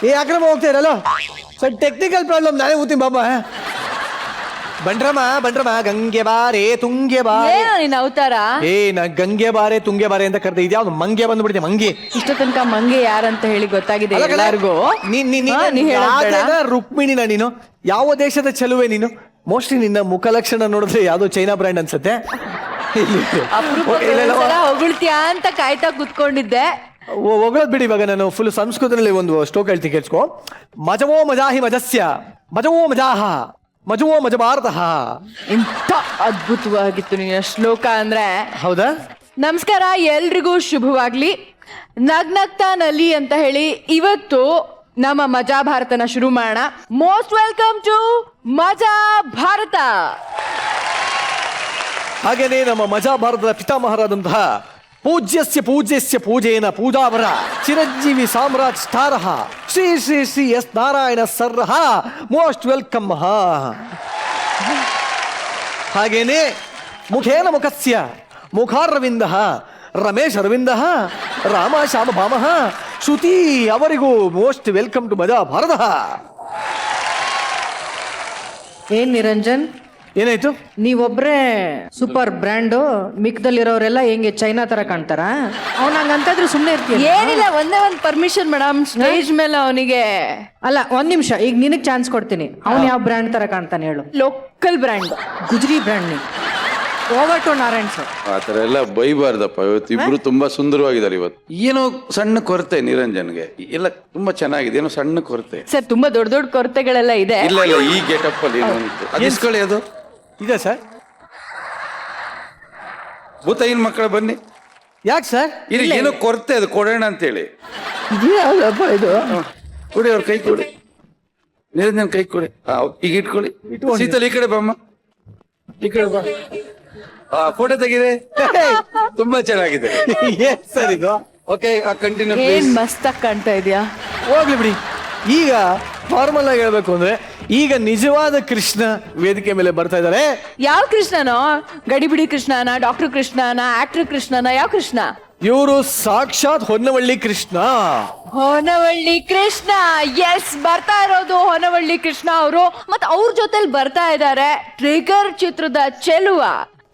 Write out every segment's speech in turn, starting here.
ಏ ಅಕ್ರಮ ಹೋಗ್ತಾ ಇರಲ್ಲ ಸರ್, ಟೆಕ್ನಿಕಲ್ ಪ್ರಾಬ್ಲಮ್, ನಾನೇ ಓದ್ತೀನಿ ಬಾಬಾ. ಬಂಡ್ರಮ ಗಂಗೆ ಬಾರೆ ತುಂಗೆ ಬಾರೆ. ಏನೋ ನಿನ್ನ ಅವತಾರ? ಏ ನಾ ಗಂಗೆ ಬಾರೆ ತುಂಗೆ ಬಾರೆ ಅಂತ ಕರೆದ, ಇದ್ಯಾವ್ದು ಮಂಗೆ ಬಂದ್ಬಿಡ್ತೀನಿ, ಮಂಗೆ. ಇಷ್ಟ ತನಕ ಮಂಗೆ ಯಾರಂತ ಹೇಳಿ ಗೊತ್ತಾಗಿದೆ ಎಲ್ಲರಿಗೂ. ರುಕ್ಮಿಣಿನ ನೀನು? ಯಾವ ದೇಶದ ಚೆಲುವೆ ನೀನು? ಮೋಸ್ಟ್ಲಿ ನಿನ್ನ ಮುಖ ಲಕ್ಷಣ ನೋಡಿದ್ರೆ ಯಾವ್ದೋ ಚೈನಾ ಬ್ರ್ಯಾಂಡ್ ಅನ್ಸುತ್ತೆ. ಹೊಗಳ್ತೀಯಾ ಅಂತ ಕಾಯ್ತಾ ಕುತ್ಕೊಂಡಿದ್ದೆ. ಹೊಗಳದ್ ಬಿಡಿ, ಇವಾಗ ನಾನು ಫುಲ್ ಸಂಸ್ಕೃತದಲ್ಲಿ ಒಂದು ಸ್ಟೋಕ್ ಹೇಳ್ತೀನಿ ಕೇಳಿಸ್ಕೊ. ಮಜವೋ ಮಜಾಹಿ ಮಜಸ್ಯ ಮಜವೋ ಮಜಾಹ ಮಜವೋ ಮಜ ಭಾರತ. ಇಂಥ ಅದ್ಭುತವಾಗಿತ್ತು ನಿನ್ನ ಶ್ಲೋಕ ಅಂದ್ರೆ. ಹೌದಾ? ನಮಸ್ಕಾರ, ಎಲ್ರಿಗೂ ಶುಭವಾಗ್ಲಿ. ನಗ್ನಗ್ತಾ ನಲಿ ಅಂತ ಹೇಳಿ ಇವತ್ತು ನಮ್ಮ ಮಜಾ ಭಾರತನ ಶುರು ಮಾಡೋಣ. Most welcome to Maja Bharat. ಹಾಗೇನೆ ನಮ್ಮ ಮಜಾ ಭಾರತದ ಪಿತಾಮಹರಾದಂತಹ ಪೂಜ್ಯಸ್ಯ ಪೂಜ್ಯಸ್ಯ ಪೂಜೇನ ಪೂಜಾವರ ಚಿರಂಜೀವಿ ಸಾಮ್ರಾಟ್ ಸ್ಟಾರಹ ಶ್ರೀ ಶ್ರೀ ಶ್ರೀ ಎಸ್ ನಾರಾಯಣ ಸರ್ರಹ ಮೋಸ್ಟ್ ವೆಲ್ಕಮ್. ಹಾಗೇನೆ ಮುಖೇನ ಮುಖಸ್ಯ ಮುಖಾರವಿಂದ ರಮೇಶ್ ಅರವಿಂದ ರಾಮ ಶ್ಯಾಮ ಭಾಮಹ ಶ್ರುತಿ ಅವರಿಗೂ most welcome to Maja Bharat. ಏನ್ ನಿರಂಜನ್, ಏನಾಯ್ತು? ನೀವೊಬ್ರೆ ಸೂಪರ್ ಬ್ರ್ಯಾಂಡು, ಮಿಕ್ದಲ್ಲಿರೋರೆಲ್ಲ ಹೆಂಗೆ ಚೈನಾ ತರ ಕಾಣ್ತಾರ? ಅವ್ನ ಹಂಗಂತಾದ್ರೆ ಸುಮ್ಮನೆ ಇರ್ತೀಯ? ಏನಿಲ್ಲ, ಒಂದೇ ಒಂದು ಪರ್ಮಿಷನ್ ಮೇಡಮ್, ಸ್ಟೇಜ್ ಮೇಲೆ ಅವನಿಗೆ. ಅಲ್ಲ, ಒಂದ್ ನಿಮಿಷ, ಈಗ ನಿನಗ್ ಚಾನ್ಸ್ ಕೊಡ್ತೀನಿ. ಅವ್ನು ಯಾವ ಬ್ರ್ಯಾಂಡ್ ತರ ಕಾಣ್ತಾನೆ ಹೇಳು? ಲೋಕಲ್ ಬ್ರ್ಯಾಂಡ್, ಗುಜರಿ ಬ್ರ್ಯಾಂಡ್. ನೀ ಓವರ್ ಟು ನಾರಾಯಣ್ ಸರ್. ಆತರ ಎಲ್ಲ ಬೈಬಾರ್ದಪ್ಪ. ಇವತ್ತು ಇಬ್ರು ತುಂಬಾ ಸುಂದರವಾಗಿದ್ದಾರೆ. ಇವತ್ತು ಏನೋ ಸಣ್ಣ ಕೊರತೆ ನಿರಂಜನ್ಗೆ, ಎಲ್ಲ ತುಂಬಾ ಚೆನ್ನಾಗಿದೆ, ಏನೋ ಸಣ್ಣ ಕೊರತೆ. ಸರ್ ತುಂಬಾ ದೊಡ್ಡ ದೊಡ್ಡ ಕೊರತೆಗಳೆಲ್ಲ ಇದೆ. ಇಲ್ಲ ಇಲ್ಲ, ಈ ಗೆಟಪ್ ಅಲ್ಲಿ ಅದಿಸ್ಕೊಳ್ಳಿ. ಅದು ಇದೆ ಸರ್. ಭೂತ ಏನ್ ಮಕ್ಕಳ ಬನ್ನಿ. ಯಾಕೆ ಸರ್? ಇಲ್ಲಿ ಏನೋ ಕೊರತೆ, ಅದು ಕೊಡೋಣ ಅಂತೇಳಿ. ಇದು ಕೊಡಿ, ಅವ್ರ ಕೈ ಕೊಡಿ, ನಿರಂಜನ್ ಕೈ ಕೊಡಿ. ಈಗ ಇಟ್ಕೊಳ್ಳಿ. ಶೀತಲ್ ಈ ಕಡೆ ಬಮ್ಮ, ಈ ಕಡೆ ಬಾ. ಫೋಟೋ ತೆಗಿದೆ, ತುಂಬಾ ಚೆನ್ನಾಗಿದೆ. ಏನ್ ಸರ್ ಇದು? Okay, continue. ಏನ್ ಮಸ್ತಾಗಿ ಕಾಣ್ತಾ ಇದೆಯಾ? ಹೋಗ್ಲಿ ಬಿಡಿ. ಈಗ ಫಾರ್ಮಲ್ ಆಗಿ ಹೇಳ್ಬೇಕು ಅಂದ್ರೆ, ಈಗ ನಿಜವಾದ ಕೃಷ್ಣ ವೇದಿಕೆ ಮೇಲೆ ಬರ್ತಾ ಇದ್ದಾರೆ. ಯಾವ ಕೃಷ್ಣನೋ? ಗಡಿಬಿಡಿ ಕೃಷ್ಣನ, ಡಾಕ್ಟರ್ ಕೃಷ್ಣನ, ಆಕ್ಟರ್ ಕೃಷ್ಣನ? ಯಾವ ಕೃಷ್ಣ ಇವರು? ಸಾಕ್ಷಾತ್ ಹೊನ್ನವಳ್ಳಿ ಕೃಷ್ಣ. ಹೊನವಳ್ಳಿ ಕೃಷ್ಣ, ಎಸ್, ಬರ್ತಾ ಇರೋದು ಹೊನವಳ್ಳಿ ಕೃಷ್ಣ ಅವರು. ಮತ್ತೆ ಅವ್ರ ಜೊತೆಲಿ ಬರ್ತಾ ಇದ್ದಾರೆ ಟ್ರಿಗರ್ ಚಿತ್ರದ ಚೆಲುವ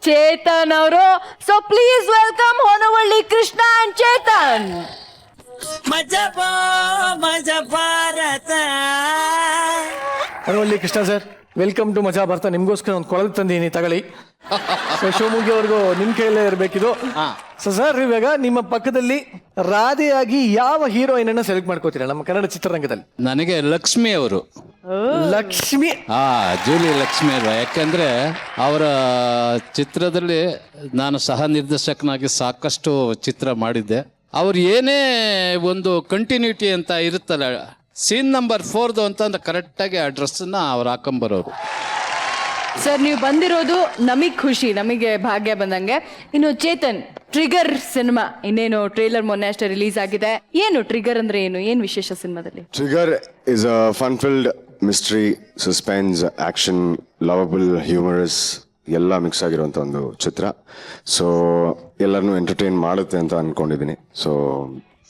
ಚೇತನ್ ಅವರು. So please welcome Honavalli Krishna and Chetan. Maja Bharata. Honnavalli Krishna sir, welcome to Maja Bharata. ನಿಮ್ಗೋಸ್ಕರ ಒಂದು ಕೊಳಲು ತಂದೀನಿ, ತಗೊಳ್ಳಿ. ಶಿವಮೊಗ್ಗವರೆಗೂ ನಿಮ್ ಕೈಯಲ್ಲೇ ಇರಬೇಕಿದು. ಸರ್, ಇವಾಗ ನಿಮ್ಮ ಪಕ್ಕದಲ್ಲಿ ರಾಧೆಯಾಗಿ ಯಾವ ಹೀರೋಯಿನ್ ಅನ್ನ ಸೆಲೆಕ್ಟ್ ಮಾಡ್ಕೋತೀರಾ ನಮ್ಮ ಕನ್ನಡ ಚಿತ್ರರಂಗದಲ್ಲಿ? ನನಗೆ ಲಕ್ಷ್ಮಿ ಅವರು. ಲಕ್ಷ್ಮಿ? ಜೂಲಿ ಲಕ್ಷ್ಮಿ ಅವರು. ಯಾಕಂದ್ರೆ ಅವರ ಚಿತ್ರದಲ್ಲಿ ನಾನು ಸಹ ನಿರ್ದೇಶಕನಾಗಿ ಸಾಕಷ್ಟು ಚಿತ್ರ ಮಾಡಿದ್ದೆ. ಅವ್ರು ಏನೇ ಒಂದು ಕಂಟಿನ್ಯೂಟಿ ಅಂತ ಇರುತ್ತಲ್ಲ, ಸೀನ್ ನಂಬರ್ 4 ಅಂತಂದ್ರೆ ಕರೆಕ್ಟಾಗಿ ಆ ಡ್ರೆಸ್ಸನ್ನ ಅವ್ರು ಹಾಕೊಂಬರೋರು. ಸರ್, ನೀವು ಬಂದಿರೋದು ನಮಗೆ ಖುಷಿ, ನಮಗೆ ಭಾಗ್ಯ ಬಂದಂಗೆ. ಇನ್ನು ಚೇತನ್, ಟ್ರಿಗರ್ ಸಿನಿಮಾ ಇನ್ನೇನು ಟ್ರೇಲರ್ ಮೊನ್ನೆ ಅಷ್ಟೇ ರಿಲೀಸ್ ಆಗಿದೆ. ಏನು ಟ್ರಿಗರ್ ಅಂದ್ರೆ ಏನು, ಏನ್ ವಿಶೇಷ ಸಿನಿಮಾದಲ್ಲಿ? Trigger is a fun-filled mystery, suspense, action, lovable, humorous ಎಲ್ಲ ಮಿಕ್ಸ್ ಆಗಿರುವಂಥ ಒಂದು ಚಿತ್ರ. ಸೊ ಎಲ್ಲರನ್ನೂ ಎಂಟರ್ಟೈನ್ ಮಾಡುತ್ತೆ ಅಂತ ಅನ್ಕೊಂಡಿದ್ದೀನಿ. So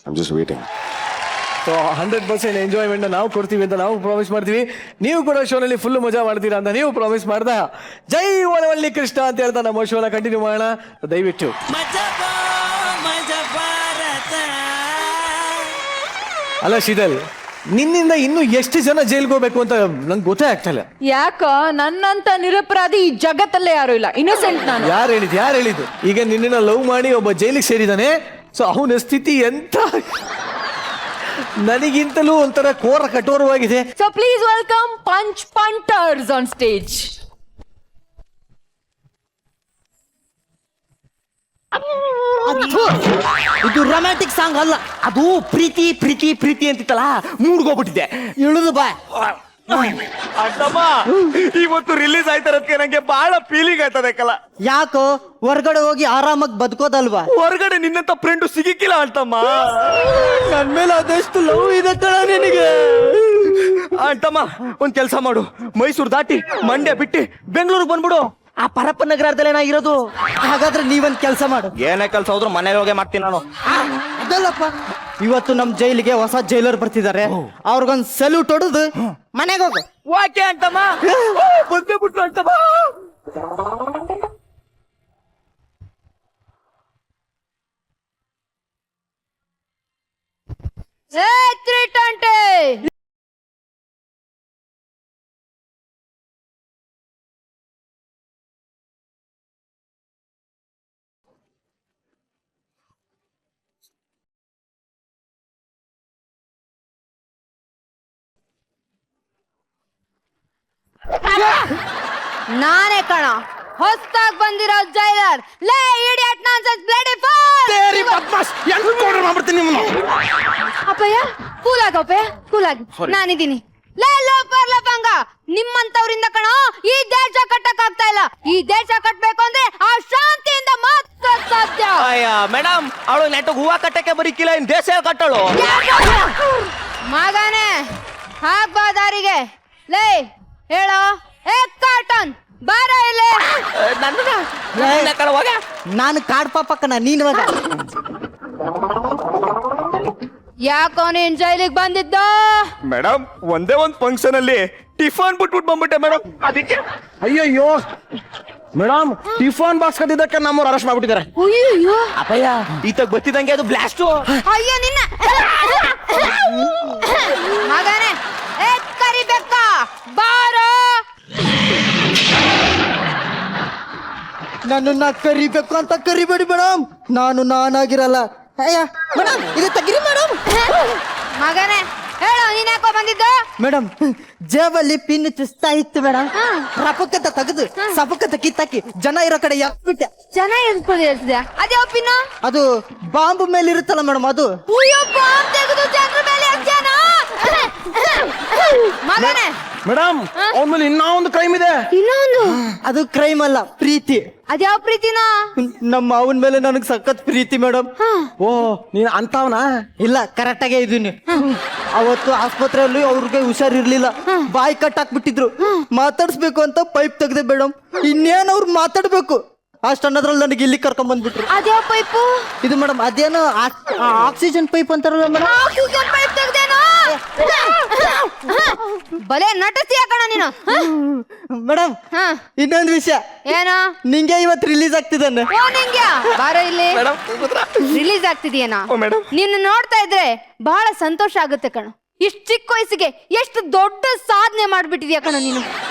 I am just waiting. So 100% enjoyment ನಾವು ಕೊಡ್ತೀವಿ ಅಂತ ನಾವು ಪ್ರಾಮಿಸ್ ಮಾಡ್ತೀವಿ. ನೀವು ಕೂಡ ಶೋನಲ್ಲಿ ಫುಲ್ ಮಜಾ ಮಾಡ್ತೀರಾ ಅಂತ ನೀವು ಪ್ರಾಮಿಸ್ ಮಾಡ್ದ. ಜೈ ಹೊನವಳ್ಳಿ ಕೃಷ್ಣ ಅಂತ ಹೇಳ್ತಾ ನಮ್ಮ ಶೋನ ಕಂಟಿನ್ಯೂ ಮಾಡೋಣ ದಯವಿಟ್ಟು. ಮಜಾ ಭಾರತ. ಅಲ್ಲ ಶೀತಲ್, ನಿನ್ನಿಂದ ಇನ್ನು ಎಷ್ಟು ಜನ ಜೈಲ್ಗೆ ಹೋಗ್ಬೇಕು ಅಂತ ನಂಗೆ ಗೊತ್ತೇ ಆಗ್ತಾ ಇಲ್ಲ. ಯಾಕೋ ನನ್ನಂತ ನಿರಪರಾಧಿ ಈ ಜಗತ್ತಲ್ಲೇ ಯಾರು ಇಲ್ಲ, ಇನ್ನೋಸೆಂಟ್ ನಾನು. ಯಾರು ಹೇಳಿದ್ದು? ಈಗ ನಿನ್ನ ಲವ್ ಮಾಡಿ ಒಬ್ಬ ಜೈಲಿಗೆ ಸೇರಿದಾನೆ. ಸೊ ಅವನ ಸ್ಥಿತಿ ಎಂತ ನನಗಿಂತಲೂ ಒಂಥರ ಕೋರ ಕಠೋರವಾಗಿದೆ. So please welcome punch punters on stage. ಇದು ರೊಮ್ಯಾಂಟಿಕ್ ಸಾಂಗ್ ಅಲ್ಲ, ಅದು ಪ್ರೀತಿ ಪ್ರೀತಿ ಪ್ರೀತಿ ಅಂತಿತ್ತಲ್ಲ, ಮೂಡ್ಗೋಗ್ಬಿಟ್ಟಿದೆ. ಇಳಿದು ಬಾ. ಇವತ್ತು ರಿಲೀಸ್ ಆಯ್ತಾರದಕ್ಕೆ ನಂಗೆ ಬಹಳ ಫೀಲಿಂಗ್ ಆಯ್ತದೆ ಕಲ. ಯಾಕೋ ಹೊರ್ಗಡೆ ಹೋಗಿ ಆರಾಮಾಗಿ ಬದುಕೋದಲ್ವಾ? ಹೊರಗಡೆ ನಿನ್ನಂತ ಫ್ರೆಂಡು ಸಿಗಿಕ್ಕಿಲ್ಲ ಅಂತಮ್ಮ. ನನ್ ಮೇಲೆ ಅದೆಷ್ಟು ಲವ್ ಇದೆ ಕಣ ನಿನಗೆ. ಅಂತಮ್ಮ ಒಂದ್ ಕೆಲ್ಸ ಮಾಡು, ಮೈಸೂರು ದಾಟಿ ಮಂಡ್ಯ ಬಿಟ್ಟು ಬೆಂಗಳೂರಿಗೆ ಬಂದ್ಬಿಡು. ಆ ಪರಪ್ಪ ನಗರದಲ್ಲೇ ನಾ ಇರೋದು. ಹಾಗಾದ್ರೆ ನೀವೊಂದ್ ಕೆಲಸ ಮಾಡು. ಏನೇ ಕೆಲಸ ಹೋದ್ರು ಮನೇಲಿ ಹೋಗಿ ಮಾಡ್ತೀನಿ ನಾನು. ಅದಲ್ಲಪ್ಪ, ಇವತ್ತು ನಮ್ ಜೈಲಿಗೆ ಹೊಸ ಜೈಲರ್ ಬರ್ತಿದ್ದಾರೆ, ಅವ್ರಿಗೊಂದ್ ಸಲ್ಯೂಟ್ ಹೊಡೆದು ಮನೆಗೆ ಹೋಗು. ಓಕೆ ಅಂತಮ್ಮ, ಬಂದೇ ಬಿಟ್ಟು ಅಂತಮ್ಮ. ಏ 320 ನಾನೇ ಕಣ ಹೊಸ್ತಾಗ್ ಬಂದಿರೋ ಜೈಲರ್. ಲೇ ಇಡಿಯಟ್ ನಾನ್ಸೆನ್ಸ್ ಬ್ಲಡಿ ಅಪ್ಪಯ್ಯ, ಕೂಲ್ ಆಗಪ್ಪಯ್ಯ, ಕೂಲ್ ಆಗಿ. ನಾನಿದ್ದೀನಿ. ಲೇ ಲೋಪರ್ ಲಪಂಗ, ನಿಮ್ಮಂತವ್ರಿಂದ ಕಣ ಈ ದೇಶ ಕಟ್ಟಕ್ ಆಗ್ತಾ ಇಲ್ಲ. ಈ ದೇಶ ಕಟ್ಬೇಕು ಅಂದ್ರೆ ಆ ಶಾಂತಿಯಿಂದ ಮಾತ್ರ ಸಾಧ್ಯ. ಅಯ್ಯ ಮೇಡಮ್, ಅವಳು ನೆಟ್ಟಗ್ ಹೂವ ಕಟ್ಟಕ್ಕೆ ಬರೀಕಿಲ್ಲ, ಇನ್ ದೇಶ ಕಟ್ಟಳು. ಮಗನೇ ಹಾಕ್ಬಾ ದಾರಿಗೆ. ಲೇ ಹೇಳೋ, ಏ ಕಾಟನ್ ಬಾರ ಇಲ್ಲೇ. ನಾನು ಕಾಡ್ ಪಾಪಕ್ಕನ, ನೀನ್ ಹೋಗ. ಯಾಕೋ ನೀನ್ ಜೈಲಿಗೆ ಬಂದಿದ್ದ? ಮೇಡಮ್, ಒಂದೇ ಒಂದ್ ಫಂಕ್ಷನ್ ಅಲ್ಲಿ ಟಿಫನ್ ಬಿಟ್ಬಿಟ್ಟು ಬಂದ್ಬಿಟ್ಟೆ ಮೇಡಮ್, ಅದಕ್ಕೆ. ಅಯ್ಯಯ್ಯೋ ಮೇಡಮ್, ಟಿಫಾನ್ ಬಾಕ್ಸ್ ಕದ್ದಿದ್ದಕ್ಕೆ ನಮ್ಮವ್ರು ಅರೆಸ್ಟ್ ಮಾಡ್ಬಿಟ್ಟಿದ್ದಾರೆ. ಅಯ್ಯೋ ಅಪ್ಪಯ್ಯ, ಈತಗ್ ಗೊತ್ತಿದಂಗೆ ಅದು ಬ್ಲಾಸ್ಟು. ಅಯ್ಯೋ ನಿನ್ನ ಮಗನೇ, ಏ ಕರಿಬೇಕ ಬಾರೋ. ನನ್ನನ್ನ ಕರಿಬೇಕು ಅಂತ ಕರಿಬೇಡಿ ಮೇಡಮ್, ನಾನಾಗಿರಲ್ಲ. ಅಯ್ಯ ಮೇಡಮ್, ಇದು ತೆಗಿರಿ ಮೇಡಮ್. ಮಗನೇ ಹೇಳೋ, ನೀನ್ ಯಾಕೋ ಬಂದಿದ್ದು? ಮೇಡಮ್, ಜೇಬಲ್ಲಿ ಪಿನ್ ಚುಸ್ತಾ ಇತ್ತು ಮೇಡಮ್, ರಪಕ್ಕಂತ ತೆಗೆದು ಸಪಕ್ಕಂತ ಕಿತ್ತಾಕಿ ಜನ ಇರೋ ಕಡೆ ಬಿಟ್ಟೆ. ಚೆನ್ನಾಗಿ ಎನ್ಸ್ಕೊಂಡಿದ್ಯಾ? ಅದ್ಯಾವ ಪಿನ್ನು? ಅದು ಬಾಂಬ್ ಮೇಲೆ ಇರುತ್ತಲ್ಲ ಮೇಡಮ್, ಅದು. ಅಯ್ಯೋ, ಬಾಂಬ್ ತೆಗೆದು ಜನರ ಮೇಲೆ ಹಾಕ್ಯಾನಾ? ಮಗನೇ ಮೇಡಮ್, ಅವನ ಮೇಲೆ ಇನ್ನೂ ಒಂದು ಕ್ರೈಮ್ ಇದೆ. ಇನ್ನೊಂದು? ಅದು ಕ್ರೈಮ್ ಅಲ್ಲ, ಪ್ರೀತಿ. ಅದ್ಯಾವ ಪ್ರೀತಿನ? ನಮ್ಮ ಅವನ ಮೇಲೆ ನನಗ್ ಸಖತ್ ಪ್ರೀತಿ ಮೇಡಮ್. ಓ, ನೀನ್ ಅಂತವನಾ? ಇಲ್ಲ, ಕರೆಕ್ಟ್ ಆಗೇ ಇದೀನಿ. ಅವತ್ತು ಆಸ್ಪತ್ರೆಯಲ್ಲಿ ಅವ್ರಿಗೆ ಹುಷಾರಿರ್ಲಿಲ್ಲ, ಬಾಯಿ ಕಟ್ ಹಾಕ್ಬಿಟ್ಟಿದ್ರು. ಮಾತಾಡ್ಸ್ಬೇಕು ಅಂತ ಪೈಪ್ ತೆಗ್ದೆ ಮೇಡಮ್. ಇನ್ನೇನ್ ಅವ್ರು ಮಾತಾಡ್ಬೇಕು ಅಷ್ಟನ್ನದ್ರಲ್ಲಿ ನನಗೆ ಇಲ್ಲಿ ಕರ್ಕೊಂಡ್ ಬಂದ್ಬಿಟ್ರು. ಅದ್ಯಾವ ಪೈಪು? ಇದು ಮೇಡಮ್, ಅದೇನೋ ಆಕ್ಸಿಜನ್ ಪೈಪ್ ಅಂತಾರಲ್ಲ ಮೇಡಮ್. ಆಕ್ಸಿಜನ್ ಪೈಪ್ ತೆಗ್ದೇನೋ? ಬಲೆ ನಟಸ್ತೀಯ ಕಣ ನೀನು. ಮೇಡಮ್, ಹಾ, ಇನ್ನೊಂದು ವಿಷಯ. ಏನೋ? ನಿಂಗೆ ಇವತ್ತು ರಿಲೀಸ್ ಆಗ್ತಿದ್ದಾನೆ. ಓ, ನಿಂಗ್ಯಾ? ಬಾರೋ ಇಲ್ಲಿ. ರಿಲೀಸ್ ಆಗ್ತಿದೆಯೇನಾ? ನಿನ್ನ ನೋಡ್ತಾ ಇದ್ರೆ ಬಹಳ ಸಂತೋಷ ಆಗುತ್ತೆ ಕಣ. ಇಷ್ಟು ಚಿಕ್ಕ ವಯಸ್ಸಿಗೆ ಎಷ್ಟು ದೊಡ್ಡ ಸಾಧನೆ ಮಾಡ್ಬಿಟ್ಟಿದ್ಯಾ ಕಣ ನೀನು.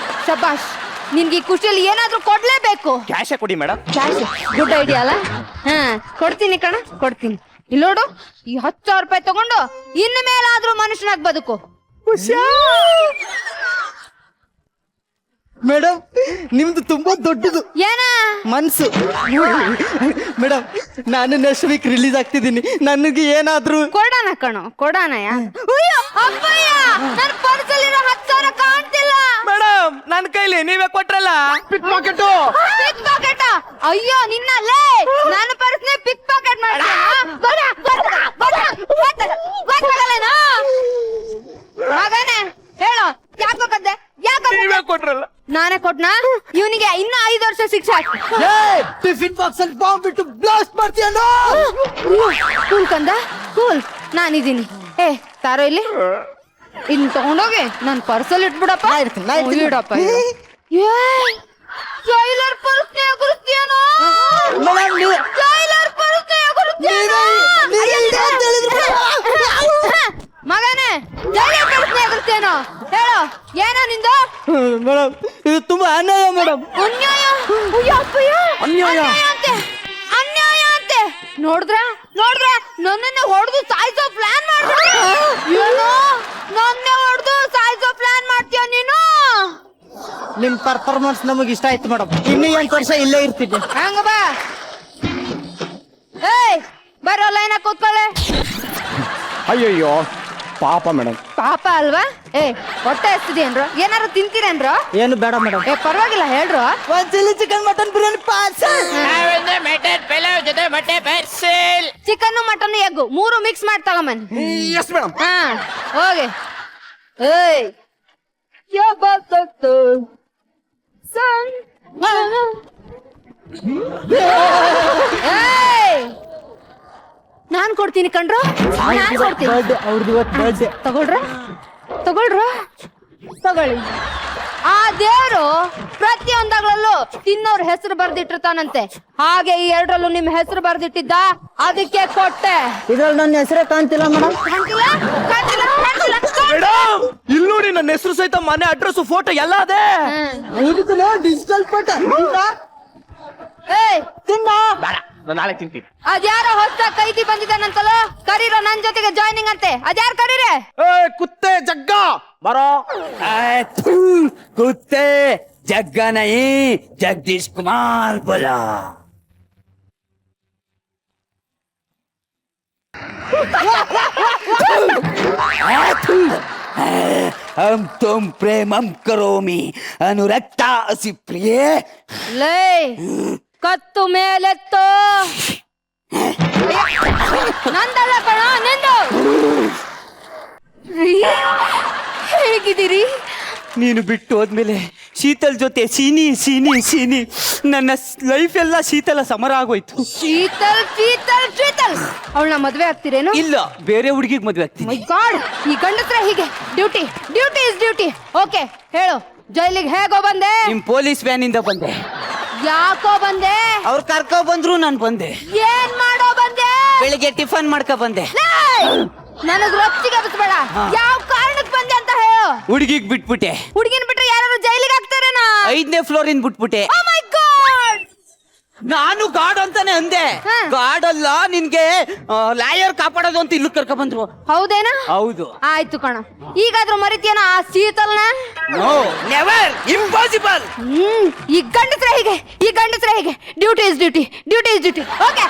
ಶಬಾಷ್. ನಿನ್ಗೆ ಈ ಖುಷಿಯಲ್ಲಿ ಏನಾದ್ರೂ ಕೊಡ್ಲೇಬೇಕು. ಕ್ಯಾಶೇ ಕೊಡಿ ಮೇಡಮ್. ಕ್ಯಾಶ್ ಗುಡ್ ಐಡಿಯಾ ಅಲ್ಲ? ಹಾ, ಕೊಡ್ತೀನಿ ಕಣ, ಕೊಡ್ತೀನಿ. ಇಲ್ಲಿ ನೋಡು, ಈ 10,000 ರೂಪಾಯಿ ತಗೊಂಡು ಇನ್ನು ಮೇಲಾದ್ರೂ ಮನುಷ್ಯನಾಗಿ ಬದುಕು. ಮೇಡಮ್, ನಿಮ್ದು ತುಂಬಾ ದೊಡ್ಡದು ಏನ ಮನ್ಸು. ಮೇಡಮ್, ನಾನು ನೆಕ್ಸ್ಟ್ ವೀಕ್ ರಿಲೀಸ್ ಆಗ್ತಿದ್ದೀನಿ, ನನಗೆ ಏನಾದ್ರೂ ಕೊಡೋಣ ಕಣೋ, ಕೊಡೋಣ. ಅಪ್ಪಯ್ಯ, ನನ್ನ ಪರ್ಸಲ್ಲಿರೋ 10,000 ಕಾಣ್ತಿಲ್ಲ. ಮೇಡಮ್, ನನ್ನ ಕೈಲಿ ನೀವೇ ಕೊಟ್ರಲ್ಲ. ಪಿಕ್ ಪಾಕೆಟ್. ಪಿಕ್ ಪಾಕೆಟ್? ಅಯ್ಯೋ ನಿನ್ನಲ್ಲೇ, ನನ್ನ ಪರ್ಸ್ನೇ ಪಿಕ್ ಪಾಕೆಟ್ ಗೊತ್ತಾಗಲ್ಲೇನೋ? ಮಗನೇ ಹೇಳೋ, ಯಾಕೋ ಕದ್ದೆ? ಯಾಕೋ ನೀವೇ ಕೊಟ್ರಲ್ಲ. ನಾನೇ ಕೊಟ್ನಾ? ಇವನಿಗೆ ಇನ್ನ 5 ವರ್ಷ ಶಿಕ್ಷೆ ಹಾಕಿ. ಟಿಫಿನ್ ಬಾಕ್ಸ್ ಅಲ್ಲಿ ಬಾಂಬ್ ಬಿಟ್ಟು ಬ್ಲಾಸ್ಟ್ ಮಾಡ್ತೀಯಲ್ಲ. ಕೂಲ್ ಕಂದ, ಕೂಲ್. ನಾನಿದ್ದೀನಿ. ಏ ತಾರೋ ಇಲ್ಲಿ, ಇನ್ ತಗೊಂಡೋಗಿ ನನ್ ಪರ್ಸಲ್ ಇಟ್ಬಿಡಪ್ಪ. ಇಡಪ್ಪ. ಜೈಲರ್ ಪರ್ಸ್ನೇ ಎಗುರಿಸ್ತೀಯನೋ? ಜೈಲರ್ ಪರ್ಸ್ನೇ ಎಗುರಿಸ್ತೀಯನೋ? ಮಗನೇ, ಜೈಲರ್ ಪರ್ಸ್ನೇ ಎಗುರಿಸ್ತೀಯನೋ? ಹೇಳೋ, ಏನೋ ನಿಂದು? ಮೇಡಮ್, ಇದು ತುಂಬಾ ಅನ್ಯಾಯ ಮೇಡಮ್. ಅನ್ಯಾಯ? ಅಯ್ಯೋ ಅಪ್ಪಯ್ಯ, ಅನ್ಯಾಯ ಅಂತೆ, ಅನ್ಯಾಯ ಅಂತೆ. ನೋಡಿದ್ರ ನನ್ನನ್ನ ಹೊಡೆದು ಸಾಯಿಸೋ ಪ್ಲಾನ್ ಮಾಡ್ಬಿಟ್ಟ. ಏನೋ ನನ್ನ ಹೊಡೆದು ಸಾಯಿಸೋ ಪ್ಲಾನ್ ಮಾಡ್ತೀಯ ನೀನು? ನಿಮ್ ಪರ್ಫಾರ್ಮೆನ್ಸ್ ನಮಗೆ ಇಷ್ಟ ಆಯ್ತು ಮೇಡಮ್, ಇನ್ನು 8 ವರ್ಷ ಇಲ್ಲೇ ಇರ್ತೀನಿ. ಹಂಗ ಬಾ. ಏಯ್ ಬರೋ, ಲೈನ್ ಕೂತ್ಕೊಳ್ಳೆ. ಅಯ್ಯಯ್ಯೋ ಪಾಪ ಮೇಡಮ್. ಪಾಪ ಅಲ್ವಾ? ಏ ಹೊಟ್ಟೆ ಹಸ್ತಿದೇನ್ರು? ಏನಾರು ತಿಂತೀರೇನ್ರು? ಏನು ಬೇಡ ಮೇಡಮ್. ಏ ಪರವಾಗಿಲ್ಲ ಹೇಳ್ರು. ಒಂದ್ chilli chicken mutton biryani parcel. Chicken mutton egg 3 mix ಮಾಡಿ ತಗೊಂಬನ್ನಿ. Yes madam. ಹಾ ಹೋಗಿ. ಏಯ್ ನಾನ್ ಕೊಡ್ತೀನಿ ಕಣ್ರು, ನಾನ್ ಕೊಡ್ತೀನಿ. ಬರ್ಡೇ ಅವ್ರದ್ದು ಇವತ್ತು ಬರ್ಡೇ. ತಗೊಳ್ರ ತಗೊಳ್ರ ತಗೊಳ್ಳಿ. ಆ ದೇವ್ರು ಪ್ರತಿಯೊಂದಾಗ್ಲಲ್ಲೂ ತಿನ್ನೋರ್ ಹೆಸರು ಬರ್ದಿಟ್ಟಿರ್ತಾನಂತೆ, ಹಾಗೆ ಈ ಎರಡರಲ್ಲೂ ನಿಮ್ ಹೆಸರು ಬರ್ದಿಟ್ಟಿದ್ದ, ಅದಕ್ಕೆ ಕೊಟ್ಟೆ. ಇದ್ರಲ್ಲಿ ನನ್ನ ಹೆಸರೇ ಕಾಣ್ತಿಲ್ಲ ಮೇಡಮ್. ಕಾಣ್ತಿಲ್ಲ? ಕಾಣ್ತಿಲ್ಲ? ಕಾಣ್ತಿಲ್ಲ? ಮೇಡಮ್ ಇಲ್ಲಿ ನೋಡಿ ನನ್ನ ಹೆಸರು ಸಹಿತ ಮನೆ ಅಡ್ರೆಸ್ ಫೋಟೋ ಎಲ್ಲ ಅದೇ. ಡಿಜಿಟಲ್ ಫೋಟೋ ಏಯ್ ತಿನ್ನ. ಬೇಡ ನಾನು ನಾಳೆ ತಿಂತೀನಿ. ಅದ್ಯಾರೋ ಹೊಸ ಕೈದಿ ಬಂದಿದ್ದಾನಂತಲ್ಲ, ಕರೀರೋ ನನ್ ಜೊತೆಗೆ ಜಾಯ್ನಿಂಗ್ ಅಂತೆ. ಅದ್ಯಾರು ಕರೀರೆ? ಕುತ್ತೆ ಜಗ್ಗ ಬರೋ. कुत्ते जग्गा नहीं जगदीश कुमार बोला। हम तुम प्रेमम करोमि अनुरक्ता असि प्रिय। ಲೇ ಕತ್ತು ಮೇಲೆತ್ತು. ನಂದಲ್ಲ ಕಣ, ನಿಂದು. ಹೇಗಿದ್ದೀರಿ? ನೀನು ಬಿಟ್ಟು ಹೋದ್ಮೇಲೆ ಶೀತಲ್ ಜೊತೆ ಸೀನಿ ಸೀನಿ ಸೀನಿ ನನ್ನ ಲೈಫ್ ಎಲ್ಲ ಶೀತಲ ಸಮರ ಆಗೋಯ್ತು. ಶೀತಲ್ ಶೀತಲ್ ಶೀತಲ್ ಅವಳನ್ನ ಮದ್ವೆ ಆಗ್ತೀರೇನು? ಇಲ್ಲ ಬೇರೆ ಹುಡುಗಿಗೆ ಮದ್ವೆ ಆಗ್ತೀನಿ. ಮೈ ಗಾಡ್, ಈ ಗಂಡಸ್ರ ಹೀಗೆ. Duty duty is duty. Okay ಹೇಳು, ಜೈಲಿಗೆ ಹೇಗೋ ಬಂದೆ? ನಿಮ್ ಪೊಲೀಸ್ ವ್ಯಾನ್ ಇಂದ ಬಂದೆ. ಯಾಕೋ ಬಂದೆ? ಅವ್ರು ಕರ್ಕೊ ಬಂದ್ರು ನಾನು ಬಂದೆ. ಏನ್ ಮಾಡೋ ಬಂದೆ? ಬೆಳಿಗ್ಗೆ ಟಿಫನ್ ಮಾಡ್ಕೊ ಬಂದೆ. ನನಗ್ ರೊಚ್ಚಿಗೆ ಹಬ್ಬಿಸ್ಬೇಡ. ಯಾವ ಕಾರಣಕ್ಕೆ ಬಂದೆ ಅಂತ ಹೇಳು. ಹುಡುಗಿಗ್ ಬಿಟ್ಬಿಟ್ಟೆ. ಹುಡುಗಿನ ಬಿಟ್ರೆ ಯಾರು ಜೈಲಿಗೆ ಹಾಕ್ತಾರೇನಾ? 5ನೇ ಫ್ಲೋರ್ ಇಂದ ಬಿಟ್ಬಿಟ್ಟೆ. Oh my God! ನಾನು ಗಾಡ್ ಅಂತಾನೆ ಅಂದೆ. ಹಾ. ಗಾಡ್ ಅಲ್ಲ, ನಿನ್ಗೆ ಲಾಯರ್ ಕಾಪಾಡೋದು ಅಂತ ಇಲ್ಲಿ ಕರ್ಕೊ ಬಂದ್ರು. ಹೌದೇನಾ? ಹೌದು. ಆಯ್ತು ಕಣ, ಈಗಾದ್ರೂ ಮರಿತೀಯನ ಆ ಶೀತಲ್ನ? No never impossible. ಈ ಗಂಡಸ್ರ ಹೀಗೆ, ಈ ಗಂಡಸ್ರ ಹೀಗೆ. Duty is duty, duty is duty. Okay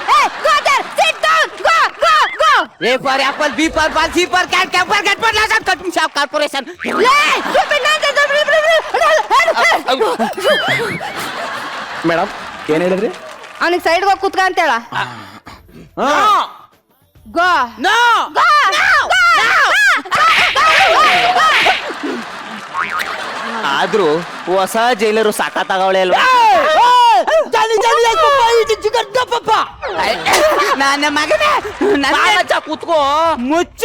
go there, sit down, go go go. A for apple, B for ball, C for cat, K for cat, for license, cutting shop corporation. ಲೇ stupid nonsense. Madam ಏನ್ ಹೇಳಿದ್ರಿ? ಅವನಿಗೆ side ಹೋಗಿ ಕುತ್ಕ ಅಂತ ಹೇಳ. ಗೋ No. ಗೋ ಆದ್ರೂ ಹೊಸ ಜೈಲರು ಸಾಕಾತಾಗವಳೆ ಅಲ್ವಾ? ನನ್ನ ಮಗನೇ ನನ್ನ ಕೂತ್ಕೋ. ಮುಚ್ಚ.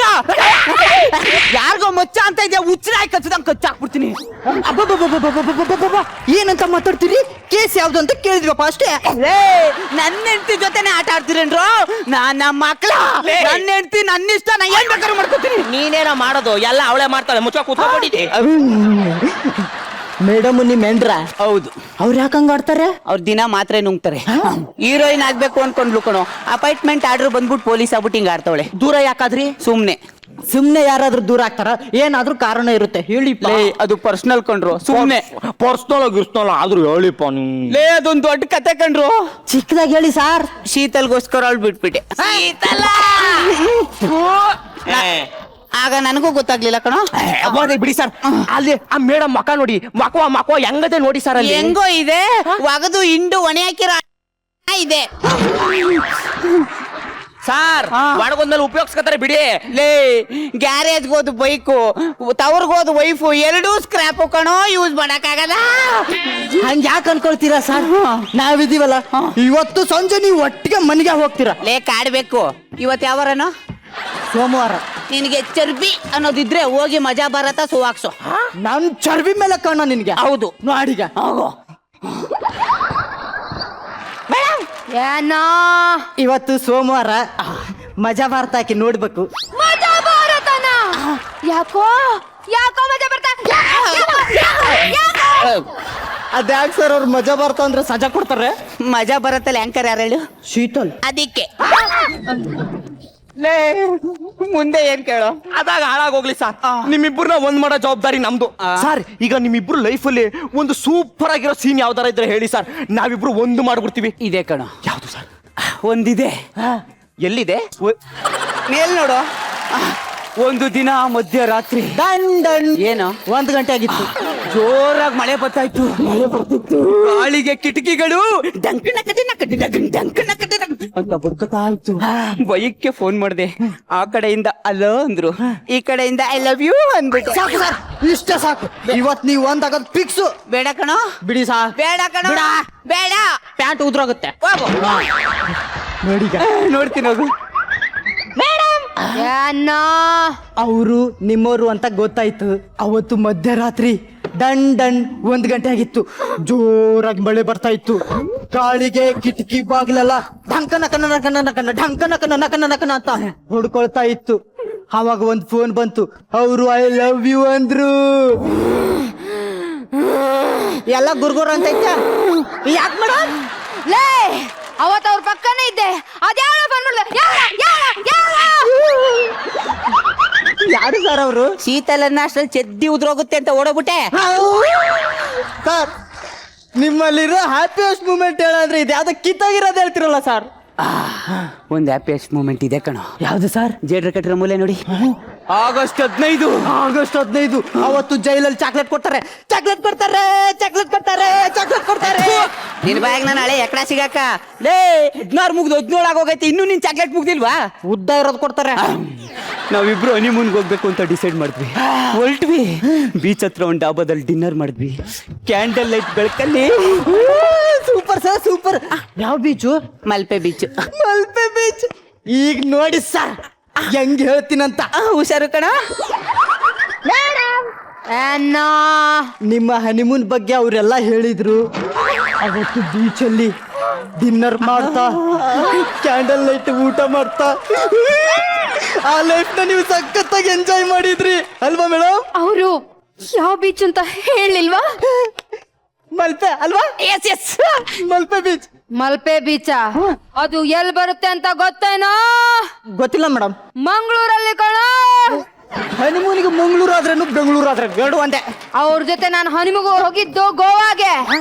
ಯಾರಿಗೋ ಮುಚ್ಚ ಅಂತ ಇದೆಯಾ? ಹುಚ್ಚರಾಯ್ ಕಚ್ಚದಂಗ್ ಕಚ್ಚಾಕ್ಬಿಡ್ತೀನಿ. ಏನಂತ ಮಾತಾಡ್ತೀರಿ? ಕೇಸ್ ಯಾವ್ದು ಅಂತ ಕೇಳಿದ್ರಪ್ಪ ಅಷ್ಟೇ. ನನ್ನ ಹೆಂಡತಿ ಜೊತೆನೆ ಆಟ ಆಡ್ತೀರೇನ್ರು? ನನ್ನ ಮಕ್ಳ ನನ್ನ ಹೆಂಡತಿ ನನ್ನ ಇಷ್ಟ, ನಾ ಏನ್ ಬೇಕಾದ್ರೂ ಮಾಡ್ಕೊತೀನಿ. ನೀನೇನ ಮಾಡೋದು ಎಲ್ಲ ಅವಳೇ ಮಾಡ್ತಾಳೆ. ಮುಚ್ಚ ಕೂತ್ಕೊಂಡಿದ್ದೆ. ಮೇಡಮ್ ನಿಮ್ ಎಂಡ್ರ? ಹೌದು. ಅವ್ರು ಯಾಕೆ ಹಂಗ ಆಡ್ತಾರೆ? ಅವ್ರ ದಿನ ಮಾತ್ರ ನುಂಗ್ತಾರೆ. ಹೀರೋಯಿನ್ ಆಗ್ಬೇಕು ಅನ್ಕೊಂಡ್ಲು ಕಣೋ. ಅಪಾಯಿಂಟ್ಮೆಂಟ್ ಆರ್ಡರ್ ಬಂದ್ಬಿಟ್ಟು ಪೊಲೀಸ್ ಆಗ್ಬಿಟ್ಟು ಹಿಂಗ ಆಡ್ತಾವಳೆ. ದೂರ ಯಾಕಾದ್ರಿ? ಸುಮ್ನೆ. ಸುಮ್ನೆ ಯಾರಾದ್ರೂ ದೂರ ಆಗ್ತಾರ? ಏನಾದ್ರೂ ಕಾರಣ ಇರುತ್ತೆ, ಹೇಳಿ. ಅದು ಪರ್ಸನಲ್ ಕಂಡ್ರು. ಸುಮ್ನೆ ಪರ್ಸ್ನಲ್ ಆದ್ರೂ ಹೇಳಿಪ್ಪ ನೀವು. ಲೇ ಅದೊಂದ್ ದೊಡ್ಡ ಕತೆ ಕಂಡ್ರು. ಚಿಕ್ಕದಾಗಿ ಹೇಳಿ ಸಾರ್. ಶೀತಲ್ಗೋಸ್ಕರ ಅವಳು ಬಿಟ್ಬಿಟ್ಟೆ. ಶೀತಲ ಆಗ ನನಗೂ ಗೊತ್ತಾಗ್ಲಿಲ್ಲ ಕಣೋ. ಬಿಡಿ ಸರ್, ಅಲ್ಲಿ ಆ ಮೇಡಮ್ ಮಕ ನೋಡಿ, ಮಕವ ಹೆಂಗದೆ ನೋಡಿ ಸರ್. ಅಲ್ಲಿ ಹೆಂಗೋ ಇದೆ, ಒಗದು ಹಿಂಡು ಒಣೆ ಹಾಕಿರ ಇದೆ ಸಾರ್. ಒಳಗೊಂದಲ್ಲಿ ಉಪಯೋಗಿಸ್ಕೊತಾರೆ ಬಿಡಿ. ಲೇ ಗ್ಯಾರೇಜ್ಗೆ ಹೋದ್ ಬೈಕು, ತವ್ರಿಗೋದ್ ವೈಫು, ಎರಡೂ ಸ್ಕ್ರಾಪ್ ಕಣೋ. ಯೂಸ್ ಮಾಡಕ್ಕಾಗಲ್ಲ. ಹಂಗ ಯಾಕೆ ಅನ್ಕೊಳ್ತೀರಾ ಸರ್? ನಾವಿದೀವಲ್ಲ, ಇವತ್ತು ಸಂಜೆ ನೀವು ಒಟ್ಟಿಗೆ ಮನೆಗೆ ಹೋಗ್ತೀರಾ. ಲೇ ಕಾಡ್ಬೇಕು. ಇವತ್ ಯಾವಾರನೋ? ಸೋಮವಾರ. ನಿನಗೆ ಚರ್ಬಿ ಅನ್ನೋದಿದ್ರೆ ಹೋಗಿ ಮಜಾ ಬರತ್ತ ಸುವಾಕ್ಸು. ನನ್ ಚರ್ಬಿ ಮೇಲೆ ಕಣ್ಣ ನಿನ್ಗೆ? ಹೌದು. ನಾಡಿಗ ಏನೋ ಇವತ್ತು ಸೋಮವಾರ, ಮಜಾ ಭಾರತ ಹಾಕಿ ನೋಡ್ಬೇಕು. ಮಜಾ ಭಾರತನ? ಯಾಕೋ ಯಾಕೋ ಮಜಾ ಬರ್ತಾ? ಅದ್ಯಾಕ್ ಸರ್ ಅವ್ರು ಮಜಾ ಭಾರತ ಅಂದ್ರೆ ಸಜಾ ಕೊಡ್ತಾರೆ? ಮಜಾ ಬರತ್ತಲ್ಲ ಆಂಕರ್ ಯಾರು ಹೇಳು? ಶೀತಲ್. ಅದಕ್ಕೆ ಲೇ ಮುಂದೆ ಏನ್ ಕೇಳೋ? ಅದಾಗ ಹಾಳಾಗೋಗ್ಲಿ ಸರ್. ನಿಮ್ಮಿಬ್ಬರನ್ನ ಒಂದ್ ಮಾಡೋ ಜವಾಬ್ದಾರಿ ನಮ್ದು ಸರ್. ಈಗ ನಿಮ್ಮಿಬ್ರು ಲೈಫಲ್ಲಿ ಒಂದು ಸೂಪರ್ ಆಗಿರೋ ಸೀನ್ ಯಾವ್ದಾರ ಇದ್ರೆ ಹೇಳಿ ಸರ್, ನಾವಿಬ್ರು ಒಂದು ಮಾಡ್ಬಿಡ್ತೀವಿ. ಇದೆ ಕಣೋ. ಯಾವ್ದು ಸರ್? ಒಂದಿದೆ. ಎಲ್ಲಿದೆ? ಮೇಲ್ ನೋಡು. ಒಂದು ದಿನ ಮಧ್ಯರಾತ್ರಿ ದಂಡನ್. ಏನು? 1 ಗಂಟೆ ಆಗಿತ್ತು. ಜೋರಾಗಿ ಮಳೆ ಬರ್ತಾಯ್ತು. ಗಾಳಿಗೆ ಕಿಟಕಿಗಳು ಡಂಕನ ಕಡೆ ನಕಡೆ ಡಂಕನ ಕಡೆ ಅಂತ ಬಡ್ಕತಾ ಇತ್ತು. ಬೈಕ್ಗೆ ಫೋನ್ ಮಾಡಿದೆ. ಆ ಕಡೆಯಿಂದ ಅಲೋ ಅಂದ್ರು, ಈ ಕಡೆಯಿಂದ ಐ ಲವ್ ಯು ಅಂದ್ಬಿಟ್ಟೆ. ಸಾಕು ಸರ್, ಇಷ್ಟೇ ಸಾಕು. ಇವತ್ ನೀವು ಒಂದಾಗದ್ ಫಿಕ್ಸ್. ಬೇಡ ಕಣೋ, ಬಿಡಿ ಸಾ. ಬೇಡ ಕಣೋ, ಬೇಡ. ಪ್ಯಾಂಟ್ ಉದ್ರೋಗುತ್ತೆ. ಹೋಗು. ನೋಡಿ ನೋಡ್ತೀನಿ ಹೋಗು. ಅಣ್ಣ ಅವರು ನಿಮ್ಮವರು ಅಂತ ಗೊತ್ತಾಯ್ತು. ಅವತ್ತು ಮಧ್ಯರಾತ್ರಿ ಡನ್ 1 ಗಂಟೆ ಆಗಿತ್ತು. ಜೋರಾಗಿ ಮಳೆ ಬರ್ತಾ ಇತ್ತು. ಗಾಳಿಗೆ ಕಿಟಕಿ ಬಾಗಿಲೆಲ್ಲ ಢಂಕನ ಕನ್ನ ನಕನ ನಕನ ಢಂಕನ ಕನ್ನ ನಕನ ನಕನ ಅಂತ ಹೊಡ್ಕೊಳ್ತಾ ಇತ್ತು. ಆವಾಗ ಒಂದ್ ಫೋನ್ ಬಂತು. ಅವರು ಐ ಲವ್ ಯು ಅಂದ್ರು. ಎಲ್ಲ ಗುರ್ಗುರ್ ಅಂತ ಐತೆ. ಯಾಕೆ ಮೇಡಮ್? ಲೇ ಅವತ್ ಅವ್ರ ಪಕ್ಕನೇ ಇದ್ದೆ. ಅದ್ಯಾವ ಫೋನ್ ಮಾಡಿದೆ? ಯಾರು ಸರ್ ಅವರು? ಶೀತಲನ್ನ ಅಷ್ಟ್ರಲ್ಲಿ ಚೆದ್ದಿ ಉದ್ರೋಗುತ್ತೆ ಅಂತ ಓಡೋಗ್ಬಿಟ್ಟೆ. ಸರ್, ನಿಮ್ಮಲ್ಲಿರೋ ಹ್ಯಾಪಿಯೆಸ್ಟ್ ಮೂಮೆಂಟ್ ಹೇಳಂದ್ರೆ ಇದು ಯಾವ್ದೋ ಕಿತ್ತಾಗಿರೋದು ಹೇಳ್ತಿರಲ್ಲ ಸರ್. ಒಂದ್ ಹ್ಯಾಪಿಯೆಸ್ಟ್ ಮೂಮೆಂಟ್ ಇದೆ ಕಣೋ. ಯಾವ್ದು ಸರ್? ಜೇಡ್ರ ಕಟ್ಟಿರೋ ಮೂಲೆ ನೋಡಿ. ಆಗಸ್ಟ್ 15 ಅವತ್ತು ಜೈಲಲ್ಲಿ ಚಾಕ್ಲೇಟ್ ಕೊಡ್ತಾರೆ. ನಿನ್ ಬಾಯಾಗ ನಾನು ಹಳೆ ಎಕಡ ಸಿಗಾಕ. ಲೇ 16 ಮುಗ್ದು 17 ಆಗೋಗೈತೆ, ಇನ್ನೂ ನಿನ್ ಚಾಕ್ಲೇಟ್ ಮುಗ್ದಿಲ್ವಾ? ಉದ್ದ ಇರೋದು ಕೊಡ್ತಾರೆ. ನಾವಿಬ್ರು ಹನಿಮೂನ್ಗೆ ಹೋಗ್ಬೇಕು ಅಂತ ಡಿಸೈಡ್ ಮಾಡಿದ್ವಿ. ಹೊರಟ್ವಿ. ಬೀಚ್ ಹತ್ರ ಒಂದು ಡಾಬಾದಲ್ಲಿ ಡಿನ್ನರ್ ಮಾಡಿದ್ವಿ. ಕ್ಯಾಂಡಲ್ ಲೈಟ್ ಬೆಳಕಲ್ಲಿ. Super sir, super. ಯಾವ beach? Malpe beach. Malpe beach. ಈಗ ನೋಡಿ ಸರ್ ಹೆಂಗ್ ಹೇಳ್ತೀನಂತ. ಹುಷಾರು ಕಣ. ಅಣ್ಣ ನಿಮ್ಮ ಹನಿಮೂನ್ ಬಗ್ಗೆ ಅವರೆಲ್ಲ ಹೇಳಿದ್ರು. ಅವತ್ತು ಬೀಚಲ್ಲಿ ಡಿನ್ನರ್ ಮಾಡ್ತಾ, ಕ್ಯಾಂಡಲ್ ಲೈಟ್ ಊಟ ಮಾಡ್ತಾ ಆ ಲೈಫ್ ನ ನೀವು ಸಖತ್ತಾಗಿ ಎಂಜಾಯ್ ಮಾಡಿದ್ರಿ ಅಲ್ವಾ ಮೇಡಮ್? ಅವರು ಯಾವ ಬೀಚ್ ಅಂತ ಹೇಳಿಲ್ವಾ? ಮಲ್ಪೆ ಅಲ್ವಾ? Yes Malpe beach. Malpe beach ಅದು ಎಲ್ಲಿ ಬರುತ್ತೆ ಅಂತ ಗೊತ್ತೇನೋ? ಗೊತ್ತಿಲ್ಲ ಮೇಡಮ್. ಮಂಗಳೂರಲ್ಲಿ ಕಣ. ಹನಿಮೂನಿಗೆ ಮಂಗಳೂರು ಆದ್ರೇನು ಬೆಂಗಳೂರು ಆದ್ರೆ ಎರಡು ಒಂದೇ. ಅವ್ರ ಜೊತೆ ನಾನು ಹನಿಮೂನ್ಗೆ ಹೋಗಿದ್ದು ಗೋವಾಗೆ.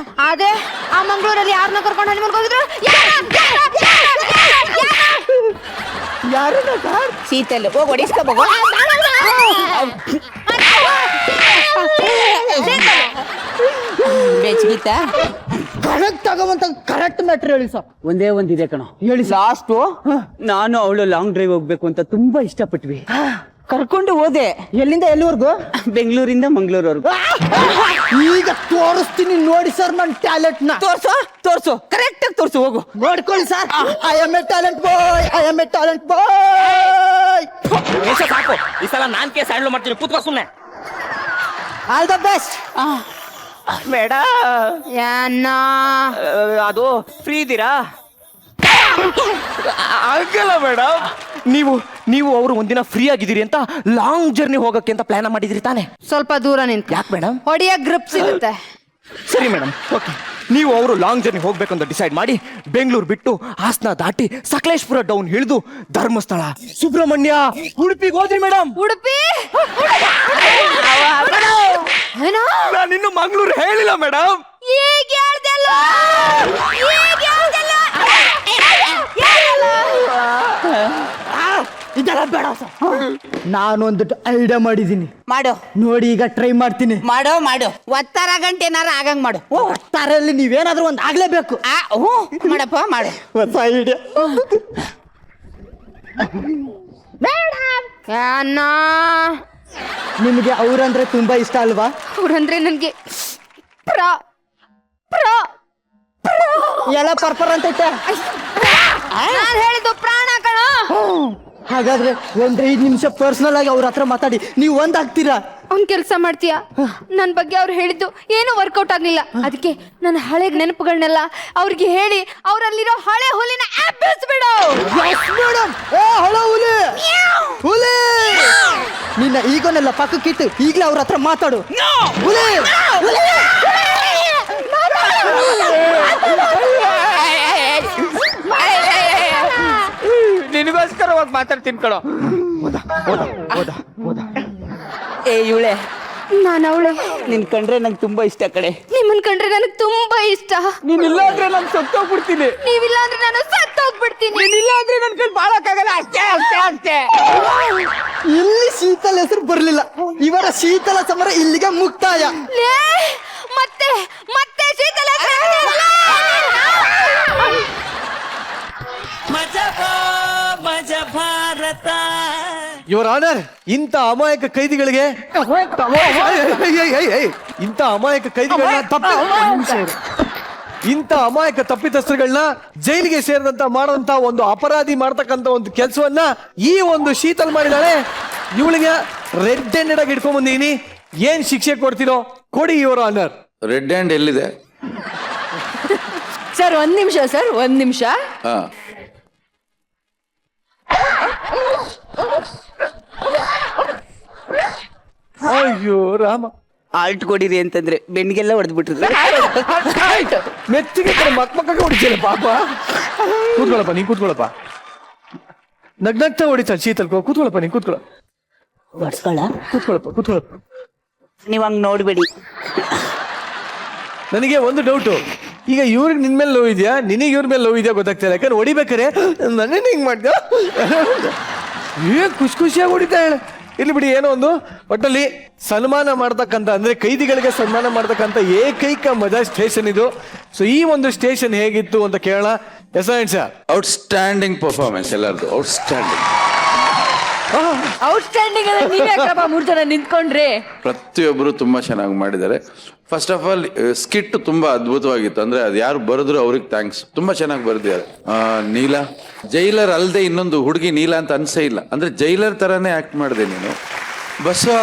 ಆದ್ರೆ ಆ ಮಂಗಳೂರಲ್ಲಿ ಯಾರನ್ನ ಕರ್ಕೊಂಡು ಹನಿಮೂನ್ಗೆ ಹೋಗಿದ್ರು? ಯಾರು? ಶೀತಲ್ ಹೋಗಿ ಹೊಡಿಸ್ಕೋಬೇಕು. ಬೆಚ್ಚಗಿತ್ತ. ಕರೆಕ್ಟ್ ತಗೋವಂತ ಕರೆಕ್ಟ್ ಮ್ಯಾಟ್ರ್ ಹೇಳಿ ಸರ್. ಒಂದೇ ಒಂದಿದೆ ಕಣೋ. ಹೇಳಿ ಲಾಸ್ಟ್ ನಾನು ಅವಳು ಲಾಂಗ್ ಡ್ರೈವ್ ಹೋಗ್ಬೇಕು ಅಂತ ತುಂಬಾ ಇಷ್ಟಪಟ್ವಿ. ಕರ್ಕೊಂಡು ಹೋದೆ. ಎಲ್ಲಿಂದ ಎಲ್ಲಿವರೆಗೂ? ಬೆಂಗಳೂರಿಂದ ಮಂಗಳೂರವರೆಗೂ. ಈಗ ತೋರಿಸ್ತೀನಿ ನೋಡಿ ಸರ್ ನನ್ನ ಟ್ಯಾಲೆಂಟ್ ನ. ತೋರ್ಸು ಕರೆಕ್ಟ್ ಆಗಿ ತೋರ್ಸು. ಹೋಗು ನೋಡ್ಕೊಳ್ಳಿ sir. I am a talent boy. ಸಾಕು, ಈ ಸಲ ನಾನ್ ಕೇಸ್ ಹ್ಯಾಂಡಲ್ ಮಾಡ್ತೀನಿ. ಕೂತ್ಕೋ ಸುಮ್ನೆ. All the best. ಬೇಡ. ಅಣ್ಣ ಅದು ಫ್ರೀ ಇದ್ದೀರಾ? ಆಗಲ್ಲ ಮೇಡಮ್. ನೀವು ಅವರು ಒಂದಿನ ಫ್ರೀ ಆಗಿದ್ದೀರಿ ಅಂತ ಲಾಂಗ್ ಜರ್ನಿ ಹೋಗಕ್ಕೆ ಅಂತ ಪ್ಲಾನ್ ಮಾಡಿದ್ರಿ ತಾನೆ? ಸ್ವಲ್ಪ ದೂರ ನಿಂತು. ಯಾಕೆ ಮೇಡಮ್? ಹೊಡಿಯ ಗ್ರಿಪ್ ಸಿಗುತ್ತೆ. ಸರಿ ಮೇಡಮ್, ಓಕೆ. ನೀವು ಅವರು ಲಾಂಗ್ ಜರ್ನಿ ಹೋಗ್ಬೇಕಂತ ಡಿಸೈಡ್ ಮಾಡಿ ಬೆಂಗಳೂರು ಬಿಟ್ಟು ಹಾಸನ ದಾಟಿ ಸಕಲೇಶ್ಪುರ ಡೌನ್ ಹಿಡಿದು ಧರ್ಮಸ್ಥಳ, ಸುಬ್ರಹ್ಮಣ್ಯ, ಉಡುಪಿಗೆ ಹೋದ್ರಿ ಮೇಡಮ್. ಉಡುಪಿ ಏನೋ ನಾನು ಇನ್ನು ಮಂಗಳೂರು ಹೇಳಿಲ್ಲ ಮೇಡಮ್. ಈಗ ಹೇಳ್ದಲ್ಲ. ಇದೆಲ್ಲ ಬೇಡ ಸರ್. ನಾನೊಂದು ಐಡಿಯಾ ಮಾಡಿದ್ದೀನಿ. ಮಾಡು ನೋಡಿ, ಈಗ ಟ್ರೈ ಮಾಡ್ತೀನಿ. ಮಾಡು ಒತ್ತಾರ ಗಂಟೆ ಏನಾರ ಆಗಂಗ್ ಮಾಡು. ತಾರಲ್ಲಿ ನೀವೇನಾದ್ರೂ ಒಂದು ಆಗ್ಲೇಬೇಕು. ಮಾಡಪ್ಪ ಮಾಡು. ಹೊಸ ಐಡಿಯಾ. ಅಣ್ಣ ನಿಮಗೆ ಅವ್ರಂದ್ರೆ ತುಂಬಾ ಇಷ್ಟ ಅಲ್ವಾ? ಅವ್ರಂದ್ರೆ ನನ್ಗೆ ಎಲ್ಲ ಪರ್ಪರ್ ಅಂತೈತೆ. ನಾನ್ ಹೇಳಿದ್ದು ಪ್ರಾಣ ಕಣ. ಹಾಗಾದ್ರೆ ಒಂದ್ 5 ನಿಮಿಷ ಪರ್ಸನಲ್ ಆಗಿ ಅವ್ರ ಹತ್ರ ಮಾತಾಡಿ ನೀವು ಒಂದಾಗ್ತೀರಾ? ಅವ್ನ್ ಕೆಲ್ಸ ಮಾಡ್ತೀಯ? ನನ್ ಬಗ್ಗೆ ಅವ್ರು ಹೇಳಿದ್ದು ಏನು ವರ್ಕೌಟ್ ಆಗ್ಲಿಲ್ಲ. ಅದಕ್ಕೆ ನನ್ನ ಹಳೆ ನೆನಪುಗಳನ್ನೆಲ್ಲ ಅವ್ರಿಗೆ ಹೇಳಿ ಅವರಲ್ಲಿರೋ ಹಳೆ ಹುಲಿನ ಬಿಡು. ಮೇಡಮ್, ಹಲೋ ಹುಲಿ, ಹುಲಿ, ನಿನ್ನ ಈಗೋನೆಲ್ಲ ಪಕ್ಕಕ್ಕಿಟ್ಟು ಈಗಲೇ ಅವ್ರ ಹತ್ರ ಮಾತಾಡು. ಹುಲಿ, ಹುಲಿ. ನಿನಗೋಸ್ಕರ ಹೋಗಿ ಮಾತಾಡ್ತೀನಿ ಕಣೋ. ಏ ಇವಳೆ ನಾನು ಅವಳೆ. ನಿನ್ ಕಂಡ್ರೆ ನಂಗೆ ತುಂಬಾ ಇಷ್ಟ ಕಡೆ. ನಿಮ್ಮನ್ ಕಂಡ್ರೆ ನನಗೆ ತುಂಬಾ ಇಷ್ಟ. ನೀನ್ ಇಲ್ಲ ಅಂದ್ರೆ ನಾನು ಸತ್ತೋಗ್ಬಿಡ್ತೀನಿ. ನೀವಿಲ್ಲ ಅಂದ್ರೆ ನಾನು ಸತ್ತೋಗ್ಬಿಡ್ತೀನಿ. ನೀನ್ ಇಲ್ಲ ಅಂದ್ರೆ ನನ್ ಕೈ ಬಾಳಕ್ಕಾಗಲ್ಲ. ಅಷ್ಟೇ ಅಷ್ಟೇ ಅಷ್ಟೇ. ಇಲ್ಲಿ ಶೀತಲ್ ಹೆಸರು ಬರ್ಲಿಲ್ಲ. ಇವರ ಶೀತಲ ಸಮರ ಇಲ್ಲಿಗೆ ಮುಕ್ತಾಯ. ಲೇ, ಮತ್ತೆ ಮತ್ತೆ ಶೀತಲ ಯುವರ್ ಆನರ್, ಇಂಥ ಅಮಾಯಕ ಕೈದಿಗಳಿಗೆ ಇಂಥ ಅಮಾಯಕ ಕೈದಿಗಳನ್ನ ಇಂಥ ಅಮಾಯಕ ತಪ್ಪಿತಸ್ಥರುಗಳನ್ನ ಜೈಲಿಗೆ ಸೇರಿದಂತ ಮಾಡುವಂತ ಒಂದು ಅಪರಾಧಿ ಮಾಡ್ತಕ್ಕಂತ ಒಂದು ಕೆಲಸವನ್ನ ಈ ಒಂದು ಶೀತಲ್ ಮಾಡಿದಾಳೆ. ಇವಳಿಗೆ ರೆಡ್ ಹ್ಯಾಂಡೆಡ್ ಆಗಿ ಇಟ್ಕೊಂಡ್ ಬಂದೀನಿ. ಏನ್ ಶಿಕ್ಷೆ ಕೊಡ್ತೀರೋ ಕೊಡಿ ಯುವರ್ ಆನರ್. ರೆಡ್ ಹ್ಯಾಂಡ್ ಎಲ್ಲಿದೆ? ಸರ್ ಒಂದ್ ನಿಮಿಷ ಸರ್, ಒಂದ್ ನಿಮಿಷ. ಹಾ, ಅಯ್ಯೋ ರಾಮ, ಆಲ್ಟ್ ಕೊಡಿರಿ ಅಂತಂದ್ರೆ ಬೆಣ್ಗೆಲ್ಲ ಹೊಡೆದ್ಬಿಟ್ರು. ಮೆತ್ತಿಗೆ ಮಕ್ಕ ಹೊಡಿತೀರ ಪಾಪ. ಕೂತ್ಕೊಳ್ಳಪ್ಪ, ನೀ ಕೂತ್ಕೊಳ್ಳಪ್ಪ. ನಗ್ನಗ್ತಾ ಹೊಡಿತಾಳೆ ಶೀತಲ್. ಕೂತ್ಕೊಳ್ಳಪ್ಪ, ನೀ ಕೂತ್ಕೊಳ್ಳ. ಕೂತ್ಕೊಳ್ಳಪ್ಪ. ನೀವ್ ಹಂಗ್ ನೋಡ್ಬೇಡಿ. ನನಗೆ ಒಂದು ಡೌಟು, ಈಗ ಇವ್ರಿಗೆ ನಿನ್ ಮೇಲೆ ಲವ್ ಇದೆಯಾ, ನಿನಗೆ ಇವ್ರ ಮೇಲೆ ಲವ್ ಇದೆಯಾ ಗೊತ್ತಾಗ್ತಿಲ್ಲ. ಯಾಕಂದ್ರೆ ಹೊಡಿಬೇಕಾರೆ ನನ್ನ ಹಿಂಗ್ ಮಾಡ್ದ, ಖುಷಿಯಾಗಿ ಹೊಡಿತಾ ಹೇಳ. ಇಲ್ಲಿ ಬಿಡಿ, ಏನೋ ಒಂದು ಒಟ್ಟಲ್ಲಿ ಸನ್ಮಾನ ಮಾಡ್ತಕ್ಕಂಥ, ಅಂದ್ರೆ ಕೈದಿಗಳಿಗೆ ಸನ್ಮಾನ ಮಾಡ್ತಕ್ಕಂಥ ಏಕೈಕ ಮಜಾ ಸ್ಟೇಷನ್ ಇದು. ಸೊ ಈ ಒಂದು ಸ್ಟೇಷನ್ ಹೇಗಿತ್ತು ಅಂತ ಕೇಳೋಣ. ಎಸ್ ಸರ್, ಔಟ್ಸ್ಟ್ಯಾಂಡಿಂಗ್ ಪರ್ಫಾರ್ಮೆನ್ಸ್ ಎಲ್ಲರದು, ಔಟ್ಸ್ಟ್ಯಾಂಡಿಂಗ್. ಔಟ್ಸ್ಟ್ಯಾಂಡಿಂಗ್ ಅಂದ್ರೆ ನೀವೇ ಯಾಕಪ್ಪ 3 ಜನ ನಿಂತ್ಕೊಂಡ್ರಿ? ಪ್ರತಿಯೊಬ್ಬರು ತುಂಬಾ ಚೆನ್ನಾಗಿ ಮಾಡಿದ್ದಾರೆ. ಫಸ್ಟ್ ಆಫ್ ಆಲ್ ಸ್ಕಿಟ್ ತುಂಬಾ ಅದ್ಭುತವಾಗಿತ್ತು. ಅಂದ್ರೆ ಅದು ಯಾರು ಬರೆದ್ರು ಅವ್ರಿಗೆ ಥ್ಯಾಂಕ್ಸ್. ತುಂಬಾ ಚೆನ್ನಾಗಿ ಬರೆದಿದ್ದಾರೆ. ನೀಲಾ, ಜೈಲರ್ ಅಲ್ಲದೆ ಇನ್ನೊಂದು ಹುಡುಗಿ ನೀಲಾ ಅಂತ ಅನ್ಸೇ ಇಲ್ಲ. ಅಂದ್ರೆ ಜೈಲರ್ ತರಾನೇ ಆಕ್ಟ್ ಮಾಡಿದೆ ನೀನು. ಬಸವ,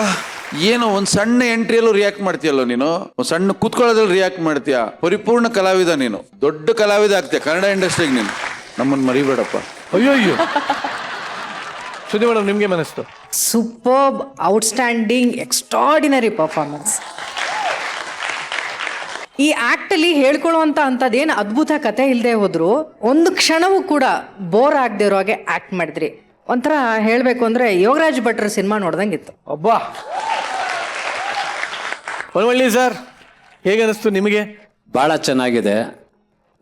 ಏನೋ ಒಂದ್ ಸಣ್ಣ ಎಂಟ್ರಿಯಲ್ಲೂ ರಿಯಾಕ್ಟ್ ಮಾಡ್ತೀಯಲ್ಲೋ ನೀನು. ಒಂದ್ ಸಣ್ಣ ಕೂತ್ಕೊಳ್ಳೋದ್ರಲ್ಲಿ ರಿಯಾಕ್ಟ್ ಮಾಡ್ತೀಯ. ಪರಿಪೂರ್ಣ ಕಲಾವಿದ ನೀನು, ದೊಡ್ಡ ಕಲಾವಿದ ಆಗ್ತೀಯ ಕನ್ನಡ ಇಂಡಸ್ಟ್ರಿಗೆ ನೀನು. ನಮ್ಮನ್ನು ಮರಿಬೇಡಪ್ಪ. ಅಯ್ಯೋ ಸುದ್ದಿ ಮೇಡಮ್, ನಿಮ್ಗೆ ಮನಸ್ತು? Superb, outstanding, extraordinary performance. ಈ ಆಕ್ಟಲ್ಲಿ ಹೇಳ್ಕೊಳ್ಳುವಂತ ಅಂಥದ್ದೇನು ಅದ್ಭುತ ಕತೆ ಇಲ್ಲದೆ ಹೋದ್ರು ಒಂದು ಕ್ಷಣವೂ ಕೂಡ ಬೋರ್ ಆಗದೆ ಇರೋ ಹಾಗೆ ಆಕ್ಟ್ ಮಾಡಿದ್ರಿ. ಒಂಥರ ಹೇಳಬೇಕು ಅಂದ್ರೆ ಯೋಗರಾಜ್ ಭಟ್ರ ಸಿನಿಮಾ ನೋಡ್ದಂಗಿತ್ತು. ಅಬ್ಬಾ, ಒಳ್ಳೆ ಸರ್, ಹೇಗೆ ಅನಿಸ್ತು ನಿಮಗೆ? ಬಹಳ ಚೆನ್ನಾಗಿದೆ.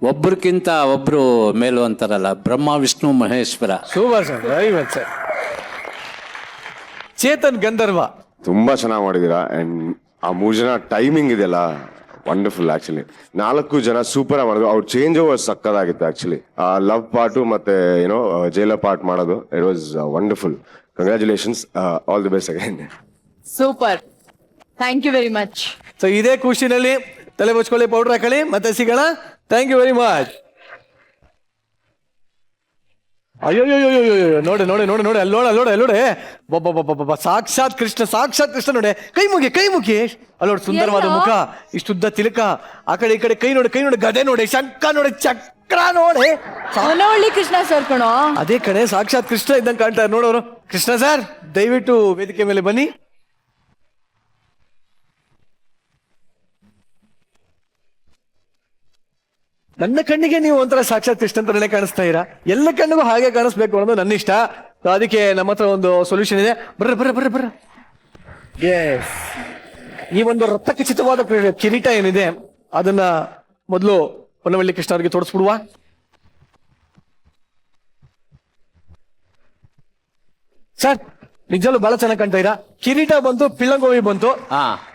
ಒಬ್ರಿಗಿಂತ ಒಬ್ರು ಮೇಲು ಅಂತಾರಲ್ಲ, Brahma Vishnu Maheshwara. Super sir, very well sir. Chetan Gandharva ತುಂಬಾ ಚೆನ್ನಾಗಿ ಮಾಡಿದೀರಾ. ಅಂಡ್ ಆ 3 ಜನ ಟೈಮಿಂಗ್ ಇದೆಯಲ್ಲ, ವಂಡರ್ಫುಲ್. ಆಕ್ಚುಲಿ 4 ಜನ ಸೂಪರ್ ಆಗಿ ಮಾಡಿದ್ರು. ಅವ್ರ ಚೇಂಜ್ ಓವರ್ ಸಕ್ಕದಾಗಿತ್ತು ಆಕ್ಚುಲಿ. ಆ ಲವ್ ಪಾರ್ಟು ಮತ್ತೆ ಏನೋ ಜೈಲ ಪಾರ್ಟ್ ಮಾಡೋದು, it was wonderful. Congratulations, all the best again. Super, thank you very much. So ಇದೇ ಖುಷಿನಲ್ಲಿ ತಲೆ ಬಚ್ಕೊಳ್ಳಿ, ಪೌಡರ್ ಹಾಕೊಳ್ಳಿ, ಮತ್ತೆ ಸಿಗೋಣ. Thank you very much. ಅಯ್ಯೋ ನೋಡಿ ನೋಡಿ ನೋಡಿ ನೋಡಿ, ಅಲ್ಲೋಡೆ ಬೊಬ್ಬ, ಸಾಕ್ಷಾತ್ ಕೃಷ್ಣ ನೋಡಿ. ಕೈ ಮುಗಿ ಅಲ್ಲೋಡ್, ಸುಂದರವಾದ ಮುಖ, ಇಷ್ಟುದ್ದ ತಿಲಕ, ಆ ಕಡೆ ಈ ಕಡೆ ಕೈ ನೋಡಿ ಗದೆ ನೋಡಿ, ಶಂಕ ನೋಡಿ, ಚಕ್ರ ನೋಡಿ. ಹೊನವಳ್ಳಿ ಕೃಷ್ಣ ಸರ್ ಕಣೋ. ಅದೇ ಕಡೆ ಸಾಕ್ಷಾತ್ ಕೃಷ್ಣ ಇದ್ದಂಗೆ ಕಾಣ್ತಾರೆ ನೋಡೋರು. ಕೃಷ್ಣ ಸರ್, ದಯವಿಟ್ಟು ವೇದಿಕೆ ಮೇಲೆ ಬನ್ನಿ. ನನ್ನ ಕಣ್ಣಿಗೆ ನೀವು ಒಂಥರ ಸಾಕ್ಷಾತ್ ಕೃಷ್ಣ ಅಂತಾನೆ ಕಾಣಿಸ್ತಾ ಇರಾ. ಎಲ್ಲ ಕಣ್ಣಿಗೂ ಹಾಗೆ ಕಾಣಿಸ್ಬೇಕು ಅನ್ನೋದು ನನ್ನ ಇಷ್ಟ. ಅದಕ್ಕೆ ನಮ್ಮ ಹತ್ರ ಒಂದು ಸೊಲ್ಯೂಷನ್ ಇದೆ. ಬರ್ರ. ಎಸ್, ಈ ಒಂದು ರಕ್ತಖಚಿತವಾದ ಕಿರೀಟ ಏನಿದೆ ಅದನ್ನ ಮೊದಲು ಹೊನ್ನವಳ್ಳಿ ಕೃಷ್ಣ ಅವರಿಗೆ ತೋರಿಸ್ಬಿಡುವ. ಸರ್, ನಿಜಲ್ಲೂ ಬಹಳ ಚೆನ್ನಾಗಿ ಕಾಣ್ತಾ ಇರಾ. ಕಿರೀಟ ಬಂತು, ಪಿಳ್ಳಂಗೋವಿ ಬಂತು.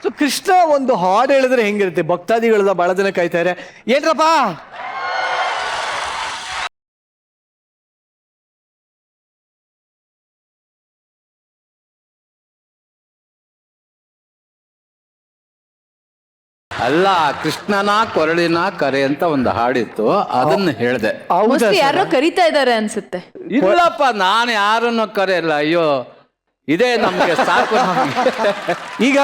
ಸೊ ಕೃಷ್ಣ ಒಂದು ಹಾಡು ಹೇಳಿದ್ರೆ ಹೆಂಗಿರುತ್ತೆ? ಭಕ್ತಾದಿಗಳದ ಬಹಳ ಜನ ಕಾಯ್ತಾ ಇದ್ದಾರೆ. ಏನ್ರಪ್ಪ? ಅಲ್ಲ, ಕೃಷ್ಣನ ಕೊರಳಿನ ಕರೆ ಅಂತ ಒಂದು ಹಾಡಿತ್ತು, ಅದನ್ನ ಹೇಳ್ದೆ. ಯಾರೋ ಕರೀತಾ ಇದ್ದಾರೆ ಅನ್ಸುತ್ತೆ. ಇಲ್ಲಪ್ಪ, ನಾನು ಯಾರನ್ನು ಕರೆಯಲ್ಲ. ಅಯ್ಯೋ, ಇದೇ ನಮ್ಗೆ ಸಾಕು. ಈಗ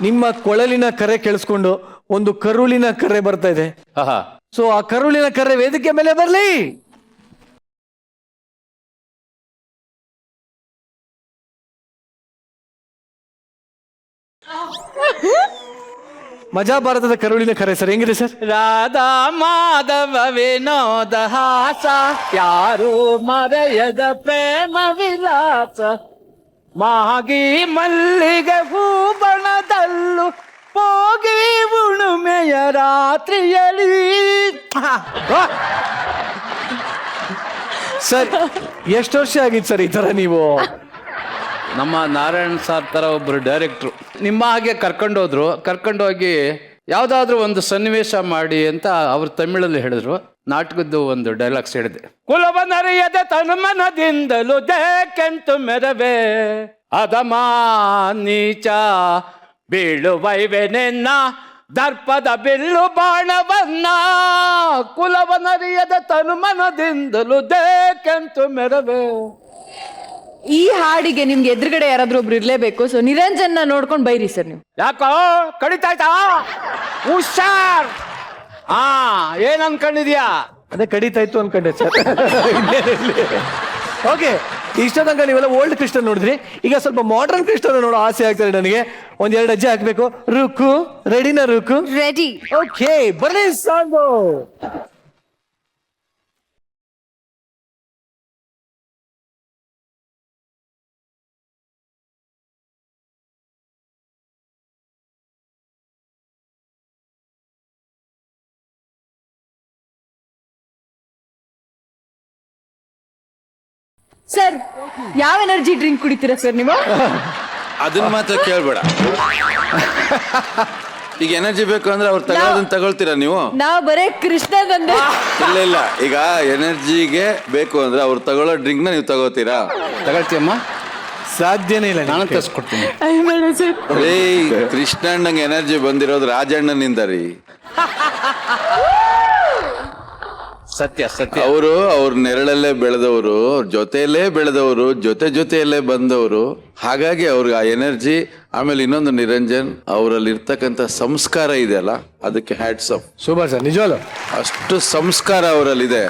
ನಿಮ್ಮ ಕೊಳಲಿನ ಕರೆ ಕೇಳಿಸ್ಕೊಂಡು ಒಂದು ಕರುಳಿನ ಕರೆ ಬರ್ತಾ ಇದೆ. ಸೊ ಆ ಕರುಳಿನ ಕರೆ ವೇದಿಕೆ ಮೇಲೆ ಬರ್ಲಿ. ಮಜಾ ಭಾರತದ ಕರುಳಿನ ಕರೆ ಸರ್, ಹೆಂಗಿದೆ ಸರ್? ರಾಧಾ ಮಾಧವ ವಿನೋದ ಹಾಸ, ಯಾರು ಮರೆಯದ ಪ್ರೇಮ ವಿಲಾಸ, ಮಾಗಿ ಮಲ್ಲಿಗೆ ಹೂಬಣದಲ್ಲಿ ರಾತ್ರಿಯಲ್ಲಿ ಸರ್ ಎಷ್ಟು ವರ್ಷ ಆಗಿತ್ತು ಸರ್ ಈ ತರ ನೀವು? ನಮ್ಮ ನಾರಾಯಣ್ ಸರ್ ತರ ಒಬ್ರು ಡೈರೆಕ್ಟ್ರು ನಿಮ್ಮ ಹಾಗೆ ಕರ್ಕೊಂಡೋದ್ರು. ಕರ್ಕೊಂಡೋಗಿ ಯಾವ್ದಾದ್ರು ಒಂದು ಸನ್ನಿವೇಶ ಮಾಡಿ ಅಂತ ಅವ್ರು ತಮಿಳಲ್ಲಿ ಹೇಳಿದ್ರು. ನಾಟಕದ್ದು ಒಂದು ಡೈಲಾಗ್ಸ್ ಹೇಳಿದೆ. ಕುಲವನರಿಯದೆ ತನುಮನದಿಂದಲೂ ದೇಕೆಂತು ಮೆರವೆ ಅದಮ ನೀಚ ಬೀಳುವೈವೆ ನಿನ್ನ ದರ್ಪದ ಬಿಲ್ಲು ಬಾಣವನ್ನ ಕುಲವನರಿಯದ ತನುಮನದಿಂದಲೂ ದೇಕೆಂತು ಮೆರವೆ. ಈ ಹಾಡಿಗೆ ನಿಮ್ಗೆ ಎದುರುಗಡೆ ಯಾರಾದ್ರೂ ಒಬ್ರು ಇರ್ಲೇಬೇಕು. ಸೊ ನಿರಂಜನ್ ನೋಡ್ಕೊಂಡು ಬೈರಿ ಸರ್ ನೀವು. ಯಾಕೋ ಕಡಿತಾಯ್ತಾ? ಹುಷಾರ್. ಏನ್ ಅನ್ಕೊಂಡಿದ್ಯಾ? ಅದೇ ಕಡಿತಾ ಇತ್ತು ಅನ್ಕೊಂಡೆ ಸರ್. ಓಕೆ, ಇಷ್ಟ ತನಕ ನೀವೆಲ್ಲ ಓಲ್ಡ್ ಕೃಷ್ಣ ನೋಡಿದ್ರಿ. ಈಗ ಸ್ವಲ್ಪ ಮಾಡರ್ನ್ ಕೃಷ್ಣ ನೋಡೋ ಆಸೆ ಆಗ್ತದೆ ನನಗೆ. ಒಂದ್ 2 ಹೆಜ್ಜೆ ಹಾಕ್ಬೇಕು. ರುಕು, ರೆಡಿನಾ? ರುಕು ರೆಡಿ. ಓಕೆ, ಬನ್ನಿ ಸಾಂಗು. ಸರ್ ಯಾವ ಎನರ್ಜಿ ಡ್ರಿಂಕ್ ಕುಡಿತೀರಾ ಸರ್ ನೀವು? ಅದನ್ನ ಮಾತ್ರ ಕೇಳ್ಬೇಡ. ಈಗ ಎನರ್ಜಿ ಬೇಕು ಅಂದ್ರೆ ಅವ್ರು ತಗೊಳ್ಳೋದನ್ನ ತಗೊಳ್ತೀರಾ ನೀವು? ನಾವು ಬರೇ ಕೃಷ್ಣ ಬಂದೆ. ಇಲ್ಲ, ಈಗ ಎನರ್ಜಿಗೆ ಬೇಕು ಅಂದ್ರೆ ಅವ್ರು ತಗೊಳ್ಳೋ ಡ್ರಿಂಕ್ ನ ನೀವು ತಗೋತೀರಾ? ತಗೊಳ್ತೀಯಮ್ಮ? ಸಾಧ್ಯನೇ ಇಲ್ಲ. ನಾನು ತರಿಸ್ಕೊಡ್ತೀನಿ. ರೀ, ಕೃಷ್ಣಣ್ಣಂಗೆ ಎನರ್ಜಿ ಬಂದಿರೋದು ರಾಜಣ್ಣನಿಂದ ರೀ. ಸತ್ಯ ಸತ್ಯ. ಅವರು ಅವ್ರ ನೆರಳಲ್ಲೇ ಬೆಳೆದವರು, ಜೊತೆಯಲ್ಲೇ ಬೆಳೆದವರು, ಜೊತೆಯಲ್ಲೇ ಬಂದವರು. ಹಾಗಾಗಿ ಅವ್ರಿಗೆ ಆ ಎನರ್ಜಿ, ಆಮೇಲೆ ಇನ್ನೊಂದು ನಿರಂಜನ್ ಅವರಲ್ಲಿ ಇರ್ತಕ್ಕಂಥ ಸಂಸ್ಕಾರ ಇದೆಯಲ್ಲ, ಅದಕ್ಕೆ ಹ್ಯಾಟ್ಸ್ ಆಫ್. ಸೂಪರ್ ಸರ್, ನಿಜವಲ್ಲ ಅಷ್ಟು ಸಂಸ್ಕಾರ ಅವರಲ್ಲಿದೆ.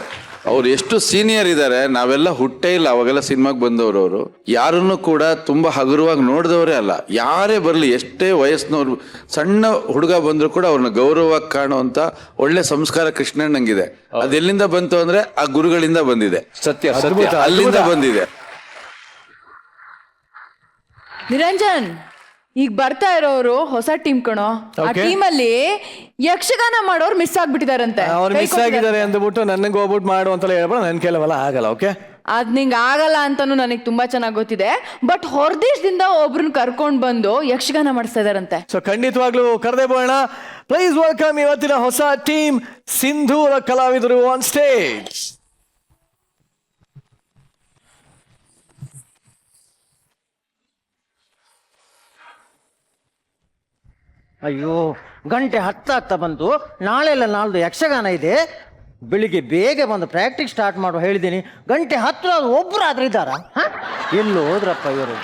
ಅವ್ರು ಎಷ್ಟು ಸೀನಿಯರ್ ಇದ್ದಾರೆ. ನಾವೆಲ್ಲ ಹುಟ್ಟೇ ಇಲ್ಲ ಅವಾಗೆಲ್ಲ ಸಿನಿಮಾಗೆ ಬಂದವರು. ಅವರು ಯಾರನ್ನು ಕೂಡ ತುಂಬಾ ಹಗುರವಾಗಿ ನೋಡಿದವರೇ ಅಲ್ಲ. ಯಾರೇ ಬರಲಿ, ಎಷ್ಟೇ ವಯಸ್ಸಿನವ್ರು, ಸಣ್ಣ ಹುಡುಗ ಬಂದ್ರು ಕೂಡ ಅವ್ರನ್ನ ಗೌರವವಾಗಿ ಕಾಣುವಂತ ಒಳ್ಳೆ ಸಂಸ್ಕಾರ ಕೃಷ್ಣಣ್ಣಂಗಿದೆ. ಅದೆಲ್ಲಿಂದ ಬಂತು ಅಂದ್ರೆ ಆ ಗುರುಗಳಿಂದ ಬಂದಿದೆ. ಸತ್ಯ ಸತ್ಯ. ಅಲ್ಲಿಂದ ಬಂದಿದೆ. ನಿರಂಜನ್, ಈಗ ಬರ್ತಾ ಇರೋರು ಹೊಸ ಟೀಮ್ ಕಣೋ. ಆ Okay. ಟೀಮ್ ಅಲ್ಲಿ ಯಕ್ಷಗಾನ ಮಾಡೋರು ಮಿಸ್ ಆಗ್ಬಿಟ್ಟಿದಾರಂತೆ. ಅವ್ರು ಮಿಸ್ ಆಗಿದ್ದಾರೆ ಅಂದ್ಬಿಟ್ಟು ನನಗೆ ಹೋಗ್ಬಿಟ್ಟು ಮಾಡು ಅಂತೆಲ್ಲ ಹೇಳ್ಬಿಡ. ನನ್ ಕೆಲವಲ್ಲ ಆಗಲ್ಲ. ಓಕೆ, ಅದ್ ನಿಂಗೆ ಆಗಲ್ಲ ಅಂತಾನು ನನಗೆ ತುಂಬಾ ಚೆನ್ನಾಗಿ ಗೊತ್ತಿದೆ. ಬಟ್ ಹೊರದೇಶದಿಂದ ಒಬ್ರನ್ನ ಕರ್ಕೊಂಡ್ ಬಂದು ಯಕ್ಷಗಾನ ಮಾಡಿಸ್ತಾ ಇದಾರಂತೆ. ಸೊ ಖಂಡಿತವಾಗ್ಲೂ ಕರೆದೇ ಬೋಣ. ಪ್ಲೀಸ್ ವೆಲ್ಕಮ್ ಇವತ್ತಿನ ಹೊಸ ಟೀಮ್ ಸಿಂಧೂರ ಕಲಾವಿದರು ಆನ್ ಸ್ಟೇಜ್. ಅಯ್ಯೋ, ಗಂಟೆ 10 ಆಗ್ತಾ ಬಂತು. ನಾಳೆಲ್ಲ ನಾಳ್ದು ಯಕ್ಷಗಾನ ಇದೆ. ಬೆಳಿಗ್ಗೆ ಬೇಗ ಬಂದು ಪ್ರಾಕ್ಟೀಸ್ ಸ್ಟಾರ್ಟ್ ಮಾಡುವ ಹೇಳಿದ್ದೀನಿ. ಗಂಟೆ 10 ಒಬ್ರು ಆದ್ರೂ ಇದ್ದಾರಾ? ಎಲ್ಲೋ ಹೋದ್ರಪ್ಪ ಇವರು?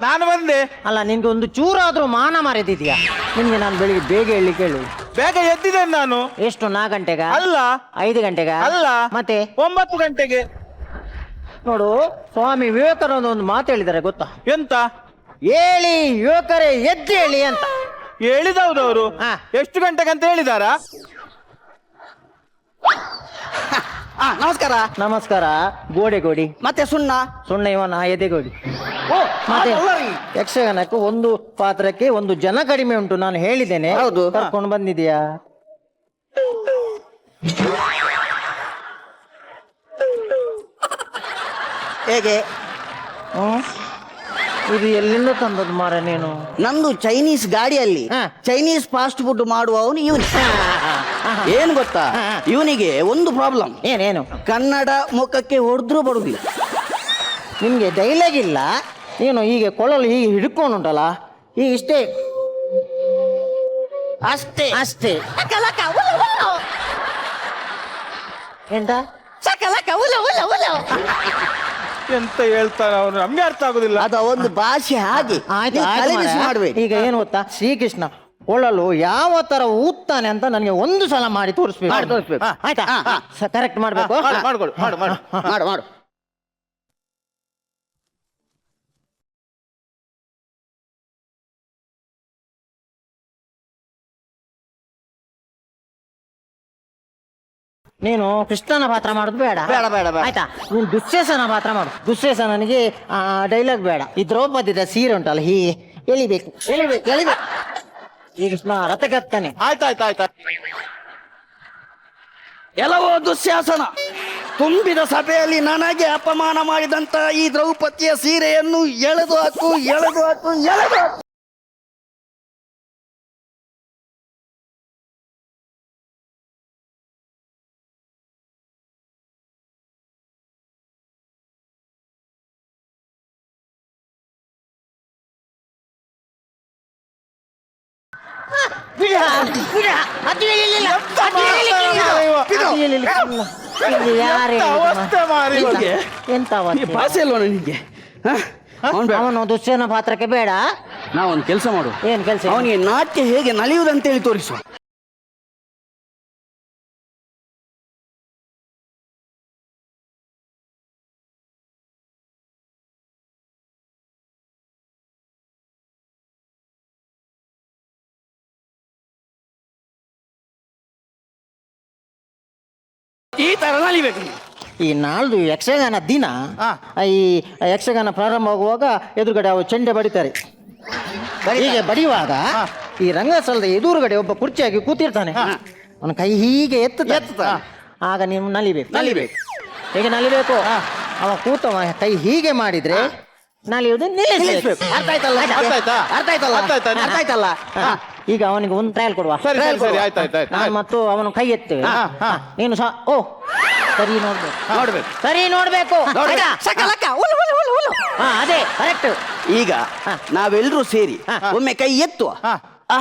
ನಾನು ಬಂದೆ. ಅಲ್ಲ, ನಿನ್ಗೆ ಒಂದು ಚೂರಾದ್ರೂ ಮಾನ ಮರೆದಿದ್ಯಾ? ನಿನ್ಗೆ ನಾನು ಬೆಳಿಗ್ಗೆ ಬೇಗ ಹೇಳಿ ಕೇಳು. ಬೇಗ ಎದ್ದಿದ್ದೇನೆ ನಾನು. ಎಷ್ಟು? 4 ಗಂಟೆಗ? ಅಲ್ಲ. 5 ಗಂಟೆಗ? ಅಲ್ಲ. ಮತ್ತೆ 9 ಗಂಟೆಗೆ. ನೋಡು, ಸ್ವಾಮಿ ವಿವೇಕಾನಂದ ಒಂದು ಮಾತು ಹೇಳಿದ್ದಾರೆ ಗೊತ್ತಾ? ಎಂತ ಹೇಳಿ ಯುವಕರೇ ಎದ್ದೇಳಿ ಅಂತ. ಹೇಳಿದವರು? ಹಾ. ಎಷ್ಟು ಗಂಟೆಗೆ ಅಂತ ಹೇಳಿದಾರಾ? ನಮಸ್ಕಾರ. ನಮಸ್ಕಾರ. ಗೋಡಿ ಮತ್ತೆ ಸುಣ್ಣ ಇವನ ಎದೆಗೋಡಿ. ಮತ್ತೆ ಯಕ್ಷಗಾನಕ್ಕೂ ಒಂದು ಪಾತ್ರಕ್ಕೆ ಒಂದು ಜನ ಕಡಿಮೆ ಉಂಟು, ನಾನು ಹೇಳಿದ್ದೇನೆ. ಹೌದು, ಕರ್ಕೊಂಡು ಬಂದಿದ್ಯಾ? ಹೇಗೆ? ಇದು ಎಲ್ಲಿಂದ ತಂದದ್ದು ಮಾರ ನೀನು? ನಂದು ಚೈನೀಸ್ ಗಾಡಿಯಲ್ಲಿ ಹಾ. ಚೈನೀಸ್ ಫಾಸ್ಟ್ ಫುಡ್ ಮಾಡುವವನು ಇವನು. ಏನ್ ಗೊತ್ತಾ, ಇವನಿಗೆ ಒಂದು ಪ್ರಾಬ್ಲಮ್. ಏನೇನು? ಕನ್ನಡ ಮುಖಕ್ಕೆ ಹೊಡೆದ್ರೂ ಬರುದಿಲ್ಲ. ನಿಮ್ಗೆ ಡೈಲಾಗ್ ಇಲ್ಲ. ನೀನು ಹೀಗೆ ಕೊಳಲು ಹೀಗೆ ಹಿಡ್ಕೊಂಡುಂಟಲ್ಲ, ಈಗ ಇಷ್ಟೇ ಅಷ್ಟೇ ಅಷ್ಟೇ. ಎಂತ? ಎಂತ ಹೇಳ್ತಾನೆ ಅವನು, ನಮ್ಗೆ ಅರ್ಥ ಆಗುದಿಲ್ಲ. ಅದ ಒಂದು ಭಾಷೆ ಹಾಗೆ. ಆಯ್ತು, ನೀವು ಆಯ್ತು ಕಲಿಸಿ ಮಾರ್ರೆ. ಮಾಡ್ಬೇಕು. ಈಗ ಏನು ಗೊತ್ತಾ, ಶ್ರೀಕೃಷ್ಣ ಕೊಳಲು ಯಾವ ತರ ಊದ್ತಾನೆ ಅಂತ ನನಗೆ ಒಂದು ಸಲ ಮಾಡಿ ತೋರಿಸ್ಬೇಕು. ಮಾಡಿ ತೋರಿಸ್ಬೇಕು. ಆಯ್ತಾ? ಕರೆಕ್ಟ್ ಮಾಡ್ಬೇಕು. ಮಾಡ್ಕೊಡು. ಮಾಡು. ನೀನು ಕೃಷ್ಣನ ಪಾತ್ರ ಮಾಡೋದು ಬೇಡ. ಬೇಡ. ಆಯ್ತಾ? ನೀನು ದುಶ್ಶೇಷನ ಪಾತ್ರ ಮಾಡು. ದುಶ್ಶೇಷನಿಗೆ ಡೈಲಾಗ್ ಬೇಡ. ಈ ದ್ರೌಪದಿದ ಸೀರೆ ಉಂಟಲ್ಲ, ಎಳಿಬೇಕು ಎಳಿಬೇಕು ಎಳಿಬೇಕು ಈ ಕೃಷ್ಣ ರಥಕ್ಕೆ ಹತ್ತಾನೆ. ಆಯ್ತಾಯ್ತಾಯ್ತಾ. ಎಲ್ಲವೋ ದುಶ್ಯಾಸನ. ತುಂಬಿದ ಸಭೆಯಲ್ಲಿ ನನಗೆ ಅಪಮಾನ ಮಾಡಿದಂತ ಈ ದ್ರೌಪದಿಯ ಸೀರೆಯನ್ನು ಎಳೆದು ಹಾಕು ಎಳೆದು ಹಾಕು ಎಳೆದು ಹಾಕು. ಎಂತ ಭಾಷೆ ಅಲ್ವಾ ನನಗೆ? ಅವನು ದುಶ್ಯನ ಪಾತ್ರಕ್ಕೆ ಬೇಡ. ನಾವೊಂದು ಕೆಲಸ ಮಾಡು. ಏನ್ ಕೆಲಸ? ಅವನಿಗೆ ನಾಟ್ಯ ಹೇಗೆ ನಲಿಯುವುದಂತೇಳಿ ತೋರಿಸು. ಈ ತರ ನಲಿಬೇಕು. ಈ ನಾಳ್ದು ಯಕ್ಷಗಾನ ದಿನ ಈ ಯಕ್ಷಗಾನ ಪ್ರಾರಂಭವಾಗುವಾಗ ಎದುರುಗಡೆ ಅವು ಚೆಂಡೆ ಬಡಿತಾರೆ. ಹೀಗೆ ಬಡಿಯುವಾಗ ಈ ರಂಗಸ್ಥಳದ ಎದುರುಗಡೆ ಒಬ್ಬ ಕುರ್ಚಿಯಾಗಿ ಕೂತಿರ್ತಾನೆ. ಅವನ ಕೈ ಹೀಗೆ ಎತ್ತುತ್ತಾನೆ. ಆಗ ನೀವು ನಲಿಬೇಕು. ಹೇಗೆ ನಲಿಬೇಕು? ಅವ ಕೂತವ ಕೈ ಹೀಗೆ ಮಾಡಿದ್ರೆ ನಲಿಯುವುದು ನಿಲ್ಲಿಸಬೇಕು. ಅರ್ಥ ಆಯ್ತಲ್ಲ? ಅರ್ಥ ಆಯ್ತಲ್ಲ? ಈಗ ಅವನಿಗೆ ಒಂದು ಟ್ರಯಲ್ ಕೊಡುವ. ನಾನು ಮತ್ತು ಅವನು ಕೈ ಎತ್ತೇವೆ. ನೀನು ಸಹ ಸರಿ ನೋಡ್ಬೇಕು. ಸರಿ ನೋಡ್ಬೇಕು. ಅದೇ ಕರೆಕ್ಟ್. ಈಗ ನಾವೆಲ್ಲರೂ ಸೇರಿ ಒಮ್ಮೆ ಕೈ ಎತ್ತುವ.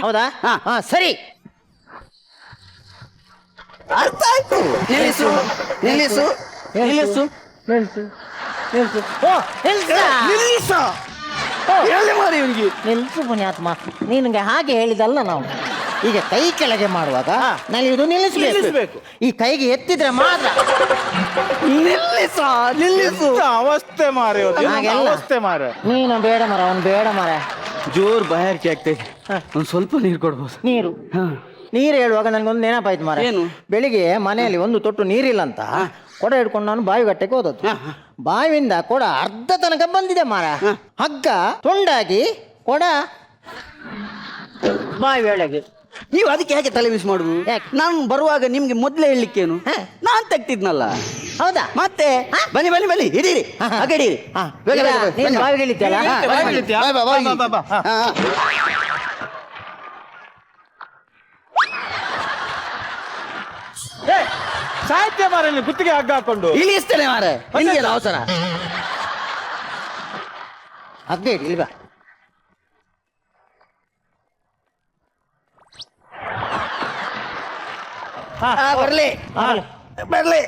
ಹೌದಾ? ಸರಿ. ಅರ್ಥ ಆಯ್ತು. ನಿಲ್ಲಿಸು ನಿಲ್ಲಿಸು ನಿಲ್ಲಿಸು ನಿಲ್ಸು ಪುಣ್ಯಾತ್ಮ. ನಿನಗೆ ಹಾಗೆ ಹೇಳಿದಲ್ಲ ನಾವು. ಈಗ ಕೈ ಕೆಳಗೆ ಮಾಡುವಾಗ ನಲಿಯುವುದು ನಿಲ್ಲಿಸಬೇಕು. ಈ ಕೈಗೆ ಎತ್ತಿದ್ರೆ ಮಾತ್ರ. ನಿಲ್ಲಿಸು. ಅವಸ್ಥೆ ಮಾರ ಅವಸ್ಥೆ ಮಾರ. ನೀನು ಬೇಡ ಮರ, ಅವನು ಬೇಡ ಮರ. ಜೋರ್ ಬಾಯಾರಿಕೆ ಆಗ್ತೈತೆ. ಒಂದು ಸ್ವಲ್ಪ ನೀರು ಕೊಡ್ಬೋದು. ನೀರು ಹೇಳುವಾಗ ನನಗೊಂದು ನೆನಪಾಯ್ತು ಮಾರ. ಏನು? ಬೆಳಿಗ್ಗೆ ಮನೆಯಲ್ಲಿ ಒಂದು ತೊಟ್ಟು ನೀರಿಲ್ಲ ಅಂತ ಕೊಡ ಹಿಡ್ಕೊಂಡು ನಾನು ಬಾವಿಗಟ್ಟೆಗೆ ಹೋದದ್ದು. ಬಾವಿಯಿಂದ ಕೊಡ ಅರ್ಧ ತನಕ ಬಂದಿದೆ ಮಾರ. ಹಗ್ಗ ತುಂಡಾಗಿ ಕೊಡ ಬಾವಿ ಒಳಗೆ. ನೀವು ಅದಕ್ಕೆ ಹೇಗೆ ತಲೆ ಬಿಸಿ ಮಾಡುದು? ನಾನು ಬರುವಾಗ ನಿಮ್ಗೆ ಮೊದ್ಲೇ ಹೇಳಲಿಕ್ಕೇನು? ನಾನ್ ತೆಗ್ತಿದ್ನಲ್ಲ. ಹೌದಾ? ಮತ್ತೆ ಬನ್ನಿ ಬನ್ನಿ ಬನ್ನಿ ಹಿಡೀರಿ ಹಾಗೆ ಬಾವಿಗೆ ಇಳಿತೀಯಲ್ಲ? ಸಾಹಿತ್ಯ ಮಾರ ಗುತ್ತಿಗೆ ಹಗ್ಗ ಹಾಕೊಂಡು ಇಳಿಸ್ತೇನೆ ಮಾರ. ನಿನ್ಗೇನು ಅವಸರ? ಹಗ್ಗ ಇಡಿ ಇಲ್ವಾ? ಬರ್ಲಿ ಬರ್ಲಿ.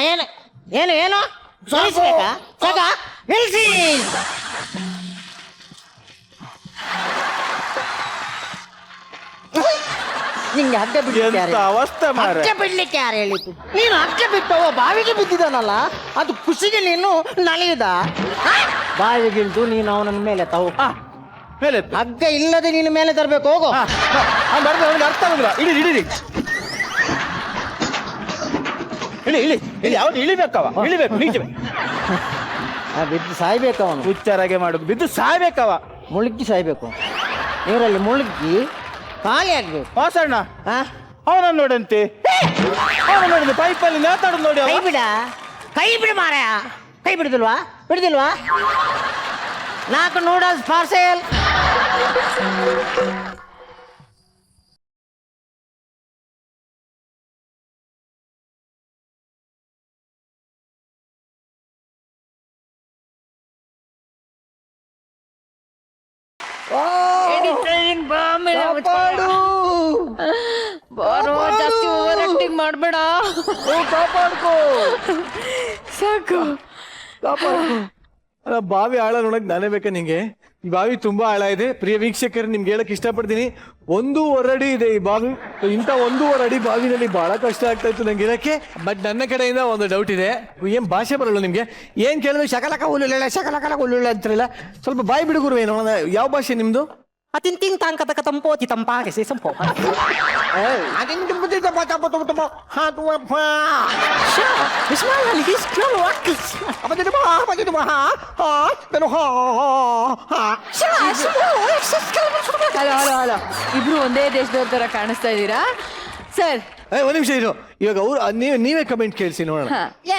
ಏನು ಏನು ಏನು ಸೋಲಿಸ್ಬೇಕಾ? ಸಾಕ ನಿಲ್ಸಿ. ನಿಂಗೆ ಹಗ್ಗ ಬಿಡ್ಲಿಕ್ಕೆ ಅವಸ್ಥೆ ಮಾರ. ಹಗ್ಗ ಬಿಡ್ಲಿಕ್ಕೆ ಯಾರು ಹೇಳಿತು? ನೀನು ಹಗ್ಗ ಬಿಟ್ಟವ ಬಾವಿಗೆ ಬಿದ್ದಿದ್ದಾನಲ್ಲ, ಅದು ಖುಷಿಗೆ ನೀನು ನಲಿಯುದ? ಬಾವಿಗಿಳಿದು ನೀನು ಅವನನ್ನ ಮೇಲೆ ತಗೋ. ಮೇಲೆ ಹಗ್ಗ ಇಲ್ಲದೆ ನೀನು ಮೇಲೆ ತರಬೇಕು. ಹೋಗು. ಅವನಿಗೆ ಅರ್ಥ ಆಗುದಿಲ್ಲ. ಇಳಿ ಇಳಿ ಇಳಿ ಇಳಿ ಇಳಿ. ಅವನು ಇಳಿಬೇಕವ, ಇಳಿಬೇಕು ನೀಚೆ. ಬಿದ್ದು ಸಾಯ್ಬೇಕು ಅವನು. ಹುಚ್ಚಾರಾಗೆ ಮಾಡುದು. ಬಿದ್ದು ಸಾಯ್ಬೇಕವ. ಮುಳುಗಿ ಸಾಯ್ಬೇಕು. ನೀರಲ್ಲಿ ಮುಳುಗಿ ಖಾಲಿ ಆಗ್ಬೇಕು. ವಾಸಣ್ಣ ಅವನನ್ನು ನೋಡಂತೆ. ಅವನು ನೋಡಿದ ಪೈಪಲ್ಲಿ ಮಾತಾಡುದು ನೋಡಿ. ಕೈ ಬಿಡ, ಕೈ ಬಿಡು ಮಾರಾಯ. ಕೈ ಬಿಡುದಿಲ್ವಾ? ಬಿಡುದಿಲ್ವಾ? 4 ನೂಡಲ್ಸ್ ಪಾರ್ಸೆಲ್. ಬಾರೋ, ಜಾಸ್ತಿ ಓವರ್ ಆಕ್ಟಿಂಗ್ ಮಾಡಬೇಡ. ಕಾಪಾಡ್ಕೋ. ಸಾಕು. ಅಲ್ಲ, ಬಾವಿ ಆಳ ನೋಡಕ್ ನಾನೇ ಬೇಕಾ ನಿಂಗೆ? ಈ ಬಾವಿ ತುಂಬಾ ಆಳ ಇದೆ. ಪ್ರಿಯ ವೀಕ್ಷಕರು, ನಿಮ್ಗೆ ಹೇಳಕ್ ಇಷ್ಟಪಡ್ತೀನಿ, 1.5 ಅಡಿ ಇದೆ ಈ ಬಾವಿ. ಇಂಥ 1.5 ಅಡಿ ಬಾವಿನಲ್ಲಿ ಬಹಳ ಕಷ್ಟ ಆಗ್ತಾ ಇತ್ತು ನಂಗೆ ಇರಕ್ಕೆ. ಬಟ್ ನನ್ನ ಕಡೆಯಿಂದ ಒಂದು ಡೌಟ್ ಇದೆ. ಏನ್ ಭಾಷೆ ಬರಲ್ಲ ನಿಮ್ಗೆ? ಏನ್ ಕೇಳಿದ್ರೆ ಶಕಲಕ ಹುಲ್ಲುಲ್ಲ ಶಕಲಕ ಹುಲ್ಲುಲ್ಲ ಅಂತಾರಲ್ಲ, ಸ್ವಲ್ಪ ಬಾಯಿ ಬಿಡುಗರು ಏನು? ಯಾವ ಭಾಷೆ ನಿಮ್ದು? ಅತಿಂತಿಂಗ್ ತಾಂಕತಕ ತಂಪೋತಿ ತಂಪಾಗೆ ಸಂಪೋ ಹಲೋ ಹಲೋ ಹಲೋ ಇಬ್ರು ಒಂದೇ ದೇಶದವ್ರ ತರ ಕಾಣಿಸ್ತಾ ಇದ್ದೀರಾ ಸರ್. ಒಂದ್ ನಿಮಿಷ ಇರು, ಇವಾಗ ಅವ್ರು ನೀವೇ ಕಮೆಂಟ್ ಕೇಳಿಸಿ ನೋಡೋಣ.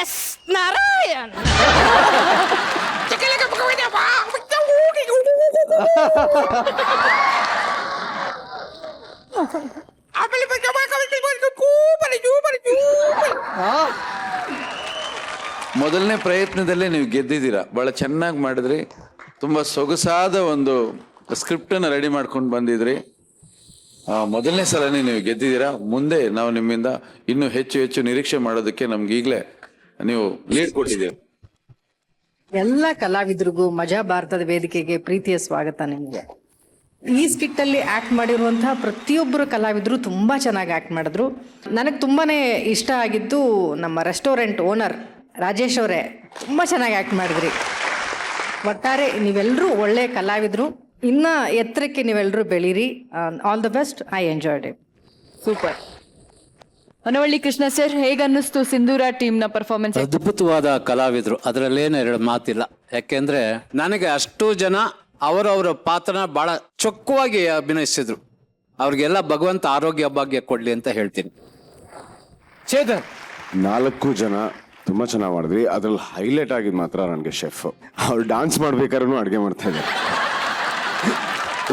ಎಸ್ ನಾರಾಯಣ್ ಮೊದಲನೇ ಪ್ರಯತ್ನದಲ್ಲೇ ನೀವು ಗೆದ್ದಿದ್ದೀರಾ, ಬಹಳ ಚೆನ್ನಾಗಿ ಮಾಡಿದ್ರಿ. ತುಂಬಾ ಸೊಗಸಾದ ಒಂದು ಸ್ಕ್ರಿಪ್ಟ್ ಅನ್ನ ರೆಡಿ ಮಾಡ್ಕೊಂಡು ಬಂದಿದ್ರಿ. ಮೊದಲನೇ ಸಲನೇ ನೀವು ಗೆದ್ದಿದ್ದೀರಾ. ಮುಂದೆ ನಾವು ನಿಮ್ಮಿಂದ ಇನ್ನೂ ಹೆಚ್ಚು ಹೆಚ್ಚು ನಿರೀಕ್ಷೆ ಮಾಡೋದಕ್ಕೆ ನಮ್ಗೆ ಈಗಲೇ ನೀವು ಲೀಡ್ ಕೊಟ್ಟಿದ್ದೀರಿ. ಎಲ್ಲ ಕಲಾವಿದರಿಗೂ ಮಜಾ ಭಾರತದ ವೇದಿಕೆಗೆ ಪ್ರೀತಿಯ ಸ್ವಾಗತ ನಿಮಗೆ. ಈ ಸ್ಕಿಟ್ ಅಲ್ಲಿ ಆಕ್ಟ್ ಮಾಡಿರುವಂತಹ ಪ್ರತಿಯೊಬ್ಬರು ಕಲಾವಿದರು ತುಂಬಾ ಚೆನ್ನಾಗಿ ಆಕ್ಟ್ ಮಾಡಿದ್ರು. ನನಗೆ ತುಂಬಾನೇ ಇಷ್ಟ ಆಗಿದ್ದು ನಮ್ಮ ರೆಸ್ಟೋರೆಂಟ್ ಓನರ್ ರಾಜೇಶ್ ಅವರೇ, ತುಂಬಾ ಚೆನ್ನಾಗಿ ಆಕ್ಟ್ ಮಾಡಿದ್ರಿ. ಒಟ್ಟಾರೆ ನೀವೆಲ್ಲರೂ ಒಳ್ಳೆ ಕಲಾವಿದರು, ಇನ್ನ ಎತ್ತರಕ್ಕೆ ನೀವೆಲ್ಲರೂ ಬೆಳೀರಿ. All the best. I enjoyed it. Super. Honavalli Krishna sir, ಹೇಗನ್ನಿಸ್ತು ಸಿಂಧೂರ ಟೀಮ್ನ ಪರ್ಫಾರ್ಮೆನ್ಸ್? ಅದ್ಭುತವಾದ ಕಲಾವಿದರು, ಅದರಲ್ಲೇನು ಎರಡು ಮಾತಿಲ್ಲ. ಯಾಕೆಂದ್ರೆ ನನಗೆ ಅಷ್ಟು ಜನ ಅವರವರ ಪಾತ್ರನ ಬಹಳ ಚೊಕ್ಕವಾಗಿ ಅಭಿನಯಿಸಿದ್ರು. ಅವ್ರಿಗೆಲ್ಲ ಭಗವಂತ ಆರೋಗ್ಯ ಭಾಗ್ಯ ಕೊಡ್ಲಿ ಅಂತ ಹೇಳ್ತೀನಿ. ಚೇತನ್, 4 ಜನ ತುಂಬಾ ಚೆನ್ನಾಗಿ ಮಾಡಿದ್ವಿ. ಅದ್ರಲ್ಲಿ ಹೈಲೈಟ್ ಆಗಿದ್ ಮಾತ್ರ ನನಗೆ ಶೆಫ್. ಅವ್ರು ಡಾನ್ಸ್ ಮಾಡ್ಬೇಕಾದ್ರೂ ಅಡುಗೆ ಮಾಡ್ತಾ ಇದ್ದಾರೆ.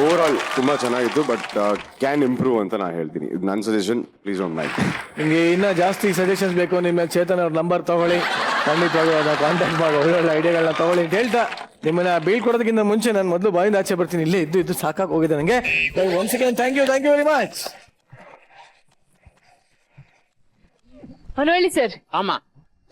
ಓವರ್ ಆಲ್ ತುಂಬಾ ಚೆನ್ನಾಗಿತ್ತು, ಬಟ್ ಕ್ಯಾನ್ ಇಂಪ್ರೂವ್ ಅಂತ ನಾ ಹೇಳ್ತೀನಿ. ಇದು ನನ್ನ ಸಜೆಷನ್, ಪ್ಲೀಸ್ ಡೋಂಟ್ ಮೈಂಡ್. ನಿಮಗೆ ಇನ್ನ ಜಾಸ್ತಿ ಸಜೆಷನ್ಸ್ ಬೇಕು, ನಿಮ್ಮ ಚೇತನ್ ಅವ್ರ ನಂಬರ್ ತಗೊಳ್ಳಿ, ಖಂಡಿತವಾಗಿ ಕಾಂಟ್ಯಾಕ್ಟ್ ಮಾಡಿ ಒಳ್ಳೊಳ್ಳೆ ಐಡಿಯಾಗಳನ್ನ ತಗೊಳ್ಳಿ ಅಂತ ಹೇಳ್ತಾ ನಿಮ್ಮನ್ನ ಬೀಳ್ಕೊಡೋದಕ್ಕಿಂತ ಮುಂಚೆ ನಾನು ಮೊದಲು ಬಾಯಿಂದ ಆಚೆ ಬರ್ತೀನಿ. ಇಲ್ಲೇ ಇದ್ದು ಸಾಕಾಗಿ ಹೋಗಿದೆ ನನಗೆ. Once again thank you very much. Honavalli sir, ಅಮ್ಮ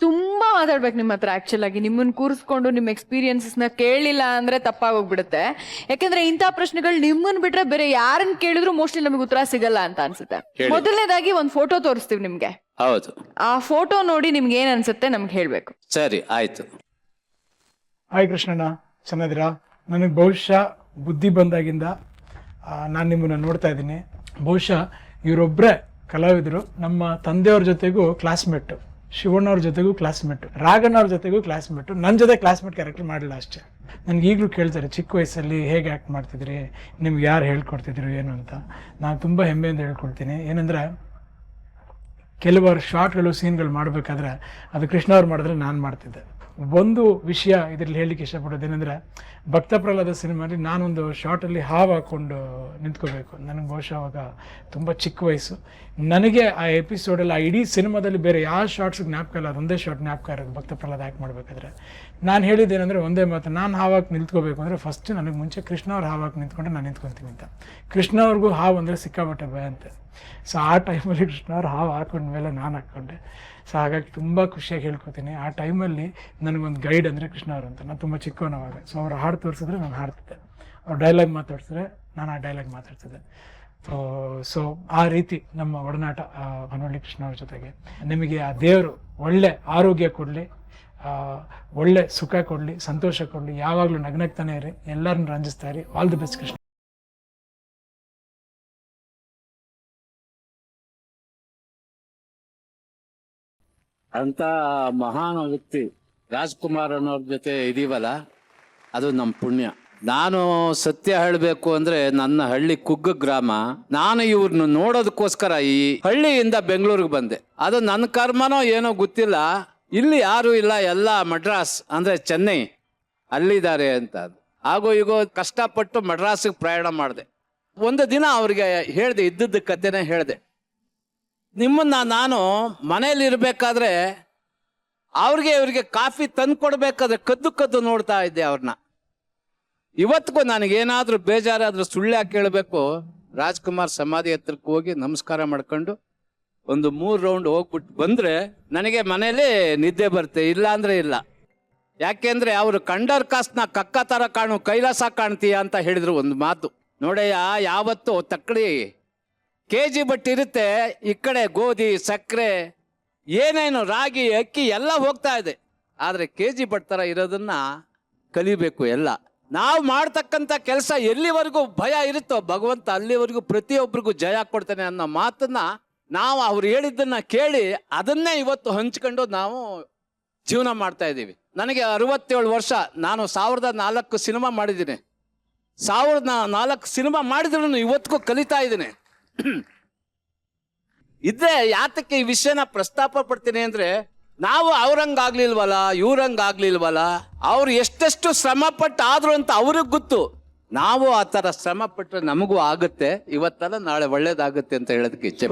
ತುಂಬಾ ಮಾತಾಡ್ಬೇಕು ನಿಮ್ಮ ಹತ್ರ. ಆಕ್ಚುಲ್ ಆಗಿ ನಿಮ್ಮನ್ನ ಕೂರಿಸ್ಕೊಂಡು ನಿಮ್ಮ ಎಕ್ಸ್ಪೀರಿಯನ್ಸಸ್ ನ ಕೇಳಲಿಲ್ಲ ಅಂದ್ರೆ ತಪ್ಪಾಗೋಗ್ಬಿಡುತ್ತೆ. ಯಾಕಂದ್ರೆ ಇಂಥ ಪ್ರಶ್ನೆಗಳು ನಿಮ್ಮನ್ನ ಬಿಟ್ರೆ ಬೇರೆ ಯಾರನ್ನ ಕೇಳಿದ್ರು ಮೋಸ್ಟ್ಲಿ ನಮಗೆ ಉತ್ತರ ಸಿಗಲ್ಲ ಅಂತ ಅನ್ಸುತ್ತೆ. ಮೊದಲನೇದಾಗಿ ಒಂದ್ ಫೋಟೋ ತೋರಿಸ್ತೀವಿ ನಿಮ್ಗೆ. ಹೌದು, ಆ ಫೋಟೋ ನೋಡಿ ನಿಮ್ಗೆ ಏನ್ ಅನ್ಸುತ್ತೆ ನಮ್ಗೆ ಹೇಳ್ಬೇಕು. ಸರಿ ಆಯ್ತು. ಹಾಯ್ ಕೃಷ್ಣಣ್ಣ, ಚೆನ್ನಾಗಿದ್ದೀರಾ? ನನಗೆ ಬಹುಶಃ ಬುದ್ಧಿ ಬಂದಾಗಿಂದ ನಾನು ನಿಮ್ಮನ್ನು ನೋಡ್ತಾ ಇದ್ದೀನಿ. ಬಹುಶಃ ಇವರೊಬ್ಬರೇ ಕಲಾವಿದರು. ನಮ್ಮ ತಂದೆಯವ್ರ ಜೊತೆಗೂ ಕ್ಲಾಸ್ಮೇಟು, ಶಿವಣ್ಣವ್ರ ಜೊತೆಗೂ ಕ್ಲಾಸ್ಮೇಟು, ರಾಘಣ್ಣವ್ರ ಜೊತೆಗೂ ಕ್ಲಾಸ್ಮೇಟು. ನನ್ನ ಜೊತೆ ಕ್ಲಾಸ್ಮೇಟ್ ಕ್ಯಾರೆಕ್ಟರ್ ಮಾಡಿಲ್ಲ ಅಷ್ಟೇ. ನನಗೆ ಈಗಲೂ ಕೇಳ್ತಾರೆ, ಚಿಕ್ಕ ವಯಸ್ಸಲ್ಲಿ ಹೇಗೆ ಆ್ಯಕ್ಟ್ ಮಾಡ್ತಿದ್ರಿ, ನಿಮ್ಗೆ ಯಾರು ಹೇಳ್ಕೊಡ್ತಿದ್ರು ಏನು ಅಂತ. ನಾನು ತುಂಬ ಹೆಮ್ಮೆಯಿಂದ ಹೇಳ್ಕೊಡ್ತೀನಿ. ಏನಂದರೆ ಕೆಲವರು ಶಾರ್ಟ್ಗಳು ಸೀನ್ಗಳು ಮಾಡಬೇಕಾದ್ರೆ ಅದು ಕೃಷ್ಣ ಅವ್ರು ಮಾಡಿದ್ರೆ ನಾನು ಮಾಡ್ತಿದ್ದೆ. ಒಂದು ವಿಷಯ ಇದರಲ್ಲಿ ಹೇಳಲಿಕ್ಕೆ ಇಷ್ಟಪಡೋದು ಏನಂದರೆ, ಭಕ್ತ ಪ್ರಹ್ಲಾದ ಸಿನಿಮಾಲಿ ನಾನೊಂದು ಶಾರ್ಟಲ್ಲಿ ಹಾವು ಹಾಕ್ಕೊಂಡು ನಿಂತ್ಕೋಬೇಕು. ನನಗೆ ಬಹುಶಃ ಅವಾಗ ತುಂಬ ಚಿಕ್ಕ ವಯಸ್ಸು. ನನಗೆ ಆ ಎಪಿಸೋಡಲ್ಲಿ, ಆ ಇಡೀ ಸಿನಿಮಾದಲ್ಲಿ ಬೇರೆ ಯಾವ ಶಾರ್ಟ್ಸ್ ಜ್ಞಾಪಕ ಇಲ್ಲ, ಅದೊಂದೇ ಶಾರ್ಟ್ ಜ್ಞಾಪಕ ಇರೋದು ಭಕ್ತ ಪ್ರಹ್ಲಾದ ಆ್ಯಕ್ಟ್ ಮಾಡಬೇಕಾದ್ರೆ. ನಾನು ಹೇಳಿದ್ದೇನೆಂದರೆ ಒಂದೇ ಮಾತು, ನಾನು ಹಾವಾಗಿ ನಿಂತ್ಕೋಬೇಕು ಅಂದರೆ ಫಸ್ಟ್ ನನಗೆ ಮುಂಚೆ ಕೃಷ್ಣ ಅವ್ರು ಹಾವಾಗಿ ನಿಂತ್ಕೊಂಡ್ರೆ ನಾನು ನಿಂತ್ಕೊತೀನಿ ಅಂತ. ಕೃಷ್ಣ ಅವ್ರಿಗೂ ಹಾವು ಅಂದರೆ ಸಿಕ್ಕಾಪಟ್ಟೆ ಭಯ ಅಂತೆ. ಸೊ ಆ ಟೈಮಲ್ಲಿ ಕೃಷ್ಣ ಅವ್ರು ಹಾವು ಹಾಕೊಂಡ್ಮೇಲೆ ನಾನು ಹಾಕ್ಕೊಂಡೆ. ಸೊ ಹಾಗಾಗಿ ತುಂಬ ಖುಷಿಯಾಗಿ ಹೇಳ್ಕೊತೀನಿ. ಆ ಟೈಮಲ್ಲಿ ನನಗೊಂದು ಗೈಡ್ ಅಂದರೆ ಕೃಷ್ಣ ಅವರು ಅಂತ. ನಾನು ತುಂಬ ಚಿಕ್ಕವನವಾಗ. ಸೊ ಅವ್ರು ಹಾಡು ತೋರಿಸಿದ್ರೆ ನಾನು ಹಾಡ್ತಿದ್ದೆ, ಅವ್ರು ಡೈಲಾಗ್ ಮಾತಾಡ್ಸಿದ್ರೆ ನಾನು ಆ ಡೈಲಾಗ್ ಮಾತಾಡ್ತಿದ್ದೆ. ಸೊ ಆ ರೀತಿ ನಮ್ಮ ಒಡನಾಟ ಹೊನವಳ್ಳಿ ಕೃಷ್ಣ ಅವ್ರ ಜೊತೆಗೆ. ನಿಮಗೆ ಆ ದೇವರು ಒಳ್ಳೆ ಆರೋಗ್ಯ ಕೊಡಲಿ, ಒಳ್ಳೆ ಸುಖ ಕೊಡಲಿ, ಸಂತೋಷ ಕೊಡಲಿ, ಯಾವಾಗಲೂ ನಗ್ನಗ್ತಾನೆ ಇರಿ, ಎಲ್ಲರನ್ನು ರಂಜಿಸ್ತಾ ಇರಿ. All the best Krishna. ಅಂತ ಮಹಾನ್ ವ್ಯಕ್ತಿ ರಾಜ್ಕುಮಾರ್ ಅನ್ನೋರ್ ಜೊತೆ ಇದೀವಲ್ಲ, ಅದು ನಮ್ಮ ಪುಣ್ಯ. ನಾನು ಸತ್ಯ ಹೇಳಬೇಕು ಅಂದ್ರೆ, ನನ್ನ ಹಳ್ಳಿ ಕುಗ್ಗ ಗ್ರಾಮ. ನಾನು ಇವ್ರನ್ನ ನೋಡೋದಕ್ಕೋಸ್ಕರ ಈ ಹಳ್ಳಿಯಿಂದ ಬೆಂಗಳೂರಿಗೆ ಬಂದೆ. ಅದು ನನ್ನ ಕರ್ಮನೋ ಏನೋ ಗೊತ್ತಿಲ್ಲ. ಇಲ್ಲಿ ಯಾರು ಇಲ್ಲ, ಎಲ್ಲ ಮಡ್ರಾಸ್ ಅಂದ್ರೆ ಚೆನ್ನೈ ಅಲ್ಲಿದ್ದಾರೆ ಅಂತ. ಆಗೋ ಈಗೋ ಕಷ್ಟಪಟ್ಟು ಮಡ್ರಾಸಿಗೆ ಪ್ರಯಾಣ ಮಾಡಿದೆ. ಒಂದು ದಿನ ಅವ್ರಿಗೆ ಹೇಳಿದೆ, ಇದ್ದದ್ದು ಕಥೆನೇ ಹೇಳಿದೆ. ನಿಮ್ಮನ್ನ ನಾನು ಮನೇಲಿ ಇರ್ಬೇಕಾದ್ರೆ ಇವ್ರಿಗೆ ಕಾಫಿ ತಂದು ಕೊಡ್ಬೇಕಾದ್ರೆ ಕದ್ದು ನೋಡ್ತಾ ಇದ್ದೆ ಅವ್ರನ್ನ. ಇವತ್ತಿಗೂ ನನಗೇನಾದ್ರೂ ಬೇಜಾರಾದ್ರೂ ಸುಳ್ಳು ಯಾಕೆ ಕೇಳಬೇಕು, ರಾಜ್ಕುಮಾರ್ ಸಮಾಧಿ ಹತ್ರಕ್ಕೆ ಹೋಗಿ ನಮಸ್ಕಾರ ಮಾಡ್ಕೊಂಡು ಒಂದು 3 ರೌಂಡ್ ಹೋಗ್ಬಿಟ್ಟು ಬಂದ್ರೆ ನನಗೆ ಮನೇಲಿ ನಿದ್ದೆ ಬರುತ್ತೆ, ಇಲ್ಲ ಅಂದ್ರೆ ಇಲ್ಲ. ಯಾಕೆಂದ್ರೆ ಅವರು ಕಂಡರ್ ಕಾಸ್ನ ಕಕ್ಕ ತರ ಕಾಣು, ಕೈಲಾಸ ಕಾಣ್ತೀಯ ಅಂತ ಹೇಳಿದ್ರು ಒಂದು ಮಾತು. ನೋಡಯ್ಯ, ಯಾವತ್ತು ತಕ್ಕಡಿ KG ಬಟ್ ಇರುತ್ತೆ, ಈ ಕಡೆ ಗೋಧಿ, ಸಕ್ಕರೆ, ಏನೇನು ರಾಗಿ, ಅಕ್ಕಿ ಎಲ್ಲ ಹೋಗ್ತಾ ಇದೆ. ಆದರೆ KG ಬಟ್ ಥರ ಇರೋದನ್ನ ಕಲಿಬೇಕು ಎಲ್ಲ. ನಾವು ಮಾಡ್ತಕ್ಕಂಥ ಕೆಲಸ ಎಲ್ಲಿವರೆಗೂ ಭಯ ಇರುತ್ತೋ ಭಗವಂತ ಅಲ್ಲಿವರೆಗೂ ಪ್ರತಿಯೊಬ್ಬರಿಗೂ ಜಯ ಕೊಡ್ತಾನೆ ಅನ್ನೋ ಮಾತನ್ನ ನಾವು ಅವ್ರು ಹೇಳಿದ್ದನ್ನ ಕೇಳಿ ಅದನ್ನೇ ಇವತ್ತು ಹಂಚ್ಕೊಂಡು ನಾವು ಜೀವನ ಮಾಡ್ತಾ ಇದ್ದೀವಿ. ನನಗೆ 67 ವರ್ಷ, ನಾನು 1004 ಸಿನಿಮಾ ಮಾಡಿದ್ದೀನಿ. 1004 ಸಿನಿಮಾ ಮಾಡಿದ್ರು ಇವತ್ತಿಗೂ ಕಲಿತಾ ಇದ್ದೀನಿ. ಇದ್ರೆ ಯಾತಕ್ಕೆ ಈ ವಿಷಯನ ಪ್ರಸ್ತಾಪ ಪಡ್ತೀನಿ ಅಂದ್ರೆ, ನಾವು ಅವ್ರಂಗಾಗ್ಲಿಲ್ವಲ್ಲ, ಇವ್ರಂಗಾಗ್ಲಿಲ್ವಲ್ಲ, ಅವ್ರು ಎಷ್ಟೆಷ್ಟು ಶ್ರಮ ಪಟ್ಟು ಆದ್ರು ಅಂತ ಅವ್ರಿಗೆ ಗೊತ್ತು. ನಾವು ಆ ತರ ಶ್ರಮ ಪಟ್ಟರೆ ನಮಗೂ ಆಗುತ್ತೆ, ಇವತ್ತಲ್ಲ ನಾಳೆ ಒಳ್ಳೇದಾಗುತ್ತೆ ಅಂತ ಹೇಳೋದಕ್ಕೆ ಇಚ್ಛೆ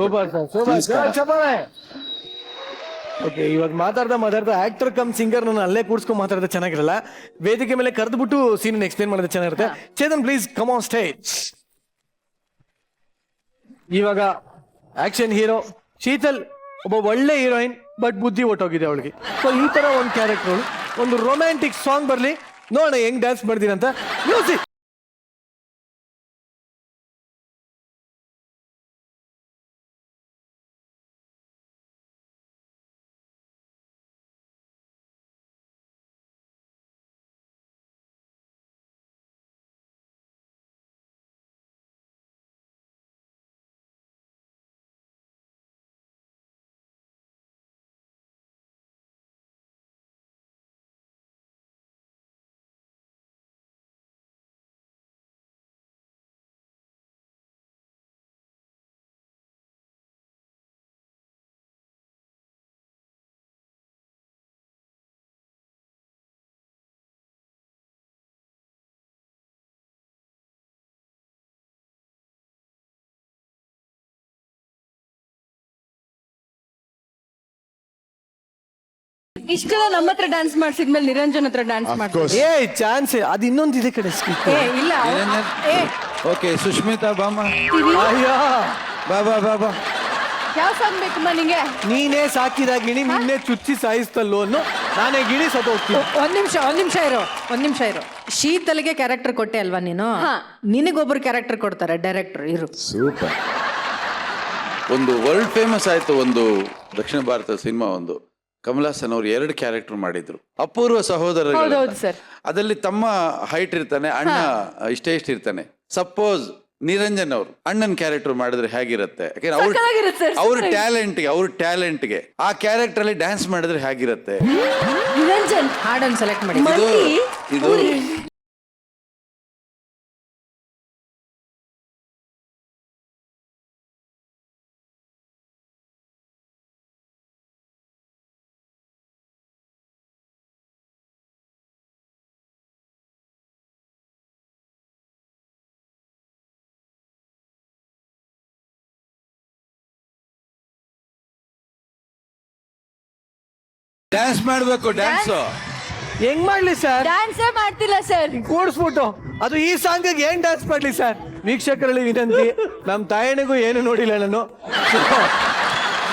ಓಕೆ, ಇವಾಗ ಮಾತಾಡ್ತಾ ಆಕ್ಟರ್ ಕಮ್ ಸಿಂಗರ್ ನಾನು ಅಲ್ಲೇ ಕೂಡ್ಸ್ಕೊಂಡ್ ಮಾತಾಡಿದ್ರೆ ಚೆನ್ನಾಗಿರಲ್ಲ. ವೇದಿಕೆ ಮೇಲೆ ಕರೆದ್ಬಿಟ್ಟು ಸೀನ್ ಎಕ್ಸ್ಪ್ಲೇನ್ ಮಾಡಿದ್ರೆ ಚೆನ್ನಾಗಿರುತ್ತೆ. Chetan please come on stage. ಇವಾಗ ಆಕ್ಷನ್ ಹೀರೋ ಶೀತಲ್ ಒಬ್ಬ ಒಳ್ಳೆ ಹೀರೋಯಿನ್, ಬಟ್ ಬುದ್ಧಿ ಒಟ್ಟೋಗಿದೆ ಅವಳಿಗೆ. ಸೊ ಈ ತರ ಒಂದು ಕ್ಯಾರೆಕ್ಟರ್, ಒಂದು ರೊಮ್ಯಾಂಟಿಕ್ ಸಾಂಗ್ ಬರ್ಲಿ, ನೋಡೋಣ ಹೆಂಗ್ ಡ್ಯಾನ್ಸ್ ಮಾಡ್ತೀನಿ ಅಂತ. ಮ್ಯೂಸಿಕ್. ಇಷ್ಟೆಲ್ಲ ನಮ್ಮ ಹತ್ರ ಡ್ಯಾನ್ಸ್ ಮಾಡ್ಸಿದ್ಮೇಲೆ ನಿರಂಜನ್ ಹತ್ರ ಡ್ಯಾನ್ಸ್ Of ಮಾಡ್ತಾರೆ. course. ಏ ಚಾನ್ಸ್ ಅದು ಇನ್ನೊಂದಿದೆ ಕಡೆ skit. ಇಲ್ಲ ಓಕೆ, ಸುಷ್ಮಿತಾ ಬಾಮ, ಅಯ್ಯೋ ಬಾಬಾ ಬಾಬಾ. ಯಾವ ಸಾಂಗ್ ಬೇಕಮ್ಮ ನಿಂಗೆ? ನೀನೇ ಸಾಕಿದ ಗಿಣಿ ನಿನ್ನೆ ಚುಚ್ಚಿ ಸಾಯಿಸ್ತಲ್ಲೋ ಅನ್ನೋ, ನಾನೇ ಗಿಣಿ ಸತ್ತೋಗ್ತೀನಿ. ಒಂದ್ ನಿಮಿಷ ಇರು. ಶೀತಲ್ಗೆ ಕ್ಯಾರೆಕ್ಟರ್ ಕೊಟ್ಟೆ ಅಲ್ವಾ ನೀನು? ಹಾ. ನಿನಗೊಬ್ರು ಕ್ಯಾರೆಕ್ಟರ್ ಕೊಡ್ತಾರೆ ಡೈರೆಕ್ಟರ್, ಇರು. ಸೂಪರ್. ಒಂದು ವರ್ಲ್ಡ್ ಫೇಮಸ್ ಆಯ್ತು ಒಂದು ದಕ್ಷಿಣ ಭಾರತ ಸಿನಿಮಾ, ಒಂದು ಕಮಲಾಸನ್ ಅವರು 2 ಕ್ಯಾರೆಕ್ಟರ್ ಮಾಡಿದ್ರು, ಅಪೂರ್ವ ಸಹೋದರರು. ಹೌದೌದು ಸರ್. ಅದರಲ್ಲಿ ತಮ್ಮ ಹೈಟ್ ಇರ್ತಾನೆ, ಅಣ್ಣ ಇಷ್ಟೇ ಇರ್ತಾನೆ. ಸಪೋಸ್ ನಿರಂಜನ್ ಅವರು ಅಣ್ಣನ್ ಕ್ಯಾರೆಕ್ಟರ್ ಮಾಡಿದ್ರೆ ಹೇಗಿರುತ್ತೆ? ಯಾಕಂದ್ರೆ ಸಖತ್ತಾಗಿರುತ್ತೆ sir. ಅವ್ರ ಟ್ಯಾಲೆಂಟ್ಗೆ ಆ ಕ್ಯಾರೆಕ್ಟರ್ ಅಲ್ಲಿ ಡ್ಯಾನ್ಸ್ ಮಾಡಿದ್ರೆ ಹೇಗಿರುತ್ತೆ? ನಿರಂಜನ್ ಹಾಡನ್ನು ಸೆಲೆಕ್ಟ್ ಮಾಡಿ. ಇದು ಡ್ಯಾನ್ಸ್ ಮಾಡ್ಬೇಕು. ಡ್ಯಾನ್ಸ್ ಹೆಂಗ್ ಮಾಡ್ಲಿ ಸರ್? ಡ್ಯಾನ್ಸೇ ಮಾಡ್ತಿಲ್ಲ ಸರ್. ಕೂಡಿಸ್ಬಿಟ್ಟು ಅದು ಈ ಸಾಂಗಿಗೆ ಏನ್ ಡ್ಯಾನ್ಸ್ ಮಾಡ್ಲಿ ಸರ್? ವೀಕ್ಷಕರಲ್ಲಿ ವಿನಂತಿ, ನಮ್ ತಾಯಣಿಗೂ ಏನು ನೋಡಿಲ್ಲ ನಾನು.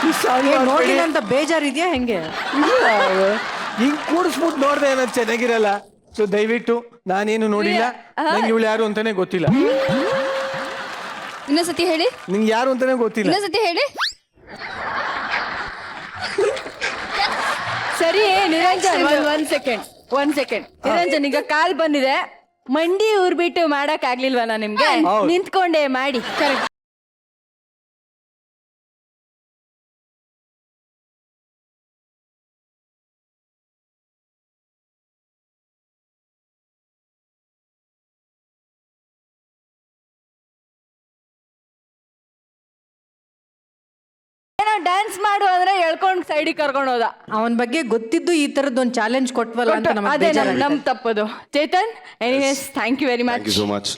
ಈ ಸಾಂಗ್ ನೋಡಿಲ್ಲ ಅಂತ ಬೇಜಾರಿದ್ಯಾ ಹೆಂಗೆ? ಹಿಂಗ್ ಕೂಡಿಸ್ಬಿಟ್ಟು ನೋಡ್ದೆ ಏನೋ ಚೆನ್ನಾಗಿರಲ್ಲ. ಸೊ ದಯವಿಟ್ಟು ನಾನೇನು ನೋಡಿಲ್ಲ, ನಂಗೆ ಇವಳು ಯಾರು ಅಂತಾನೆ ಗೊತ್ತಿಲ್ಲ. ಇನ್ನೊಂದ್ಸತಿ ಹೇಳಿ. ನಿಂಗೆ ಯಾರು ಅಂತಾನೆ ಗೊತ್ತಿಲ್ಲ. ಇನ್ನೊಂದ್ಸತಿ ಹೇಳಿ. ಸರಿ ನಿರಂಜನ್, ಒಂದ್ ಸೆಕೆಂಡ್ ನಿರಂಜನ್, ಈಗ ಕಾಲ್ ಬಂದಿದೆ, ಮಂಡಿ ಊರ್ಬಿಟ್ಟು ಮಾಡಕ್ ಆಗ್ಲಿಲ್ವಲ್ಲ ನಿಮ್ಗೆ? ನಿಂತ್ಕೊಂಡೆ ಮಾಡಿ. ಕರೆಕ್ಟ್. ಡ್ಯಾನ್ಸ್ ಮಾಡು ಅಂದ್ರೆ ಎಳ್ಕೊಂಡ್ ಸೈಡಿಗೆ ಕರ್ಕೊಂಡು ಹೋದ. ಅವನ ಬಗ್ಗೆ ಗೊತ್ತಿದ್ದು ಈ ತರದ್ ಒಂದು ಚಾಲೆಂಜ್ ಕೊಟ್ವಲ್ಲ ಅಂತ ನಮಗೆ ಅದೇ ಬೇಜಾರಾಗಿದೆ. ನಮ್ ತಪ್ಪದು. Chetan, anyways thank you very much. Thank you so much.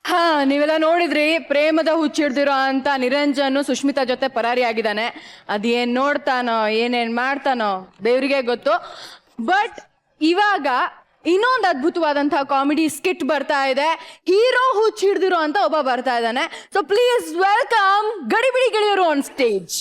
ಹಾ, ನೀವೆಲ್ಲ ನೋಡಿದ್ರಿ, ಪ್ರೇಮದ ಹುಚ್ಚಿಡ್ದಿರೋ ಅಂತ ನಿರಂಜನ್ ಸುಷ್ಮಿತಾ ಜೊತೆ ಪರಾರಿ ಆಗಿದ್ದಾನೆ. ಅದೇನ್ ನೋಡ್ತಾನೋ ಏನೇನ್ ಮಾಡ್ತಾನೋ ದೇವ್ರಿಗೆ ಗೊತ್ತು. ಬಟ್ ಇವಾಗ ಇನ್ನೊಂದು ಅದ್ಭುತವಾದಂತಹ ಕಾಮಿಡಿ ಸ್ಕಿಟ್ ಬರ್ತಾ ಇದೆ. ಹೀರೋ ಹುಚ್ಚ ಹಿಡ್ದಿರೋ ಅಂತ ಒಬ್ಬ ಬರ್ತಾ ಇದ್ದಾನೆ. ಸೊ ಪ್ಲೀಸ್ ವೆಲ್ಕಮ್ ಗಡಿಬಿಡಿ ಗೆಳೆಯರು ಆನ್ ಸ್ಟೇಜ್.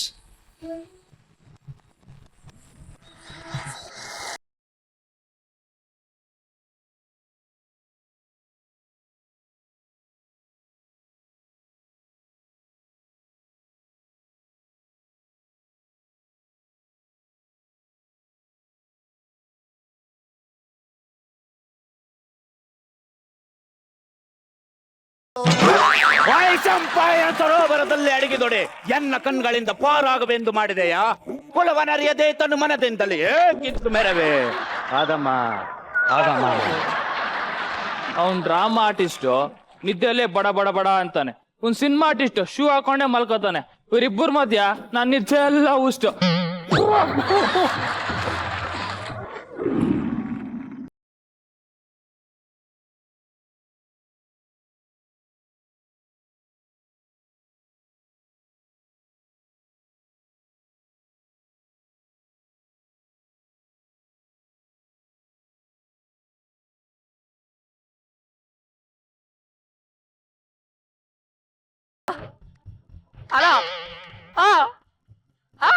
ವೈಶಂಪಾಯನ ಸರೋವರದಲ್ಲಿ ಅಡಗಿದೊಡೆ ಎನ್ನ ಕಣ್ಗಳಿಂದ ಪಾರಾಗವೆಂದು ಮಾಡಿದೆಯಾ ಕುಲವನರಿಯದೆ ತನ್ನ ಮನದಿಂದಲೇ ಕಿತ್ತು ಮೆರವೆ ಆದಮ್ಮ ಆದಮ್ಮ. ಅವ್ನ್ ಡ್ರಾಮಾ ಆರ್ಟಿಸ್ಟು ನಿದ್ದೆಲ್ಲೇ ಬಡ ಬಡ ಬಡ ಅಂತಾನೆ. ಒಂದ್ ಸಿನಿಮಾ ಆರ್ಟಿಸ್ಟ್ ಶೂ ಹಾಕೊಂಡೆ ಮಲ್ಕೋತಾನೆ. ಇವರಿಬ್ಬರ ಮಧ್ಯ ನಾನ್ ನಿದ್ದೆ ಎಲ್ಲ ಉಷ್ಟು. ಅಲ್ಲ ಆ ಆ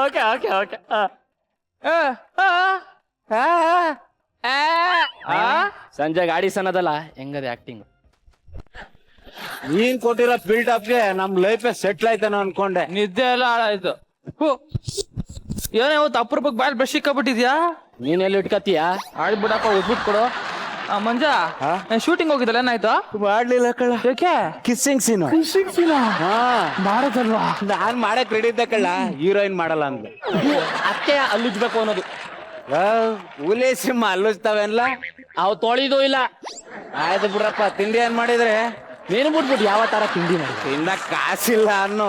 ಓಕೆ ಓಕೆ ಓಕೆ ಸಂಜೆ ಗಾಡಿ ಸನ್ನದಲ್ಲ ಹೆಂಗದೆ ಆಕ್ಟಿಂಗ್. ನೀನ್ ಕೊಟ್ಟಿರೋ ಬಿಲ್ಡಪ್ಗೆ ನಮ್ ಲೈಫ್ ಸೆಟ್ಲ್ ಆಯ್ತಾನ ಅನ್ಕೊಂಡೆ. ನಿದ್ದೆ ಎಲ್ಲ ಹಾಳಾಯ್ತು. ಏನೇ ಇವತ್ತು ಅಪರೂಪಕ್ಕೆ ಬಾಯಲ್ಲಿ ಬ್ರಷ್ ಇಕ್ಕಬಿಟ್ಟಿದ್ಯಾ? ನೀನ್ ಎಲ್ಲಿ ಇಟ್ಕತೀಯ? ಆಯ್ತು ಬಿಡಪ್ಪ, ಉದ್ಬಿಟ್ಟು ಕೊಡು. ಮಂಜ, ಶೂಟಿಂಗ್ ಹೋಗಿದ್ದಲ್ಲ, ಏನಾಯ್ತು? ಮಾಡ್ಲಿಲ್ಲ ಕಳ್ಳ. ಯಾಕೆ? ಕಿಸ್ಸಿಂಗ್ ಸೀನು. ಕಿಸ್ಸಿಂಗ್ ಸೀನಾ? ಮಾಡದಲ್ವಾ? ನಾನ್ ಮಾಡಕ್ ರೆಡಿ ಇದ್ದ ಕಳ್ಳ, ಹೀರೋಯಿನ್ ಮಾಡಲ್ಲ ಅಂದ್ಲು. ಅತ್ತೆ ಅಲ್ಲುಜ್ಬೇಕು ಅನ್ನೋದು. ಹುಲಿ ಸಿಂಹ ಅಲ್ಲುಜ್ತಾವೆಲ್ಲ, ಅವ್ ತೊಳಿದು ಇಲ್ಲ. ಆಯ್ತು ಬಿಡ್ರಪ್ಪ. ತಿಂಡಿ ಏನ್ ಮಾಡಿದ್ರೆ? ನೀನು ಬಿಟ್ಬಿಟ್ಟು ಯಾವ ತರ ತಿಂಡಿ ಮಾಡಿ? ತಿನ್ನ ಕಾಸಿಲ್ಲ ಅನ್ನೋ.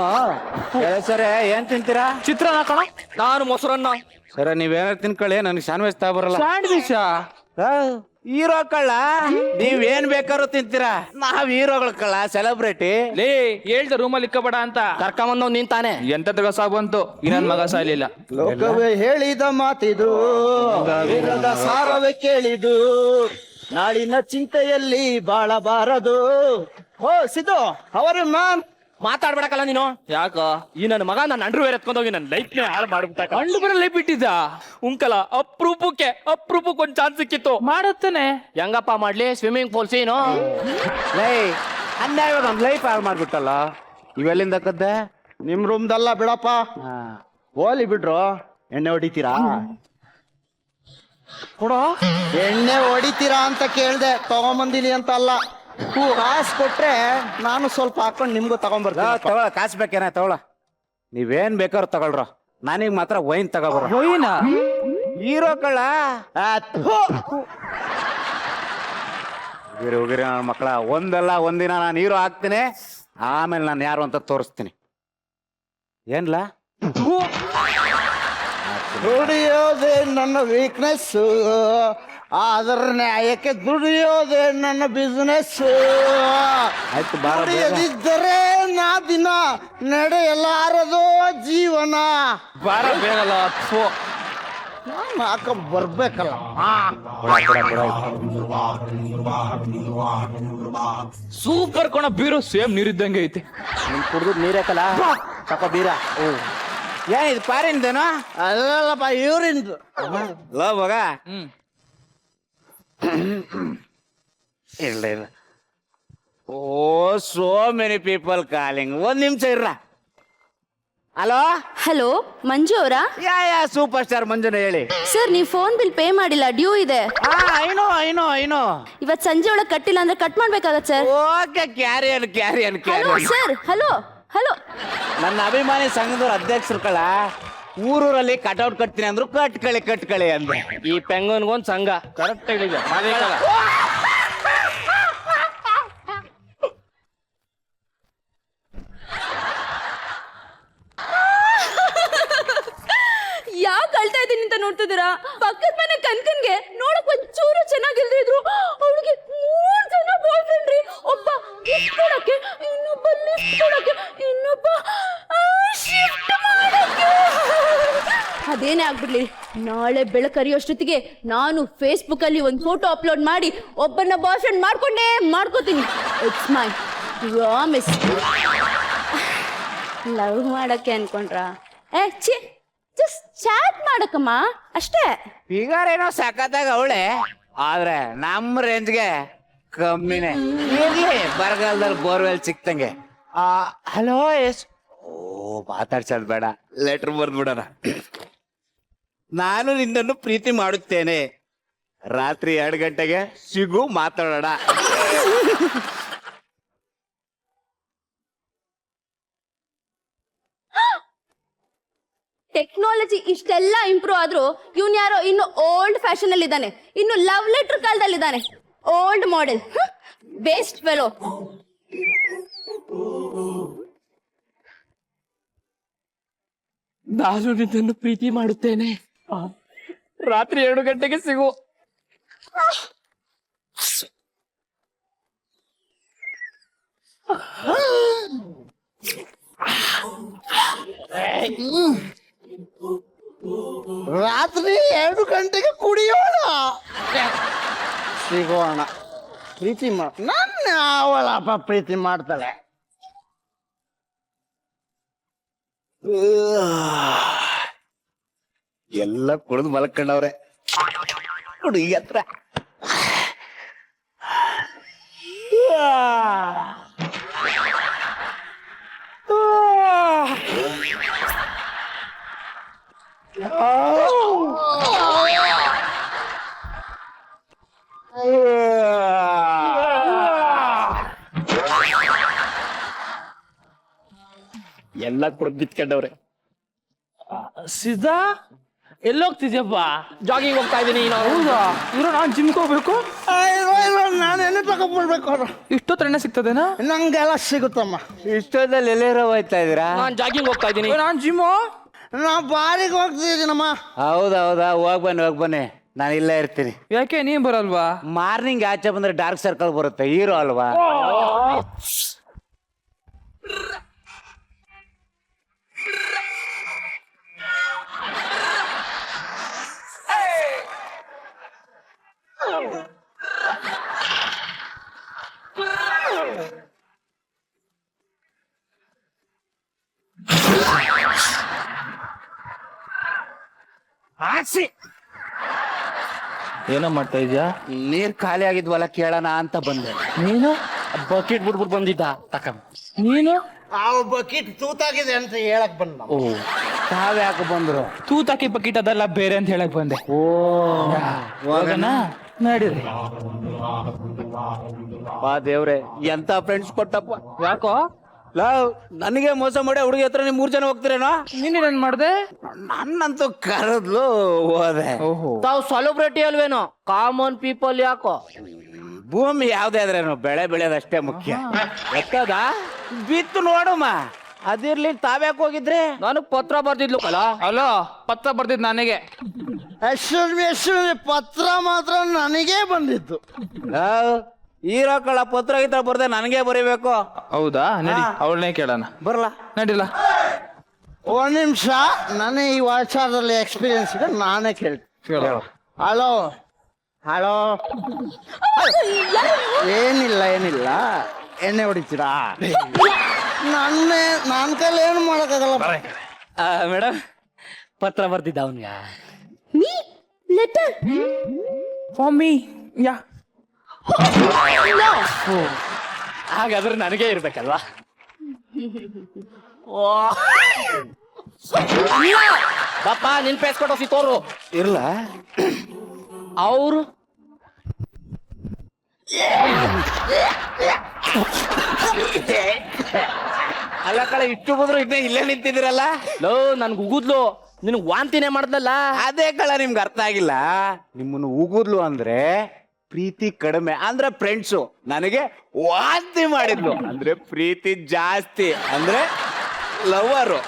ಸರಿ, ಏನ್ ತಿಂತೀರಾ? ಚಿತ್ರಾನ್ನ ಕಣ. ನಾನು ಮೊಸರನ್ನ. ಸರ ನೀವೇನಾರು ತಿನ್ಕೊಳ್ಳಿ, ನನಗೆ ಶಾನ್ವೇಜ್ ತಾ ಬರಲ್ಲ. ಸ್ಯಾಂಡ್ವಿಚ್ ಹೀರೋ ಕಳ್ಳ, ನೀವೇನ್ ಬೇಕಾದ್ರೂ ತಿಂತೀರಾ. ನಾವ್ ಹೀರೋಗಳು ಕಳ್ಳ, ಸೆಲೆಬ್ರಿಟಿ. ಲೇ ಹೇಳ್ದ ರೂಮಲ್ಲಿ ಇಕ್ಕಬೇಡ ಅಂತ ಕರ್ಕೊಂಬಂದವ್ ನೀನ್ ತಾನೆ. ಎಂತ ತಗಸ ಬಂತು, ಇನ್ನೊಂದ್ ಮಗ ಸಾಯ್ಲಿಲ್ಲ. ಲೋಕವೇ ಹೇಳಿದ ಮಾತಿದು, ವೇದದ ಸಾರವೇ ಕೇಳಿದು, ನಾಳಿನ ಚಿಂತೆಯಲ್ಲಿ ಬಾಳಬಾರದು. ಓ ಸಿದ್ದು, ಅವರು ಮ್ಯಾನ್ ಮಾತಾಡ್ಬೇಡಕಲ್ಲ ನೀನು. ಯಾಕ ಈ ನನ್ನ ಮಗ ನನ್ನ ಅಂಡ್ರು ಬೇರೆ ಎತ್ಕೊಂಡೋಗಿ ನನ್ನ ಲೈಫ್ ಹಾಳು ಮಾಡ್ಬಿಟ್ಟ. ಅಂಡು ಬೇರೆ ಲೈಫ್ ಬಿಟ್ಟಿದ್ದ ಉಂಕಲ. ಅಪ್ರೂಪಕ್ಕೆ ಒಂದ್ ಚಾನ್ಸ್ ಸಿಕ್ಕಿತ್ತು, ಮಾಡುತ್ತಾನೆ. ಹೆಂಗಪ್ಪ ಮಾಡ್ಲಿ? ಸ್ವಿಮ್ಮಿಂಗ್ ಪೂಲ್ ಸೀನು. ಅನ್ನ ಇವಾಗ ನಮ್ ಲೈಫ್ ಹಾಳು ಮಾಡ್ಬಿಟ್ಟಲ್ಲ. ಇವೆಲ್ಲಿಂದ ಕದ್ದೆ? ನಿಮ್ ರೂಮ್ದಲ್ಲ ಬಿಡಪ್ಪ. ಹೋಲಿ ಬಿಡ್ರು. ಎಣ್ಣೆ ಹೊಡಿತೀರಾ? ಕೊಡೋ. ಎಣ್ಣೆ ಹೊಡಿತೀರಾ ಅಂತ ಕೇಳ್ದೆ, ತಗೊಂಬಂದಿನಿ ಅಂತ ಅಲ್ಲ. ಕಾಸು ಕೊಟ್ರೆ ನಾನು ಸ್ವಲ್ಪ ಹಾಕೊಂಡು ನಿಮ್ಗೂ ತಗೊಂಡ್ಬರ್ತೀನಿ. ತಗೊಳ, ಕಾಸು ಬೇಕೇನ? ತಗೊಳ, ನೀವೇನ್ ಬೇಕಾದ್ರು ತಗೊಳ್ರ. ನನಗ್ ಮಾತ್ರ ವೈನ್ ತಗೋಬರ. ಹೋಯಿನಾ? ಹೀರೋ ಕಳ್ಳ. ಹೋಗಿರಿ ನನ್ನ ಮಕ್ಕಳ. ಒಂದಲ್ಲ ಒಂದಿನ ನಾನು ಹೀರೋ ಆಗ್ತೀನಿ, ಆಮೇಲೆ ನಾನು ಯಾರು ಅಂತ ತೋರಿಸ್ತೀನಿ. ಏನ್ಲ? ದುಡಿಯೋದೇ ನನ್ನ ವೀಕ್ನೆಸ್, ಅದರ ನ್ಯಾಯಕ್ಕೆ ದುಡಿಯೋದೇ ನನ್ನ ಬಿಸ್ನೆಸ್. ಆಯ್ತು, ಬಾರ. ದುಡಿಯದಿದ್ದರೆ ನಾ ದಿನ ನಡೆಯಲಾರದೋ ಜೀವನ. ಬಾರ ಬೇಗಲ್ಲ. ನಾನು ಹಾಕೊಂಡ್ ಬರ್ಬೇಕಲ್ಲ. ಸೂಪರ್ ಕಣ. ಬೀರು ಸೇಮ್ ನೀರಿದ್ದಂಗೆ ಐತಿ. ನಿನ್ ಕುಡ್ದು ನೀರೇಕಲ್ಲ, ಸ್ವಲ್ಪ ಬೀರ. ಏನ್ ಇದು ಪಾರಿಂದೇನೋ? ಅಲ್ಲಲ್ಲಪ್ಪ, ಇವ್ರಿಂದು. ಲೋ ಮಗ. ಇಲ್ಲ ಇಲ್ಲ. ಓ, ಸೋ ಮೆನಿ ಪೀಪಲ್ ಕಾಲಿಂಗ್. ಒಂದ್ ನಿಮಿಷ ಇರ್ರ. ಹಲೋ ಹಲೋ, ಮಂಜು ಅವರಾ? ಯಾ ಸೂಪರ್ ಸ್ಟಾರ್ ಮಂಜುನ ಹೇಳಿ. ಸರ್, ನೀವು ಫೋನ್ ಬಿಲ್ ಪೇ ಮಾಡಿಲ್ಲ, ಡ್ಯೂ ಇದೆ. ಐನೋ ಇವತ್ ಸಂಜೆ ಒಳಗೆ ಕಟ್ಟಿಲ್ಲ ಅಂದ್ರೆ ಕಟ್ ಮಾಡ್ಬೇಕಾಗತ್ತೆ sir. Okay, carry on. Hello sir, hello hello. ನನ್ನ ಅಭಿಮಾನಿ ಸಂಘದವ್ರ ಅಧ್ಯಕ್ಷರು ಕಳ ಊರೂರಲ್ಲಿ ಕಟ್ಔಟ್ ಕಟ್ತೀನಿ ಅಂದ್ರು, ಕಟ್ಕಳಿ ಅಂದ್ರೆ. ಈ ಪೆಂಗನ್ಗೊಂದ್ ಸಂಘ ಕರೆಕ್ಟ್ ಆಗಿದೆ. ಯಾಕೆ ಅಳ್ತಾ ಇದ್ದೀನಿ ಅಂತ ನೋಡ್ತಿದ್ದೀರಾ? ಪಕ್ಕದ ಮನೆ ಕನ್ಕನ್ಗೆ ನೋಡಕ್ ಒಂಚೂರು ಚೆನ್ನಾಗಿಲ್ದಿದ್ರು, ಅವಳಿಗೆ 3 ಜನ ಬಾಯ್ ಫ್ರೆಂಡ್ ರೀ. ಒಬ್ಬ ಗಿಫ್ಟ್ ಕೊಡಕ್ಕೆ, ಇನ್ನೊಬ್ಬ ಲಿಫ್ಟ್ ಕೊಡಕ್ಕೆ, ಇನ್ನೊಬ್ಬ ಶಿಫ್ಟ್ ಮಾಡಕ್ಕೆ. ಅದೇನೇ ಆಗ್ಬಿಡ್ಲಿ, ನಾಳೆ ಬೆಳಕರಿಯೋಷ್ಟೊತ್ತಿಗೆ ನಾನು ಫೇಸ್ಬುಕ್ ಅಲ್ಲಿ ಒಂದು ಫೋಟೋ ಅಪ್ಲೋಡ್ ಮಾಡಿ ಒಬ್ಬನ ಬಾಯ್ ಫ್ರೆಂಡ್ ಮಾಡ್ಕೋತೀನಿ. It's my promise. ಲವ್ ಮಾಡಕ್ಕೆ ಅನ್ಕೊಂಡ್ರಾ? ಛೀ, ಜಸ್ಟ್ ಚಾಟ್ ಮಾಡಕ್ಕಮ್ಮ ಅಷ್ಟೇ. ಫಿಗರ್ ಏನೋ ಸಖತ್ತಾಗ ಅವಳೆ, ಆದ್ರೆ ನಮ್ಮ ರೇಂಜ್ಗೆ ಕಮ್ಮಿನೇ. ಇರ್ಲಿ, ಬರಗಾಲದಲ್ಲಿ ಬೋರ್ವೆಲ್ ಸಿಕ್ತಂಗೆ. Hello yes. ಓ, ಮಾತಾಡ್ಸೋದ್ ಬೇಡ, ಲೆಟರ್ ಬರ್ದ್ಬಿಡೋಣ. ನಾನು ನಿನ್ನನ್ನು ಪ್ರೀತಿ ಮಾಡುತ್ತೇನೆ. ರಾತ್ರಿ 2 ಗಂಟೆಗೆ ಸಿಗು, ಮಾತಾಡೋಣ. ಟೆಕ್ನಾಲಜಿ ಇಷ್ಟೆಲ್ಲ ಇಂಪ್ರೂವ್ ಆದ್ರೂ ಇವನ್ ಯಾರೋ ಇನ್ನು ಓಲ್ಡ್ ಫ್ಯಾಷನ್ ಅಲ್ಲಿ ಇದ್ದಾನೆ, ಇನ್ನು ಲವ್ ಲೆಟರ್ ಕಾಲದಲ್ಲಿ ಇದ್ದಾನೆ. Old model, best fellow. ನಾನು ನಿನ್ನನ್ನು ಪ್ರೀತಿ ಮಾಡುತ್ತೇನೆ. ರಾತ್ರಿ 2 ಗಂಟೆಗೆ ಸಿಗು. ರಾತ್ರಿ 2 ಗಂಟೆಗೆ ಕುಡಿಯೋಣ, ಸಿಗೋಣ, ಪ್ರೀತಿ ನನ್ನ ಅವಳಪ್ಪ ಪ್ರೀತಿ ಮಾಡ್ತಾಳೆ. ಎಲ್ಲ ಕುಡಿದು ಮಲ್ಕೊಂಡವ್ರೆ ಹುಡುಗಿ ಹತ್ರ. ಎಲ್ಲ ಕುಡ್ದು ಬಿತ್ಕೊಂಡವ್ರೆ. ಸಿದ್ಧಾ ಎಲ್ಲೋಗ್ತಿದ್ಯಪ್ಪ? ಜಾಗಿಂಗ್ ಹೋಗ್ತಾ ಇದೀನಿ. ಹೌದಾ? ಇರೋ ನಾನು ಜಿಮ್ಗೆ ಹೋಗ್ಬೇಕು. ನಾನು ಎಣ್ಣೆ ತಗೊಂಡ್ಬಿಡ್ಬೇಕು. ಇಷ್ಟೊತ್ತು ಎಣ್ಣೆ ಸಿಗ್ತದೇನಾ? ನಂಗೆಲ್ಲ ಸಿಗುತ್ತಮ್ಮ. ಇಷ್ಟೊಂದಲ್ಲಿ ಎಲ್ಲೇರೋ ಹೋಯ್ತಾ ಇದ್ದೀರಾ? ನಾನು ಜಾಗಿಂಗ್ ಹೋಗ್ತಾ ಇದೀನಿ. ನಾನು ಜಿಮ್ಮು. ನಾ ಬಾರಿಗೆ ಹೋಗ್ತಿದ್ದೀನಮ್ಮ. ಹೌದಾ, ಹೋಗ್ ಬನ್ನಿ, ನಾನು ಇಲ್ಲೇ ಇರ್ತೀನಿ. ಯಾಕೆ ನೀನ್ ಬರಲ್ವಾ? ಮಾರ್ನಿಂಗ್ ಆಚೆ ಬಂದ್ರೆ ಡಾರ್ಕ್ ಸರ್ಕಲ್ ಬರುತ್ತೆ, ಹೀರೋ ಅಲ್ವಾ? ಏನೋ ಮಾಡ್ತಾ ಇದ್ಯಾ? ನೀರ್ ಖಾಲಿ ಆಗಿದ್ವಲ್ಲ, ಕೇಳೋಣ ಅಂತ ಬಂದೆ. ನೀನು ಬಕೆಟ್ ಬಿಟ್ಬಿಟ್ಟು ಬಂದಿದ್ದ ತಕೊಂಡ್. ನೀನು ಆ ಬಕೆಟ್ ತೂತಾಗಿದೆ ಅಂತ ಹೇಳಕ್ ಬಂದ. ಓ, ತಾವ್ಯಾಕೆ ಬಂದ್ರು? ತೂತಾಕಿ ಬಕೆಟ್ ಅದೆಲ್ಲ ಬೇರೆ ಅಂತ ಹೇಳಕ್ ಬಂದೆ. ಓ, ಹೋಗೋಣ ನಡೀರಿ. ಬಾ ದೇವ್ರೆ, ಎಂತ ಫ್ರೆಂಡ್ಸ್ ಕೊಟ್ಟಪ್ಪ. ಯಾಕೋ? ಲವ್, ನನಗೆ ಮೋಸ ಮಾಡಿ ಹುಡುಗಿ ಹತ್ರ ನೀವು 3 ಜನ ಹೋಗ್ತೀರೇನೋ? ನೀನೇನ್ ಮಾಡ್ದೆ? ನನ್ನಂತೂ ಕರೆದ್ಲು, ಹೋದೆ. ತಾವು ಸೆಲೆಬ್ರಿಟಿ ಅಲ್ವೇನೋ? ಕಾಮನ್ ಪೀಪಲ್ ಯಾಕೋ? ಭೂಮಿ ಯಾವ್ದೇ ಆದ್ರೇನು ಬೆಳೆ ಬೆಳೆಯೋದಷ್ಟೇ ಮುಖ್ಯ. ಎತ್ತದ ಬಿತ್ತು ನೋಡಮ್ಮ. ಅದಿರ್ಲಿ, ತಾವ್ಯಾಕೆ ಹೋಗಿದ್ರೆ? ನನಗ್ ಪತ್ರ ಬರ್ದಿದ್ಲು ಕಲ. ಅಲೋ, ಪತ್ರ ಬರ್ದಿದ್ ನನಗೆ. ಅಶ್ವಿನಿ ಪತ್ರ ಮಾತ್ರ ನನಗೇ ಬಂದಿತ್ತು. ಹೀರೋ ಕಳ ಪತ್ರ ಗೀತ ಬರ್ದೆ ನನಗೆ ಬರೀಬೇಕು. ಹೌದಾ? ನಡಿ, ಅವಳನ್ನೇ ಕೇಳೋಣ. ಬರಲ್ಲ, ನಡಿಲ್ಲ. 1 ನಿಮಿಷ, ನನಗೆ ಈ ವಾಚಾರದಲ್ಲಿ ಎಕ್ಸ್ಪೀರಿಯನ್ಸ್ ಇದೆ, ನಾನೇ ಕೇಳ್ತೀನಿ. Hello hello. ಏನಿಲ್ಲ, ಎಣ್ಣೆ ಹೊಡಿತೀರಾ? ನನ್ನ ಕೈಲಿ ಏನು ಮಾಡೋಕ್ಕಾಗಲ್ಲ. ಮೇಡಮ್, ಪತ್ರ ಬರ್ದಿದ್ದ ಅವನ್ಗ. Letter for me. ಯಾ, ಹಾಗಾದ್ರೆ ನನಗೆ ಇರ್ಬೇಕಲ್ವಾ? ಪಾಪ ನಿನ್ ಪೇಸ್ ಕೊಟ್ಟೋಸಿ ತೋರು ಇರ್ಲ. ಅವರು ಅಲ್ಲ ಕಳೆ, ಇಷ್ಟು ಬಂದ್ರು ಇಲ್ಲೇ ನಿಂತಿದ್ದೀರಲ್ಲ. ಲೋ, ನನ್ಗೆ ಉಗುದ್ಲು, ನಿನಗ್ ವಾಂತಿನೇ ಮಾಡ್ದಲ್ಲ. ಅದೇ ಕಳ ನಿಮ್ಗೆ ಅರ್ಥ ಆಗಿಲ್ಲ. ನಿಮ್ಮನ್ನು ಉಗುದ್ಲು ಅಂದ್ರೆ ಪ್ರೀತಿ ಕಡಿಮೆ ಅಂದ್ರೆ ಫ್ರೆಂಡ್ಸು, ನನಗೆ ವಾಂತಿ ಮಾಡಿದ್ಲು ಅಂದ್ರೆ ಪ್ರೀತಿ ಜಾಸ್ತಿ ಅಂದ್ರೆ ಲವರು.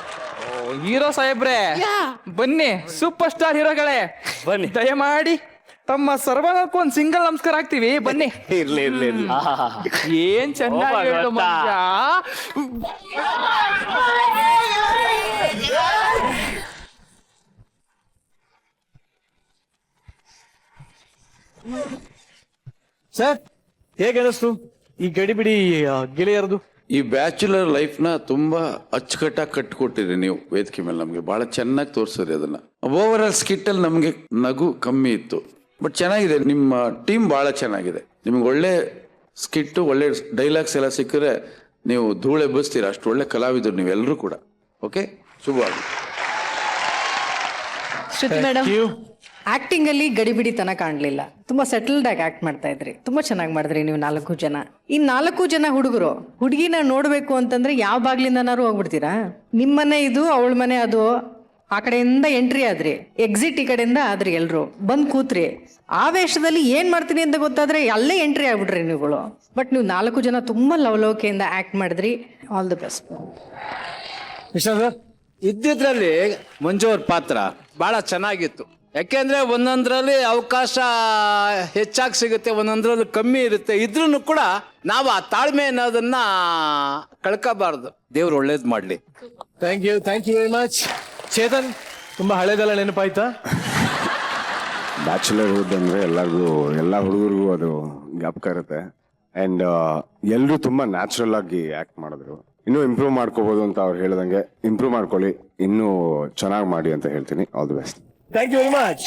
ಹೀರೋ ಸಾಹೇಬ್ರೆ, ಬನ್ನಿ, ಸೂಪರ್ ಸ್ಟಾರ್ ಹೀರೋಗಳೇ ಬನ್ನಿ. ದಯಮಾಡಿ ತಮ್ಮ ಸರ್ವನಕ್ಕೂ ಒಂದು ಸಿಂಗಲ್ ನಮಸ್ಕಾರ ಹಾಕ್ತಿವಿ, ಬನ್ನಿ. ಇರ್ಲಿ. ಏನ್ ಚೆನ್ನಾಗಿ ಹೇಳು ಮನುಷ್ಯ. ಸರ್, ಹೇಗೆ ಅನಿಸ್ತು ಈ ಗಡಿಬಿಡಿ ಗೆಳೆಯರದು? ಈ ಬ್ಯಾಚುಲರ್ ಲೈಫ್ನ ತುಂಬಾ ಅಚ್ಚುಕಟ್ಟಾಗಿ ಕಟ್ಟಿಕೊಟ್ಟಿರಿ ನೀವು ವೇದಿಕೆ ಮೇಲೆ. ನಮಗೆ ಬಹಳ ಚೆನ್ನಾಗಿ ತೋರಿಸಿದ್ರಿ ಅದನ್ನ. ಓವರ್ ಆಲ್ ಸ್ಕಿಟ್ ಅಲ್ಲಿ ನಮಗೆ ನಗು ಕಮ್ಮಿ ಇತ್ತು, ಬಟ್ ಚೆನ್ನಾಗಿದೆ. ನಿಮ್ಮ ಟೀಮ್ ಬಹಳ ಚೆನ್ನಾಗಿದೆ. ನಿಮ್ಗೆ ಒಳ್ಳೆ ಸ್ಕಿಟ್ಟು, ಒಳ್ಳೆ ಡೈಲಾಗ್ಸ್ ಎಲ್ಲ ಸಿಕ್ಕಿದ್ರೆ ನೀವು ಧೂಳೆ ಎಬ್ಬಿಸ್ತೀರ. ಅಷ್ಟು ಒಳ್ಳೆ ಕಲಾವಿದರು ನೀವೆಲ್ಲರೂ ಕೂಡ. ಓಕೆ, ಶುಭವಾಗಿ. ಶ್ರುತಿ ಮೇಡಮ್ ಆಕ್ಟಿಂಗ್ ಅಲ್ಲಿ ಗಡಿಬಿಡಿತನ ಕಾಣಲಿಲ್ಲ, ತುಂಬಾ ಸೆಟಲ್ಡ್ ಆಗಿ ಆಕ್ಟ್ ಮಾಡ್ತಾ ಇದ್ರಿ, ತುಂಬಾ ಚೆನ್ನಾಗಿ ಮಾಡಿದ್ರಿ ನೀವು 4 ಜನ. ಈ 4 ಜನ ಹುಡುಗರು ಹುಡುಗಿನ ನೋಡ್ಬೇಕು ಅಂತಂದ್ರೆ ಯಾವ ಬಾಗ್ಲಿಂದನಾರು ಹೋಗ್ಬಿಡ್ತೀರಾ? ನಿಮ್ಮನೆ ಇದು, ಅವಳ ಮನೆ ಅದು, ಆ ಕಡೆಯಿಂದ ಎಂಟ್ರಿ ಆದ್ರಿ, ಎಕ್ಸಿಟ್ ಈ ಕಡೆಯಿಂದ ಆದ್ರಿ, ಎಲ್ರು ಬಂದ್ ಕೂತ್ರಿ. ಆವೇಶದಲ್ಲಿ ಏನ್ ಮಾಡ್ತೀನಿ ಅಂತ ಗೊತ್ತಾದ್ರೆ ಅಲ್ಲೇ ಎಂಟ್ರಿ ಆಗ್ಬಿಟ್ರಿ ನೀವುಗಳು. ಬಟ್ ನೀವು 4 ಜನ ತುಂಬಾ ಲವಲವಿಕೆಯಿಂದ ಆಕ್ಟ್ ಮಾಡಿದ್ರಿ. All the best. Krishna sir, ಇದ್ದಿದ್ರಲ್ಲಿ ಮಂಜು ಅವ್ರ ಪಾತ್ರ ಬಹಳ ಚೆನ್ನಾಗಿತ್ತು. ಯಾಕೆಂದ್ರೆ ಒಂದೊಂದ್ರಲ್ಲಿ ಅವಕಾಶ ಹೆಚ್ಚಾಗಿ ಸಿಗುತ್ತೆ, ಒಂದೊಂದ್ರಲ್ಲಿ ಕಮ್ಮಿ ಇರುತ್ತೆ. ಇದ್ರೂ ಕೂಡ ನಾವು ಆ ತಾಳ್ಮೆ ಅನ್ನೋದನ್ನ ಕಳ್ಕೋಬಾರ್ದು. ದೇವ್ರು ಒಳ್ಳೇದ್ ಮಾಡ್ಲಿ. Thank you very much. Chetan, ತುಂಬಾ ಹಳೇದೆಲ್ಲ ನೆನಪಾಯ್ತಾ? ಬ್ಯಾಚುಲರ್ಹುಡ್ ಅಂದರೆ ಎಲ್ಲರಿಗೂ, ಎಲ್ಲ ಹುಡುಗರಿಗೂ ಅದು ಜ್ಞಾಪಕ ಇರುತ್ತೆ. ಆ್ಯಂಡ್ ಎಲ್ಲರೂ ತುಂಬ ನ್ಯಾಚುರಲ್ ಆಗಿ ಆ್ಯಕ್ಟ್ ಮಾಡಿದ್ರು. ಇನ್ನೂ ಇಂಪ್ರೂವ್ ಮಾಡ್ಕೋಬೋದು ಅಂತ ಅವ್ರು ಹೇಳ್ದಂಗೆ ಇಂಪ್ರೂವ್ ಮಾಡ್ಕೊಳ್ಳಿ, ಇನ್ನೂ ಚೆನ್ನಾಗಿ ಮಾಡಿ ಅಂತ ಹೇಳ್ತೀನಿ. All the best. Thank you very much.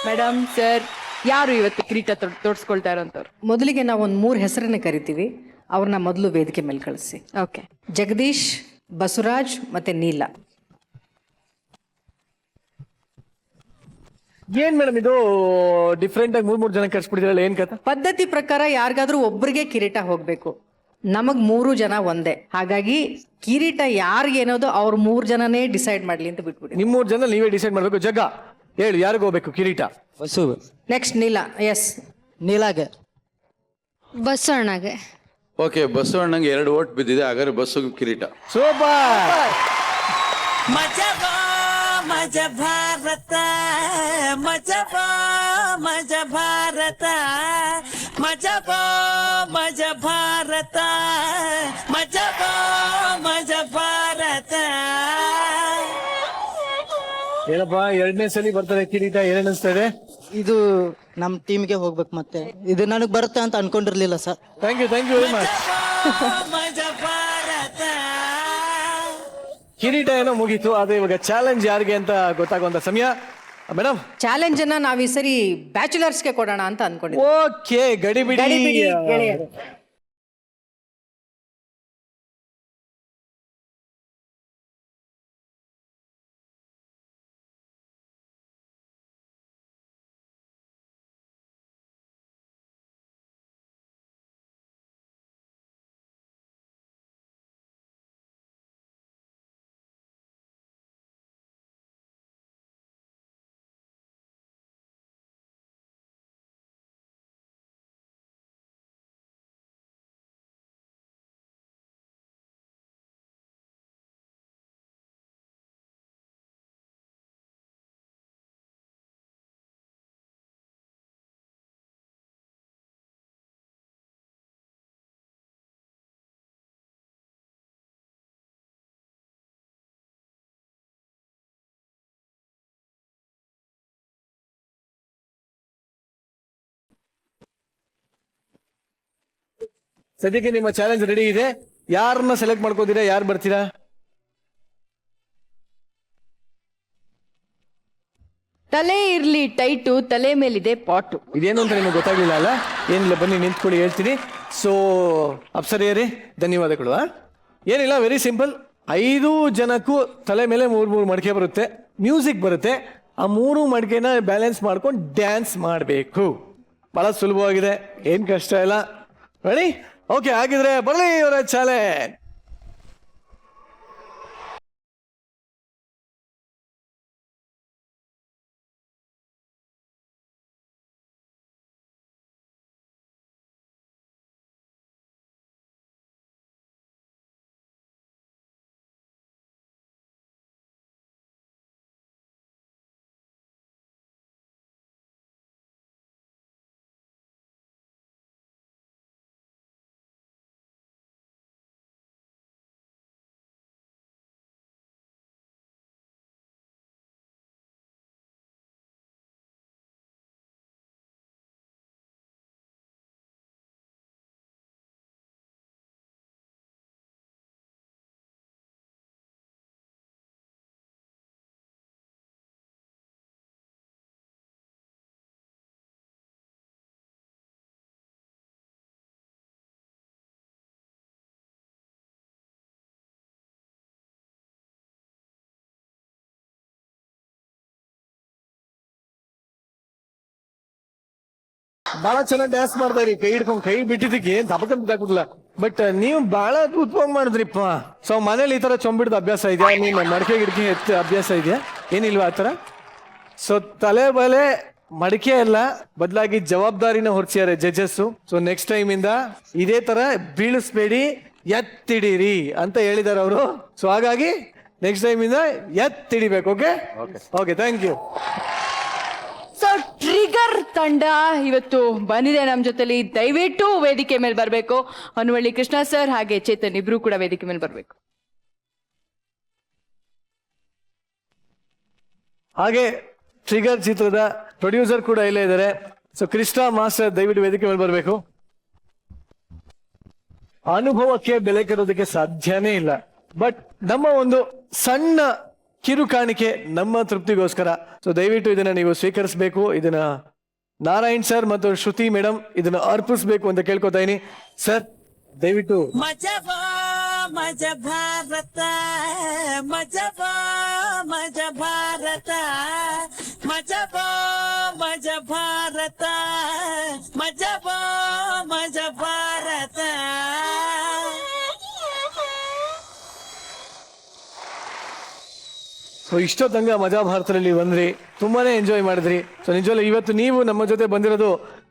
Madam sir, ಯಾರು ಇವತ್ತು ಕಿರೀಟ ತೋಡ್ಸ್ಕೊಳ್ತಾ ಇರೋಂಥವ್ರು? ಮೊದಲಿಗೆ ನಾವು ಒಂದು 3 ಹೆಸರನ್ನ ಕರಿತೀವಿ, ಅವ್ರನ್ನ ಮೊದಲು ವೇದಿಕೆ ಮೇಲೆ ಕಳಿಸಿ. ಓಕೆ. ಜಗದೀಶ್, ಬಸವರಾಜ್ ಮತ್ತೆ ನೀಲ. ಏನ್ ಮೇಡಮ್ ಇದು ಡಿಫ್ರೆಂಟ್ ಆಗಿ 3 ಜನ ಕರ್ಸ್ಬಿಟ್ಟಿದ್ರಲ್ಲ, ಏನ್ ಕಥೆ? ಪದ್ಧತಿ ಪ್ರಕಾರ ಯಾರಿಗಾದ್ರೂ ಒಬ್ಬರಿಗೆ ಕಿರೀಟ ಹೋಗ್ಬೇಕು. ನಮಗ್ 3 ಜನ ಒಂದೇ, ಹಾಗಾಗಿ ಕಿರೀಟ ಯಾರಿಗೇನೋದು ಅವ್ರ 3 ಜನನೇ ಡಿಸೈಡ್ ಮಾಡ್ಲಿ ಅಂತ ಬಿಟ್ಬಿಡಿ. ನಿಮ್ 3 ಜನ ನೀವೇ ಡಿಸೈಡ್ ಮಾಡ್ಬೇಕು. ಜಗ ಹೇಳಿ, ಯಾರಿಗೂ ಹೋಗ್ಬೇಕು ಕಿರೀಟ? ಬಸ್ಸು. ನೆಕ್ಸ್ಟ್ ನೀಲ. ಎಸ್, ನೀಲಾಗೆ. ಬಸವಣ್ಣಗೆ. ಓಕೆ, ಬಸವಣ್ಣಂಗೆ 2 ಓಟ್ ಬಿದ್ದಿದೆ, ಹಾಗಾದ್ರೆ ಬಸ್ಸು ಕಿರೀಟ. ಸೂಪರ್. ಮಜ ಭಾರತ ಮಜ ಭಾರತ ಮಜ ಭಾರತ ಮಜ ಭಾರತ. ಏನಪ್ಪ 2ನೇ ಸಲ ಬರ್ತಾರೆ ಕಿರೀಟ, ಏನ್ ಅನಿಸ್ತಾ ಇದೆ? ಇದು ನಮ್ಮ ಟೀಮ್ಗೆ ಹೋಗ್ಬೇಕು. ಮತ್ತೆ ಇದು ನನಗೆ ಬರುತ್ತೆ ಅಂತ ಅನ್ಕೊಂಡಿರ್ಲಿಲ್ಲ sir. Thank you very much. ಕಿರೀಟ ಏನೋ ಮುಗೀತು, ಅದು ಇವಾಗ ಚಾಲೆಂಜ್ ಯಾರಿಗೆ ಅಂತ ಗೊತ್ತಾಗುವಂತ ಸಮಯ. ಮೇಡಮ್, ಚಾಲೆಂಜ್ ಅನ್ನ ನಾವ್ ಈ ಸರಿ ಬ್ಯಾಚುಲರ್ಸ್ಗೆ ಕೊಡೋಣ ಅಂತ ಅನ್ಕೊಂಡಿದ್ವಿ. ಓಕೆ, ಗಡಿಬಿಡಿ ಗೆಳೆಯರು. ಸದ್ಯಕ್ಕೆ ನಿಮ್ಮ ಚಾಲೆಂಜ್ ರೆಡಿ ಇದೆ. ಯಾರನ್ನ ಸೆಲೆಕ್ಟ್ ಮಾಡ್ಕೋತೀರಾ? ಯಾರು ಬರ್ತೀರಾ? ತಲೆ ಇರ್ಲಿ ಟೈಟು, ತಲೆ ಮೇಲಿದೆ ಪಾಟು. ಇದೇನು ಅಂತ ನಿಮಗೆ ಗೊತ್ತಾಗ್ಲಿಲ್ಲ ಅಲ್ಲ? ಏನಿಲ್ಲ, ಬನ್ನಿ ನಿಂತ್ಕೊಳ್ಳಿ, ಹೇಳ್ತೀನಿ. ಸೊ ಅಪ್ಸರಿಯರೇ, ಧನ್ಯವಾದಗಳು. ಏನಿಲ್ಲ, ವೆರಿ ಸಿಂಪಲ್. 5 ಜನಕ್ಕೂ ತಲೆ ಮೇಲೆ 3 ಮಡಿಕೆ ಬರುತ್ತೆ, ಮ್ಯೂಸಿಕ್ ಬರುತ್ತೆ. ಆ 3 ಮಡಿಕೆನ ಬ್ಯಾಲೆನ್ಸ್ ಮಾಡ್ಕೊಂಡು ಡ್ಯಾನ್ಸ್ ಮಾಡಬೇಕು. ಬಹಳ ಸುಲಭವಾಗಿದೆ, ಏನ್ ಕಷ್ಟ ಇಲ್ಲ. ರೆಡಿ? ಓಕೆ, ಹಾಗಿದ್ರೆ ಬರಲಿ ಇವರ ಚಾಲೆಂಜ್. ಬಹಳ ಚೆನ್ನಾಗಿ ಡ್ಯಾನ್ಸ್ ಮಾಡ್ತಾ ಇರಿ, ಕೈ ಹಿಡ್ಕೊಂಡು ಕೈ ಬಿಟ್ಟಿದ್ದಕ್ಕೆ ತಪ್ಪಕ್ಕಿಲ್ಲ. ಬಟ್ ನೀವು ಬಹಳ ಅದ್ಭುತವಾಗಿ ಮಾಡಿದ್ರಿಪ್ಪ. ಸೊ ಮನೇಲಿ ಈ ತರ ಚೊಂಬಿಡ್ದ ಅಭ್ಯಾಸ ಇದೆಯಾ? ನಿಮ್ಮ ಮಡಕೆ ಗಿಡಕೆ ಎತ್ತ ಅಭ್ಯಾಸ ಇದೆಯಾ? ಏನಿಲ್ವಾ ಆ ತರ? ಸೊ ತಲೆ ಬಲೆ ಮಡಿಕೆ ಅಲ್ಲ, ಬದಲಾಗಿ ಜವಾಬ್ದಾರಿನ ಹೊರಿಸಿದ್ದಾರೆ ಜಡ್ಜಸ್. ಸೊ ನೆಕ್ಸ್ಟ್ ಟೈಮ್ ಇಂದ ಇದೇ ತರ ಬೀಳಿಸ್ಬೇಡಿ, ಎತ್ತಿಡಿರಿ ಅಂತ ಹೇಳಿದಾರೆ ಅವರು. ಸೊ ಹಾಗಾಗಿ ನೆಕ್ಸ್ಟ್ ಟೈಮ್ ಇಂದ ಎತ್ತಿಡಿಬೇಕು. Okay okay, thank you. So trigger ತಂಡ ಇವತ್ತು ಬಂದಿದೆ ನಮ್ಮ ಜೊತೆಲಿ. ದಯವಿಟ್ಟು ವೇದಿಕೆ ಮೇಲೆ ಬರಬೇಕು. ಹೊನ್ನವಳ್ಳಿ ಕೃಷ್ಣ ಸರ್ ಹಾಗೆ ಚೇತನ್ ಇಬ್ರು ಕೂಡ ವೇದಿಕೆ ಮೇಲೆ ಬರಬೇಕು. ಹಾಗೆ ಟ್ರಿಗರ್ ಚಿತ್ರದ ಪ್ರೊಡ್ಯೂಸರ್ ಕೂಡ ಇಲ್ಲೇ ಇದ್ದಾರೆ. ಸೊ ಕೃಷ್ಣ ಮಾಸ್ಟರ್ ದಯವಿಟ್ಟು ವೇದಿಕೆ ಮೇಲೆ ಬರಬೇಕು. ಅನುಭವಕ್ಕೆ ಬೆಲೆ ಕೊಡೋದಕ್ಕೆ ಸಾಧ್ಯನೇ ಇಲ್ಲ. ಬಟ್ ನಮ್ಮ ಒಂದು ಸಣ್ಣ ಕಿರು ಕಾಣಿಕೆ ನಮ್ಮ ತೃಪ್ತಿಗೋಸ್ಕರ. ಸೊ ದಯವಿಟ್ಟು ಇದನ್ನ ನೀವು ಸ್ವೀಕರಿಸಬೇಕು. ಇದನ್ನ ನಾರಾಯಣ್ ಸರ್ ಮತ್ತು ಶ್ರುತಿ ಮೇಡಮ್ ಇದನ್ನ ಅರ್ಪಿಸ್ಬೇಕು ಅಂತ ಕೇಳ್ಕೊತಾ ಇದೀನಿ. ಸರ್ ದಯವಿಟ್ಟು. ಮಜಾ ಭಾರತ ಮಜಾ ಭಾರತ ಮಜಾ ಭಾರತ ಮಜಾ ಭಾರತ. ಸೊ ಇಷ್ಟೊತ್ತಂಗ ಮಜಾ ಭಾರತದಲ್ಲಿ ಬಂದ್ರಿ, ತುಂಬಾನೇ ಎಂಜಾಯ್ ಮಾಡಿದ್ರಿ. ಸೊ ನಿಜವಲ್ಲ ಇವತ್ತು ನೀವು ನಮ್ಮ ಜೊತೆ ಬಂದಿರೋದು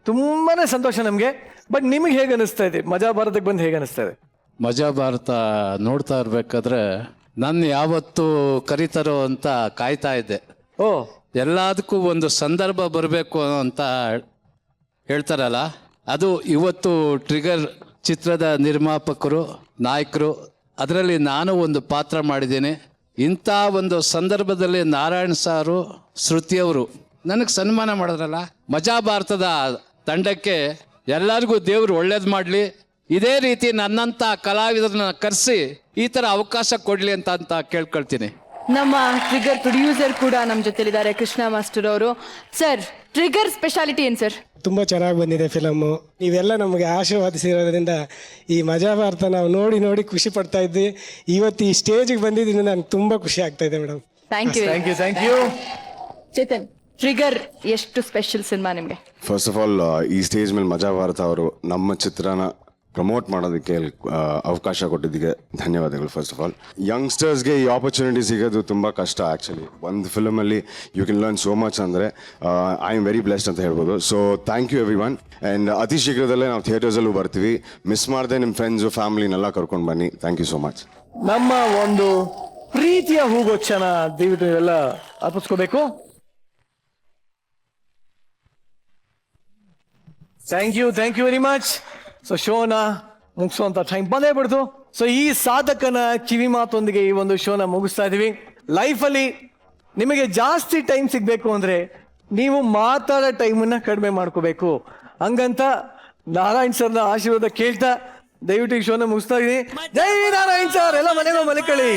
ತುಂಬಾನೇ ಸಂತೋಷ ನಮ್ಗೆ. ಬಟ್ ನಿಮಗೆ ಹೇಗೆ ಅನಿಸ್ತಾ ಇದೆ? ಮಜಾ ಭಾರತಕ್ಕೆ ಬಂದು ಹೇಗೆ ಅನಿಸ್ತಾ ಇದೆ? ಮಜಾ ಭಾರತ ನೋಡ್ತಾ ಇರ್ಬೇಕಾದ್ರೆ ನನ್ನ ಯಾವತ್ತು ಕರೀತಾರೋ ಅಂತ ಕಾಯ್ತಾ ಇದ್ದೆ. ಓ, ಎಲ್ಲದಕ್ಕೂ ಒಂದು ಸಂದರ್ಭ ಬರಬೇಕು ಅಂತ ಹೇಳ್ತಾರಲ್ಲ, ಅದು ಇವತ್ತು ಟ್ರಿಗರ್ ಚಿತ್ರದ ನಿರ್ಮಾಪಕರು, ನಾಯಕರು, ಅದರಲ್ಲಿ ನಾನು ಒಂದು ಪಾತ್ರ ಮಾಡಿದ್ದೀನಿ. ಇಂಥ ಒಂದು ಸಂದರ್ಭದಲ್ಲಿ ನಾರಾಯಣ್ ಸಾರು, ಶ್ರುತಿಯವರು ನನಗೆ ಸನ್ಮಾನ ಮಾಡಿದ್ರಲ್ಲ. ಮಜಾ ಭಾರತದ ತಂಡಕ್ಕೆ ಎಲ್ಲರಿಗೂ ದೇವರು ಒಳ್ಳೇದು ಮಾಡಲಿ. ಇದೇ ರೀತಿ ನನ್ನಂಥ ಕಲಾವಿದರನ್ನ ಕರೆಸಿ ಈ ಥರ ಅವಕಾಶ ಕೊಡಲಿ ಅಂತ ಕೇಳ್ಕೊಳ್ತೀನಿ. ನಮ್ಮ ಟ್ರಿಗರ್ ಪ್ರೊಡ್ಯೂಸರ್ ಕೂಡ ನಮ್ಮ ಜೊತೆಲಿದ್ದಾರೆ, ಕೃಷ್ಣ ಮಾಸ್ಟರ್ ಅವರು. ಸರ್, ಟ್ರಿಗರ್ ಸ್ಪೆಷಾಲಿಟಿ ಏನು ಸರ್? ತುಂಬ ಚೆನ್ನಾಗಿ ಬಂದಿದೆ ಫಿಲಮ್ಮು. ನೀವೆಲ್ಲ ನಮಗೆ ಆಶೀರ್ವಾದಿಸಿರೋದ್ರಿಂದ ಈ ಮಜಾ ಭಾರತ ನಾವು ನೋಡಿ ಖುಷಿ ಪಡ್ತಾ ಇದ್ವಿ. ಇವತ್ತು ಈ ಸ್ಟೇಜಿಗೆ ಬಂದಿದ್ದರಿಂದ ನನಗೆ ತುಂಬ ಖುಷಿ ಆಗ್ತಾ ಇದೆ madam. Thank you. Thank you, thank you. Chetan, trigger ಎಷ್ಟು ಸ್ಪೆಷಲ್ ಸಿನಿಮಾ ನಿಮಗೆ? ಫಸ್ಟ್ ಆಫ್ ಆಲ್ ಈ ಸ್ಟೇಜ್ ಮೇಲೆ ಮಜಾ ಭಾರತ ಅವರು ನಮ್ಮ ಚಿತ್ರನ ಪ್ರಮೋಟ್ ಮಾಡೋದಕ್ಕೆ ಅವಕಾಶ ಕೊಟ್ಟಿದ್ದಕ್ಕೆ ಧನ್ಯವಾದಗಳು. ಫಸ್ಟ್ ಆಫ್ ಆಲ್ ಯಂಗ್ಸ್ಟರ್ಸ್ಗೆ ಈ ಆಪರ್ಚುನಿಟಿ ಸಿಗೋದು ತುಂಬ ಕಷ್ಟ. ಆ್ಯಕ್ಚುಲಿ ಒಂದು ಫಿಲಮಲ್ಲಿ you can learn so much. ಅಂದರೆ ಐ ಆಮ್ ವೆರಿ ಬ್ಲೆಸ್ಡ್ ಅಂತ ಹೇಳ್ಬೋದು. So thank you everyone. And ಅತಿ ಶೀಘ್ರದಲ್ಲೇ ನಾವು ಥಿಯೇಟರ್ಸಲ್ಲೂ ಬರ್ತೀವಿ. ಮಿಸ್ ಮಾಡದೆ ನಿಮ್ಮ ಫ್ರೆಂಡ್ಸು ಫ್ಯಾಮಿಲಿನೆಲ್ಲ ಕರ್ಕೊಂಡು ಬನ್ನಿ. Thank you so much. ನಮ್ಮ ಒಂದು ಪ್ರೀತಿಯ ಹೂಗೊಚ್ಚನ ದಯವಿಟ್ಟು ನೀವೆಲ್ಲ ಅರ್ಪಿಸ್ಕೋಬೇಕು. Thank you very much. So ಶೋನ ಮುಗಿಸುವಂತ ಟೈಮ್ ಬಂದೇ ಬಿಡ್ತು. ಸೊ ಈ ಸಾಧಕನ ಕಿವಿ ಮಾತೊಂದಿಗೆ ಈ ಒಂದು ಶೋನ ಮುಗಿಸ್ತಾ ಇದೀವಿ. ಲೈಫಲ್ಲಿ ನಿಮಗೆ ಜಾಸ್ತಿ ಟೈಮ್ ಸಿಗ್ಬೇಕು ಅಂದ್ರೆ ನೀವು ಮಾತಾಡೋ ಟೈಮನ್ನ ಕಡಿಮೆ ಮಾಡ್ಕೋಬೇಕು. ಹಂಗಂತ ನಾರಾಯಣ್ ಸರ್ನ ಆಶೀರ್ವಾದ ಕೇಳ್ತಾ ದಯವಿಟ್ಟು ಈ ಶೋನ ಮುಗಿಸ್ತಾ ಇದೀನಿ. ಜೈ ನಾರಾಯಣ್ ಸರ್. ಎಲ್ಲ ಮನೆಗೂ ಮನೆ ಕಳಿ.